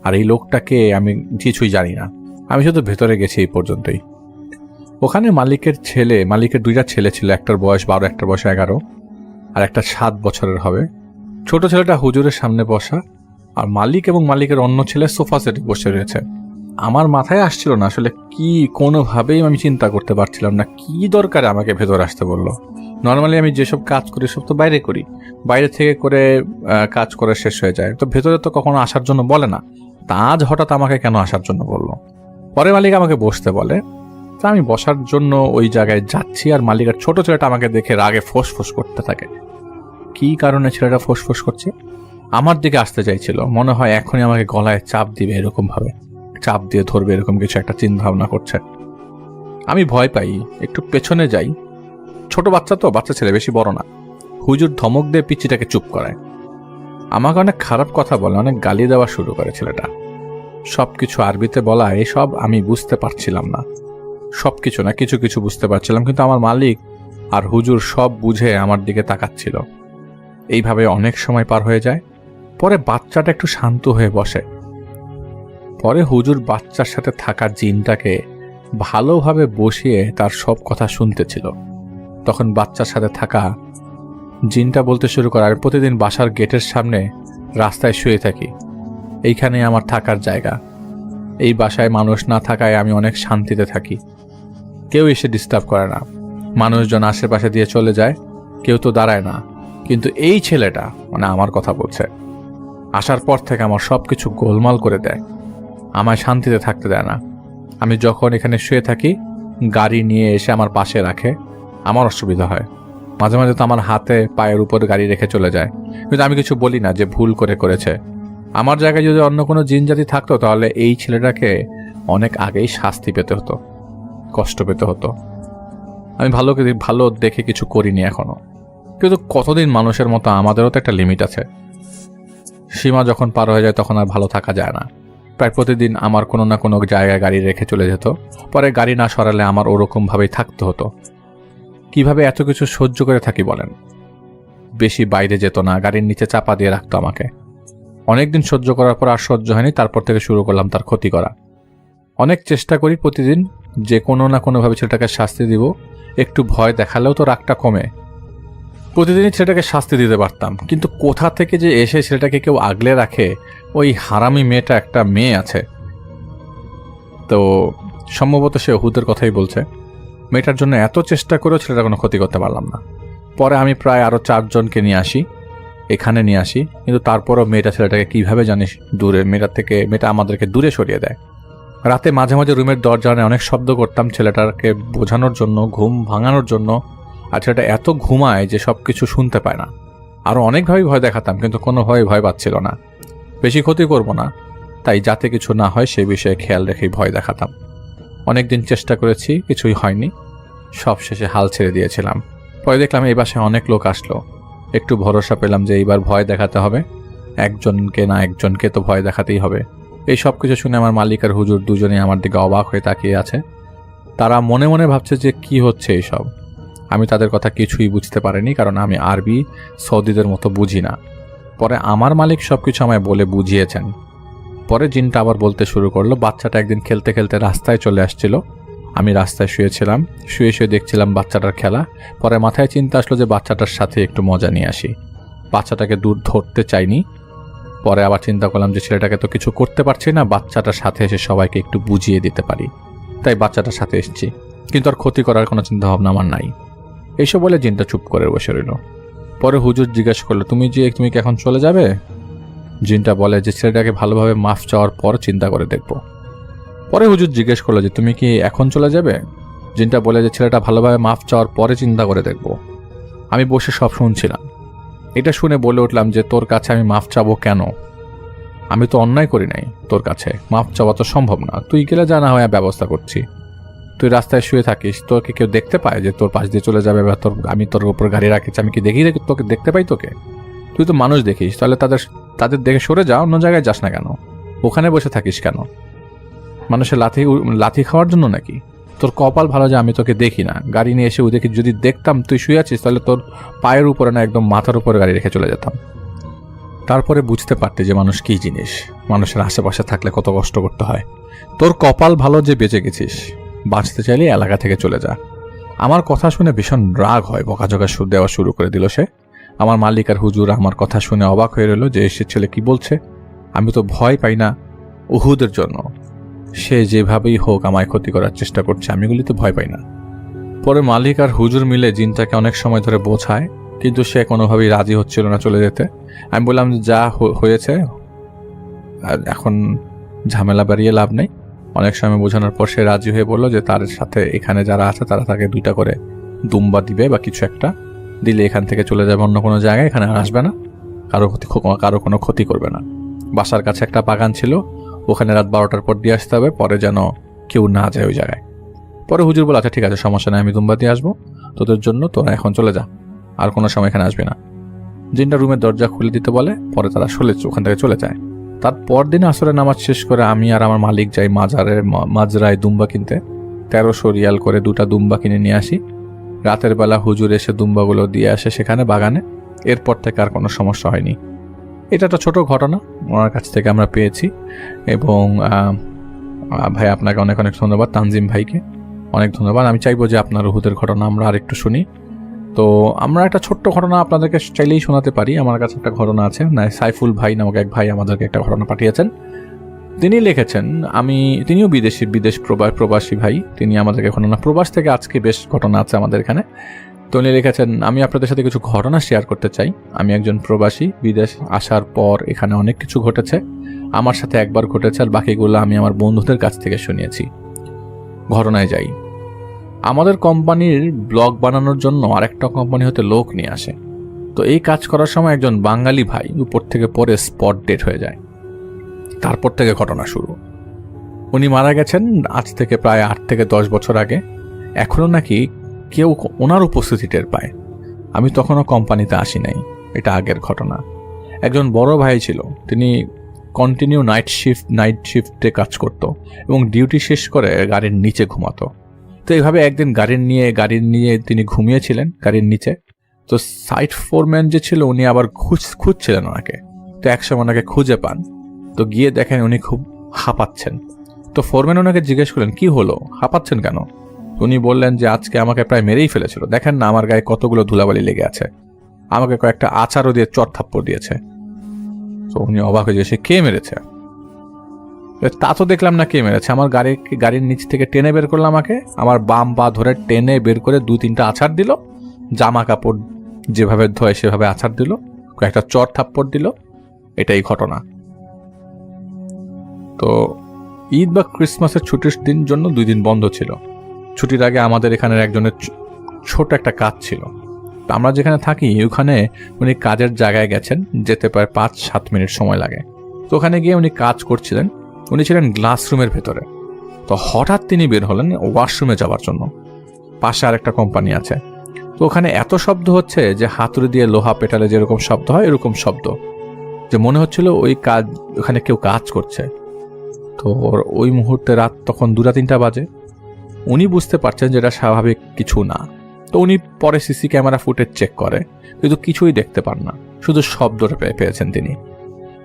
আর এই লোকটাকে আমি কিছুই জানি না। আমি শুধু ভেতরে গেছি এই পর্যন্তই। ওখানে মালিকের 2টা ছেলে ছিল। একটার বয়স 12, একটার বয়স 11, আর একটা 7 বছরের হবে। ছোট ছেলেটা হুজুরের সামনে বসা, আর মালিক এবং মালিকের অন্য ছেলে সোফা সেটে বসে রয়েছে। আমার মাথায় আসছিল না আসলে কি, কোনোভাবেই আমি চিন্তা করতে পারছিলাম না কি দরকারে আমাকে ভেতরে আসতে বললো। নর্মালি আমি যেসব কাজ করি সব তো বাইরে করি, বাইরে থেকে করে কাজ করে শেষ হয়ে যায়, তো ভেতরে তো কখনো আসার জন্য বলে না। তা আজ হঠাৎ আমাকে কেন আসার জন্য বললো। পরে মালিক আমাকে বসতে বলে, তা আমি বসার জন্য ওই জায়গায় যাচ্ছি। আর মালিকের ছোট ছেলেটা আমাকে দেখে রাগে ফোঁস করতে থাকে। কি কারণে ছেলেটা ফোঁস করছে? আমার দিকে আসতে চাইছিল, মনে হয় এখনই আমাকে গলায় চাপ দিবে, এরকম ভাবে চাপ দিয়ে ধরবে, এরকম কিছু একটা চিন্তা ভাবনা করছে। আমি ভয় পাই, একটু পেছনে যাই। ছোট বাচ্চা তো, বাচ্চা ছেলে, বেশি বড় না। হুজুর ধমক দিয়ে পিচ্চিটাকে চুপ করায়। আমাকে অনেক খারাপ কথা বলে, অনেক গালি দেওয়া শুরু করে ছেলেটা। সবকিছু আরবিতে বলা, এসব আমি বুঝতে পারছিলাম না। সবকিছু না, কিছু কিছু বুঝতে পারছিলাম, কিন্তু আমার মালিক আর হুজুর সব বুঝে আমার দিকে তাকাচ্ছিল। এইভাবে অনেক সময় পার হয়ে যায়। পরে বাচ্চাটা একটু শান্ত হয়ে বসে। পরে হুজুর বাচ্চার সাথে থাকা জিনটাকে ভালোভাবে বসিয়ে তার সব কথা শুনতেছিল। তখন বাচ্চার সাথে থাকা জিনটা বলতে শুরু করে, আর প্রতিদিন বাসার গেটের সামনে রাস্তায় শুয়ে থাকি, এইখানে আমার থাকার জায়গা। এই বাসায় মানুষ না থাকায় আমি অনেক শান্তিতে থাকি, কেউ এসে ডিস্টার্ব করে না। মানুষজন আশেপাশে দিয়ে চলে যায়, কেউ তো দাঁড়ায় না। কিন্তু এই ছেলেটা, মানে আমার কথা বলছে, আসার পর থেকে আমার সব কিছু গোলমাল করে দেয়, আমায় শান্তিতে থাকতে দেয় না। আমি যখন এখানে শুয়ে থাকি গাড়ি নিয়ে এসে আমার পাশে রাখে, আমার অসুবিধা হয়। মাঝে মাঝে তো আমার হাতে পায়ের উপর গাড়ি রেখে চলে যায়, কিন্তু আমি কিছু বলি না যে ভুল করেছে। আমার জায়গায় যদি অন্য কোনো জিন জাতি থাকতো তাহলে এই ছেলেটাকে অনেক আগেই শাস্তি পেতে হতো, কষ্ট পেতে হতো। আমি ভালো দেখে কিছু করিনি এখনো। কিন্তু কতদিন মানুষের মতো আমাদেরও তো একটা লিমিট আছে। সীমা যখন পার হয়ে যায় তখন আর ভালো থাকা যায় না। প্রায় প্রতিদিন আমার কোনো না কোনো জায়গায় গাড়ি রেখে চলে যেত। পরে গাড়ি না সরালে আমার ওরকমভাবেই থাকতে হতো। কিভাবে এত কিছু সহ্য করে থাকি বলেন? বেশি বাইরে যেত না, গাড়ির নিচে চাপা দিয়ে রাখতো আমাকে। অনেকদিন সহ্য করার পর আর সহ্য হয়নি, তারপর থেকে শুরু করলাম তার ক্ষতি করা। অনেক চেষ্টা করি প্রতিদিন যে কোনো না কোনোভাবে ছেলেটাকে শাস্তি দিব, একটু ভয় দেখালেও তো রাগটা কমে। প্রতিদিনই ছেলেটাকে শাস্তি দিতে পারতাম, কিন্তু কোথা থেকে যে এসে ছেলেটাকে কেউ আগলে রাখে। ওই হারামি মেয়েটা, একটা মেয়ে আছে তো, সম্ভবত সে ওহুদের কথাই বলছে। মেয়েটার জন্য এত চেষ্টা করেও ছেলেটা কোনো ক্ষতি করতে পারলাম না। পরে আমি প্রায় আরও 4 জনকে এখানে নিয়ে আসি, কিন্তু তারপরও মেয়েটা ছেলেটাকে কিভাবে জানিস মেয়েটা আমাদেরকে দূরে সরিয়ে দেয়। রাতে মাঝে মাঝে রুমের দরজা অনেক শব্দ করতাম ছেলেটাকে বোঝানোর জন্য, ঘুম ভাঙানোর জন্য। আর ছেলেটা এত ঘুমায় যে সব কিছু শুনতে পায় না। আরও অনেকভাবেই ভয় দেখাতাম, কিন্তু কোনোভাবেই ভয় পাচ্ছিল না। বেশি ক্ষতি করব না, তাই যাতে কিছু না হয় সে বিষয়ে খেয়াল রেখেই ভয় দেখাতাম। অনেকদিন চেষ্টা করেছি, কিছুই হয়নি। সব শেষে হাল ছেড়ে দিয়েছিলাম। পরে দেখলাম এই বাসায় অনেক লোক আসলো, একটু ভরসা পেলাম যে এইবার ভয় দেখাতে হবে, একজনকে তো ভয় দেখাতেই হবে। এই সব কিছু শুনে আমার মালিক আর হুজুর দুজনেই আমার দিকে অবাক হয়ে তাকিয়ে আছে। তারা মনে মনে ভাবছে যে কি হচ্ছে এইসব। আমি তাদের কথা কিছুই বুঝতে পারিনি, কারণ আমি আরবি সৌদিদের মতো বুঝি না। পরে আমার মালিক সবকিছু আমায় বলে বুঝিয়েছেন। পরে জিনটা আবার বলতে শুরু করলো, বাচ্চাটা একদিন খেলতে খেলতে রাস্তায় চলে আসছিল। আমি রাস্তায় শুয়েছিলাম, শুয়ে দেখছিলাম বাচ্চাটার খেলা। পরে মাথায় চিন্তা আসলো যে বাচ্চাটার সাথে একটু মজা নিয়ে আসি। বাচ্চাটাকে দূর ধরতে চাইনি। পরে আবার চিন্তা করলাম যে ছেলেটাকে তো কিছু করতে পারছি না, বাচ্চাটার সাথে এসে সবাইকে একটু বুঝিয়ে দিতে পারি, তাই বাচ্চাটার সাথে এসেছি। কিন্তু আর ক্ষতি করার কোনো চিন্তা ভাবনা আমার নাই। এইসব বলে জিনটা চুপ করে বসে রইল। পরে হুজুর জিজ্ঞেস করলো, তুমি কি এখন চলে যাবে? জিনটা বলে যে ছেলেটাকে ভালোভাবে মাফ চাওয়ার পর চিন্তা করে দেখব। পরে হুজুর জিজ্ঞেস করলো যে তুমি কি এখন চলে যাবে? জিনটা বলে যে ছেলেটা ভালোভাবে মাফ চাওয়ার পরে চিন্তা করে দেখব। আমি বসে সব শুনছিলাম। এটা শুনে বলে উঠলাম যে তোর কাছে আমি মাফ চাবো কেন? আমি তো অন্যায় করি নাই, তোর কাছে মাফ চাওয়া তো সম্ভব না। তুই গেলে জানা হয় ব্যবস্থা করছি। তুই রাস্তায় শুয়ে থাকিস, তোকে কেউ দেখতে পায় যে তোর পাশ দিয়ে চলে যাবে বা আমি তোর উপর গাড়ি রাখিস, আমি কি দেখি তোকে দেখতে পাই? তুই তো মানুষ দেখিস, তাহলে তাদের দেখে সরে যা, অন্য জায়গায় যাস না কেন? ওখানে বসে থাকিস কেন? মানুষের লাথি খাওয়ার জন্য নাকি? তোর কপাল ভালো যে আমি তোকে দেখি না। গাড়ি নিয়ে এসে দেখি, যদি দেখতাম তুই শুয়ে আছিস তাহলে তোর পায়ের উপরে না একদম মাথার উপরে গাড়ি রেখে চলে যেতাম। তারপরে বুঝতে পারতে যে মানুষ কি জিনিস, মানুষের আশেপাশে থাকলে কত কষ্ট করতে হয়। তোর কপাল ভালো যে বেঁচে গেছিস, বাঁচতে চাইলে এলাকা থেকে চলে যা। আমার কথা শুনে ভীষণ রাগ হয়, বকাঝকা দেওয়া শুরু করে দিল সে। আমার মালিক আর হুজুর আমার কথা শুনে অবাক হয়ে রইল যে সে ছেলে কি বলছে। আমি তো ভয় পাই না উহুদের জন্য, সে যেভাবেই হোক আমায় ক্ষতি করার চেষ্টা করছে, আমি এগুলি তো ভয় পাই না। পরে মালিক আর হুজুর মিলে জিনটাকে অনেক সময় ধরে বোঝায়, কিন্তু সে কোনোভাবেই রাজি হচ্ছিল না চলে যেতে। আমি বললাম যা হয়েছে, আর এখন ঝামেলা বাড়িয়ে লাভ নেই। অনেক সময় বোঝানোর পর সে রাজি হয়ে বলল যে তার সাথে এখানে যারা আছে তারা তাকে 2টা করে দুম্বা দিবে বা কিছু একটা দিলে এখান থেকে চলে যাবে অন্য কোনো জায়গায়, এখানে আর আসবে না, কারো কোনো ক্ষতি করবে না। বাসার কাছে একটা বাগান ছিল, ওখানে রাত 12টার পর দিয়ে আসতে হবে, পরে যেন কেউ না যায় ওই জায়গায়। পরে হুজুর বলে আচ্ছা ঠিক আছে, সমস্যা নেই, আমি দুম্বা দিয়ে আসবো তোদের জন্য, তোরা এখন চলে যা, আর কোনো সময় এখানে আসবে না। জিনটা রুমের দরজা খুলে দিতে বলে, পরে তারা ওখান থেকে চলে যায়। তার পরদিন আসরের নামাজ শেষ করে আমি আর আমার মালিক যাই মাজরায় দুম্বা কিনতে। 1300 রিয়াল করে 2টা দুম্বা কিনে নিয়ে আসি। রাতের বেলা হুজুর এসে দুম্বাগুলো দিয়ে আসে সেখানে বাগানে। এরপর থেকে আর কোনো সমস্যা হয়নি। এটা একটা ছোট ঘটনা ওনার কাছ থেকে আমরা পেয়েছি। এবং ভাই আপনাকে অনেক অনেক ধন্যবাদ, তানজিম ভাইকে অনেক ধন্যবাদ। আমি চাইবো যে আপনার উহুদের ঘটনা আমরা আরেকটু শুনি। তো আমরা একটা ছোট্ট ঘটনা আপনাদেরকে চাইলেই শোনাতে পারি। আমার কাছে একটা ঘটনা আছে, সাইফুল ভাই নামক এক ভাই আমাদেরকে একটা ঘটনা পাঠিয়েছেন। তিনি লিখেছেন, তিনিও প্রবাসী ভাই। তিনি আমাদেরকে ঘটনা, প্রবাস থেকে আজকে বেশ ঘটনা আছে আমাদের এখানে। তো উনি লিখেছেন, আমি আপনাদের সাথে কিছু ঘটনা শেয়ার করতে চাই। আমি একজন প্রবাসী, বিদেশ আসার পর এখানে অনেক কিছু ঘটেছে। আমার সাথে একবার ঘটেছে, আর বাকিগুলো আমি আমার বন্ধুদের কাছ থেকে শুনিয়েছি। ঘটনায় যাই। আমাদের কোম্পানির ব্লগ বানানোর জন্য আরেকটা কোম্পানি হতে লোক নিয়ে আসে। তো এই কাজ করার সময় একজন বাঙালি ভাই উপর থেকে পরে স্পট ডেড হয়ে যায়। তারপর থেকে ঘটনা শুরু। উনি মারা গেছেন আজ থেকে প্রায় 8 থেকে 10 বছর আগে। এখনো নাকি কেউ ওনার উপস্থিতি টের পায়। আমি তখনও কোম্পানিতে আসি নাই, এটা আগের ঘটনা। একজন বড় ভাই ছিল, তিনি কন্টিনিউ নাইট শিফটে কাজ করত এবং ডিউটি শেষ করে গাড়ির নিচে ঘুমাতো। তো এইভাবে একদিন গাড়ির নিয়ে তিনি ঘুমিয়েছিলেন গাড়ির নিচে। তো সাইট ফোরম্যান যে ছিল উনি আবার খুঁজছিলেন ওনাকে। তো একসময় ওনাকে খুঁজে পান। তো গিয়ে দেখেন উনি খুব হাঁপাচ্ছেন। তো ফোরম্যান ওনাকে জিজ্ঞেস করলেন কি হলো, হাঁপাচ্ছেন কেন? উনি বললেন যে আজকে আমাকে প্রায় মেরেই ফেলেছিল, দেখেন না আমার গায়ে কতগুলো ধুলাবালি লেগে আছে, আমাকে কয়েকটা আচারও দিয়ে চট থাপ্পড় দিয়েছে। তো উনি অবাক হয়ে সে কে মেরেছে? তা তো দেখলাম না কে মেরেছে, আমার গাড়ির নিচ থেকে টেনে বের করলো আমাকে, আমার বাম পা ধরে টেনে বের করে 2-3টা আছাড় দিল, জামা কাপড় যেভাবে ধোয় সেভাবে আছাড় দিল, কয়েকটা চট থাপ্পড় দিল। এটাই ঘটনা। তো ঈদ বা ক্রিসমাসের ছুটির দিন জন্য 2 দিন বন্ধ ছিল। ছুটির আগে আমাদের এখানের একজনের ছোট একটা কাজ ছিল। তো আমরা যেখানে থাকি ওখানে উনি কাজের জায়গায় গেছেন, যেতে প্রায় 5-7 মিনিট সময় লাগে। তো ওখানে গিয়ে উনি কাজ করছিলেন। উনি ছিলেন গ্লাস রুমের ভেতরে। তো হঠাৎ তিনি বের হলেন ওয়াশরুমে যাওয়ার জন্য। পাশে আর একটা কোম্পানি আছে। তো ওখানে এত শব্দ হচ্ছে যে হাতুড়ি দিয়ে লোহা পেটালে যেরকম শব্দ হয় এরকম শব্দ, যে মনে হচ্ছিল ওখানে কেউ কাজ করছে। তো ওই মুহূর্তে রাত তখন 2-3টা বাজে। উনি বুঝতে পারছেন যে এটা স্বাভাবিক কিছু না। তো উনি পরে সিসি ক্যামেরা ফুটেজ চেক করে, কিন্তু কিছুই দেখতে পান না, শুধু শব্দটা পেয়েছেন তিনি।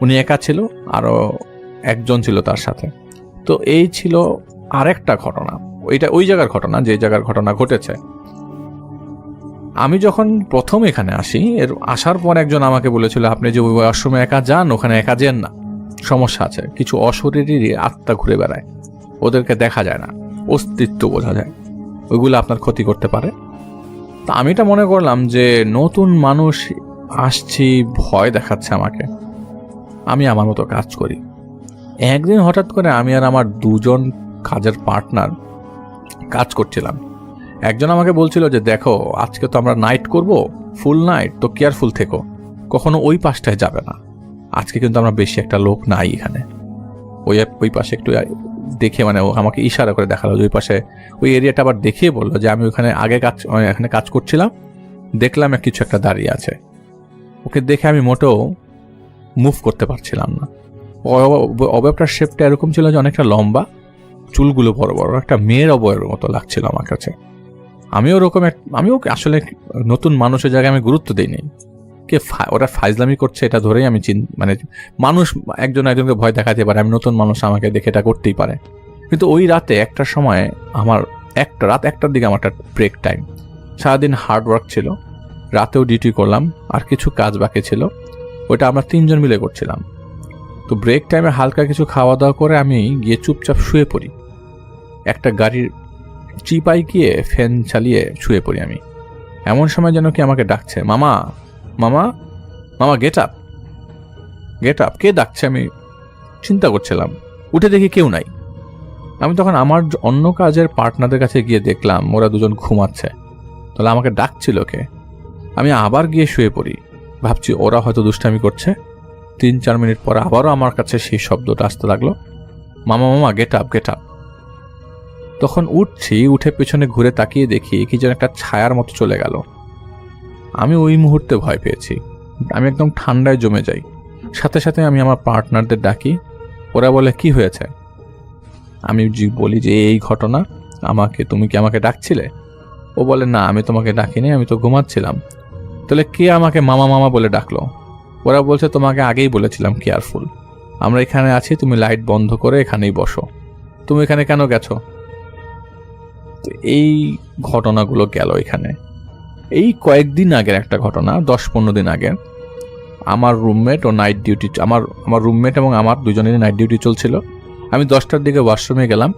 উনি একা ছিল, আরও একজন ছিল তার সাথে। তো এই ছিল আরেকটা ঘটনা, ওই জায়গার ঘটনা, যে জায়গার ঘটনা ঘটেছে। আমি যখন প্রথম এখানে আসি, আসার পর একজন আমাকে বলেছিল, আপনি যে ওই ওয়াশরুমে একা যান, ওখানে একা যেন না, সমস্যা আছে, কিছু অশরীরী আত্মা ঘুরে বেড়ায়, ওদেরকে দেখা যায় না, অস্তিত্ব বোঝা যায়, ওইগুলো আপনার ক্ষতি করতে পারে। তা আমি এটা মনে করলাম যে নতুন মানুষ আসছি, ভয় দেখাচ্ছে আমাকে, আমি আমার মতো কাজ করি। একদিন হঠাৎ করে আমি আর আমার 2জন কাজের পার্টনার কাজ করছিলাম। একজন আমাকে বলছিল যে দেখো, আজকে তো আমরা নাইট করব, ফুল নাইট, তো কেয়ারফুল থেকো, কখনো ওই পাশটায় যাবে না, আজকে কিন্তু আমরা বেশি একটা লোক নাই এখানে। ওই পাশে একটু দেখে, মানে ও আমাকে ইশারা করে দেখালো যে ওই পাশে ওই এরিয়াটা, আবার দেখিয়ে বললো যে আমি ওখানে এখানে কাজ করছিলাম, দেখলাম কিছু একটা দাঁড়িয়ে আছে। ওকে দেখে আমি মোটেও মুভ করতে পারছিলাম না। অবয়বটার শেপটা এরকম ছিল যে অনেকটা লম্বা, চুলগুলো বড় বড়, একটা মেয়ের অবয়বের মতো লাগছিল আমার কাছে। আমিও আসলে নতুন মানুষের জায়গায় আমি গুরুত্ব দিইনি, ওরা ফাইজলামি করছে এটা ধরেই আমি মানে মানুষ একজনকে ভয় দেখাতে পারে, আমি নতুন মানুষ, আমাকে দেখে এটা করতেই পারে। কিন্তু ওই রাতে একটার সময় রাত 1টার দিকে আমার একটা ব্রেক টাইম, সারাদিন হার্ড ওয়ার্ক ছিল, রাতেও ডিউটি করলাম, আর কিছু কাজ বাকি ছিল, ওইটা আমরা 3জন মিলে করছিলাম। তো ব্রেক টাইমে হালকা কিছু খাওয়া দাওয়া করে আমি গিয়ে চুপচাপ শুয়ে পড়ি। একটা গাড়ির চিপাই গিয়ে ফ্যান চালিয়ে শুয়ে পড়ি আমি। এমন সময় যেন কি আমাকে ডাকছে, মামা মামা মামা, গেট আপ গেট আপ। কে ডাকছে আমি চিন্তা করছিলাম, উঠে দেখি কেউ নাই। আমি তখন আমার অন্য কাজের পার্টনারদের কাছে গিয়ে দেখলাম ওরা 2জন ঘুমাচ্ছে। তাহলে আমাকে ডাকছিল কে? আমি আবার গিয়ে শুয়ে পড়ি, ভাবছি ওরা হয়তো দুষ্টামি করছে। 3-4 মিনিট পরে আবারও আমার কাছে সেই শব্দটা আসতে লাগলো, মামা মামা, গেট আপ গেট আপ। তখন উঠে পেছনে ঘুরে তাকিয়ে দেখি কি যেন একটা ছায়ার মতো চলে গেল। আমি ওই মুহূর্তে ভয় পেয়েছি, আমি একদম ঠান্ডায় জমে যাই। সাথে সাথে আমি আমার পার্টনারদের ডাকি, ওরা বলে কি হয়েছে? আমি বলি যে এই ঘটনা, তুমি কি আমাকে ডাকছিলে? ও বলে না, আমি তোমাকে ডাকিনি, আমি তো ঘুমাচ্ছিলাম। তাহলে কে আমাকে মামা মামা বলে ডাকলো? ওরা বলছে তোমাকে আগেই বলেছিলাম কেয়ারফুল, আমরা এখানে আছি, তুমি লাইট বন্ধ করে এখানেই বসো, তুমি এখানে কেন গেছো? তো এই ঘটনাগুলো গেল এখানে। এই কয়েকদিন আগের একটা ঘটনা, 10-15 দিন আগে, আমার রুমমেট ও নাইট ডিউটি, আমার রুমমেট এবং আমার 2জনেরই নাইট ডিউটি চলছিল। আমি 10টার দিকে ওয়াশরুমে গেলাম,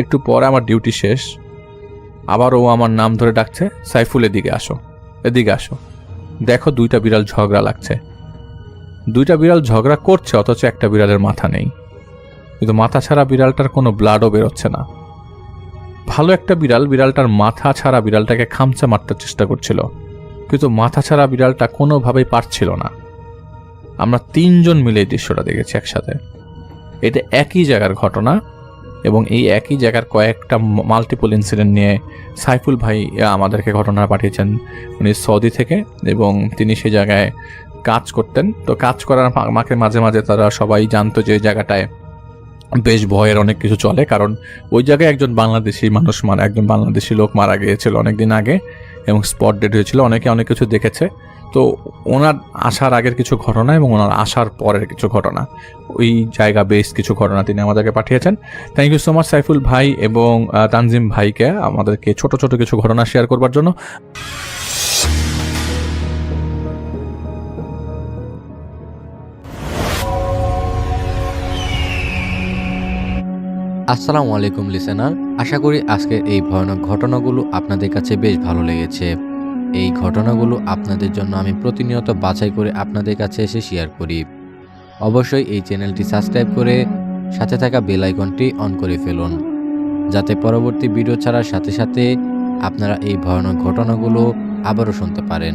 একটু পরে আমার ডিউটি শেষ, আবার ও আমার নাম ধরে ডাকছে, সাইফুল এদিকে আসো এদিকে আসো, দেখো 2টা বিড়াল ঝগড়া লাগছে। 2টা বিড়াল ঝগড়া করছে, অথচ একটা বিড়ালের মাথা নেই, কিন্তু মাথা ছাড়া বিড়ালটার কোনো ব্লাডও বেরোচ্ছে না। ভালো একটা বিড়ালটার মাথা ছাড়া বিড়ালটাকে খামচা মারতে চেষ্টা করছিল, কিন্তু মাথা ছাড়া বিড়ালটা কোনোভাবেই পারছিল না। আমরা 3জন মিলে এই দৃশ্যটা দেখেছি একসাথে। এটা একই জায়গার ঘটনা, এবং এই একই জায়গার কয়েকটা মাল্টিপল ইনসিডেন্ট নিয়ে সাইফুল ভাই আমাদেরকে ঘটনা পাঠিয়েছেন, উনি সৌদি থেকে, এবং তিনি সেই জায়গায় কাজ করতেন। তো কাজ করার মাঝে মাঝে তারা সবাই জানতো যে জায়গাটায় বেশ ভয়ের অনেক কিছু চলে, কারণ ওই জায়গায় একজন বাংলাদেশি লোক মারা গিয়েছিল অনেকদিন আগে, এবং স্পট ডেড হয়েছিল, অনেকে অনেক কিছু দেখেছে। তো ওনার আসার আগের কিছু ঘটনা এবং ওনার আসার পরের কিছু ঘটনা, ওই জায়গা বেশ কিছু ঘটনা তিনি আমাদেরকে পাঠিয়েছেন। Thank you so much Saiful ভাই এবং তানজিম ভাইকে আমাদেরকে ছোট ছোট কিছু ঘটনা শেয়ার করবার জন্য। আসসালামু আলাইকুম লিসেনার, আশা করি আজকের এই ভয়ানক ঘটনাগুলো আপনাদের কাছে বেশ ভালো লেগেছে। এই ঘটনাগুলো আপনাদের জন্য আমি প্রতিনিয়ত বাছাই করে আপনাদের কাছে এসে শেয়ার করি। অবশ্যই এই চ্যানেলটি সাবস্ক্রাইব করে সাথে থাকা বেল আইকনটি অন করে ফেলুন, যাতে পরবর্তী ভিডিও ছাড়ার সাথে সাথে আপনারা এই ভয়ানক ঘটনাগুলো আবারও শুনতে পারেন।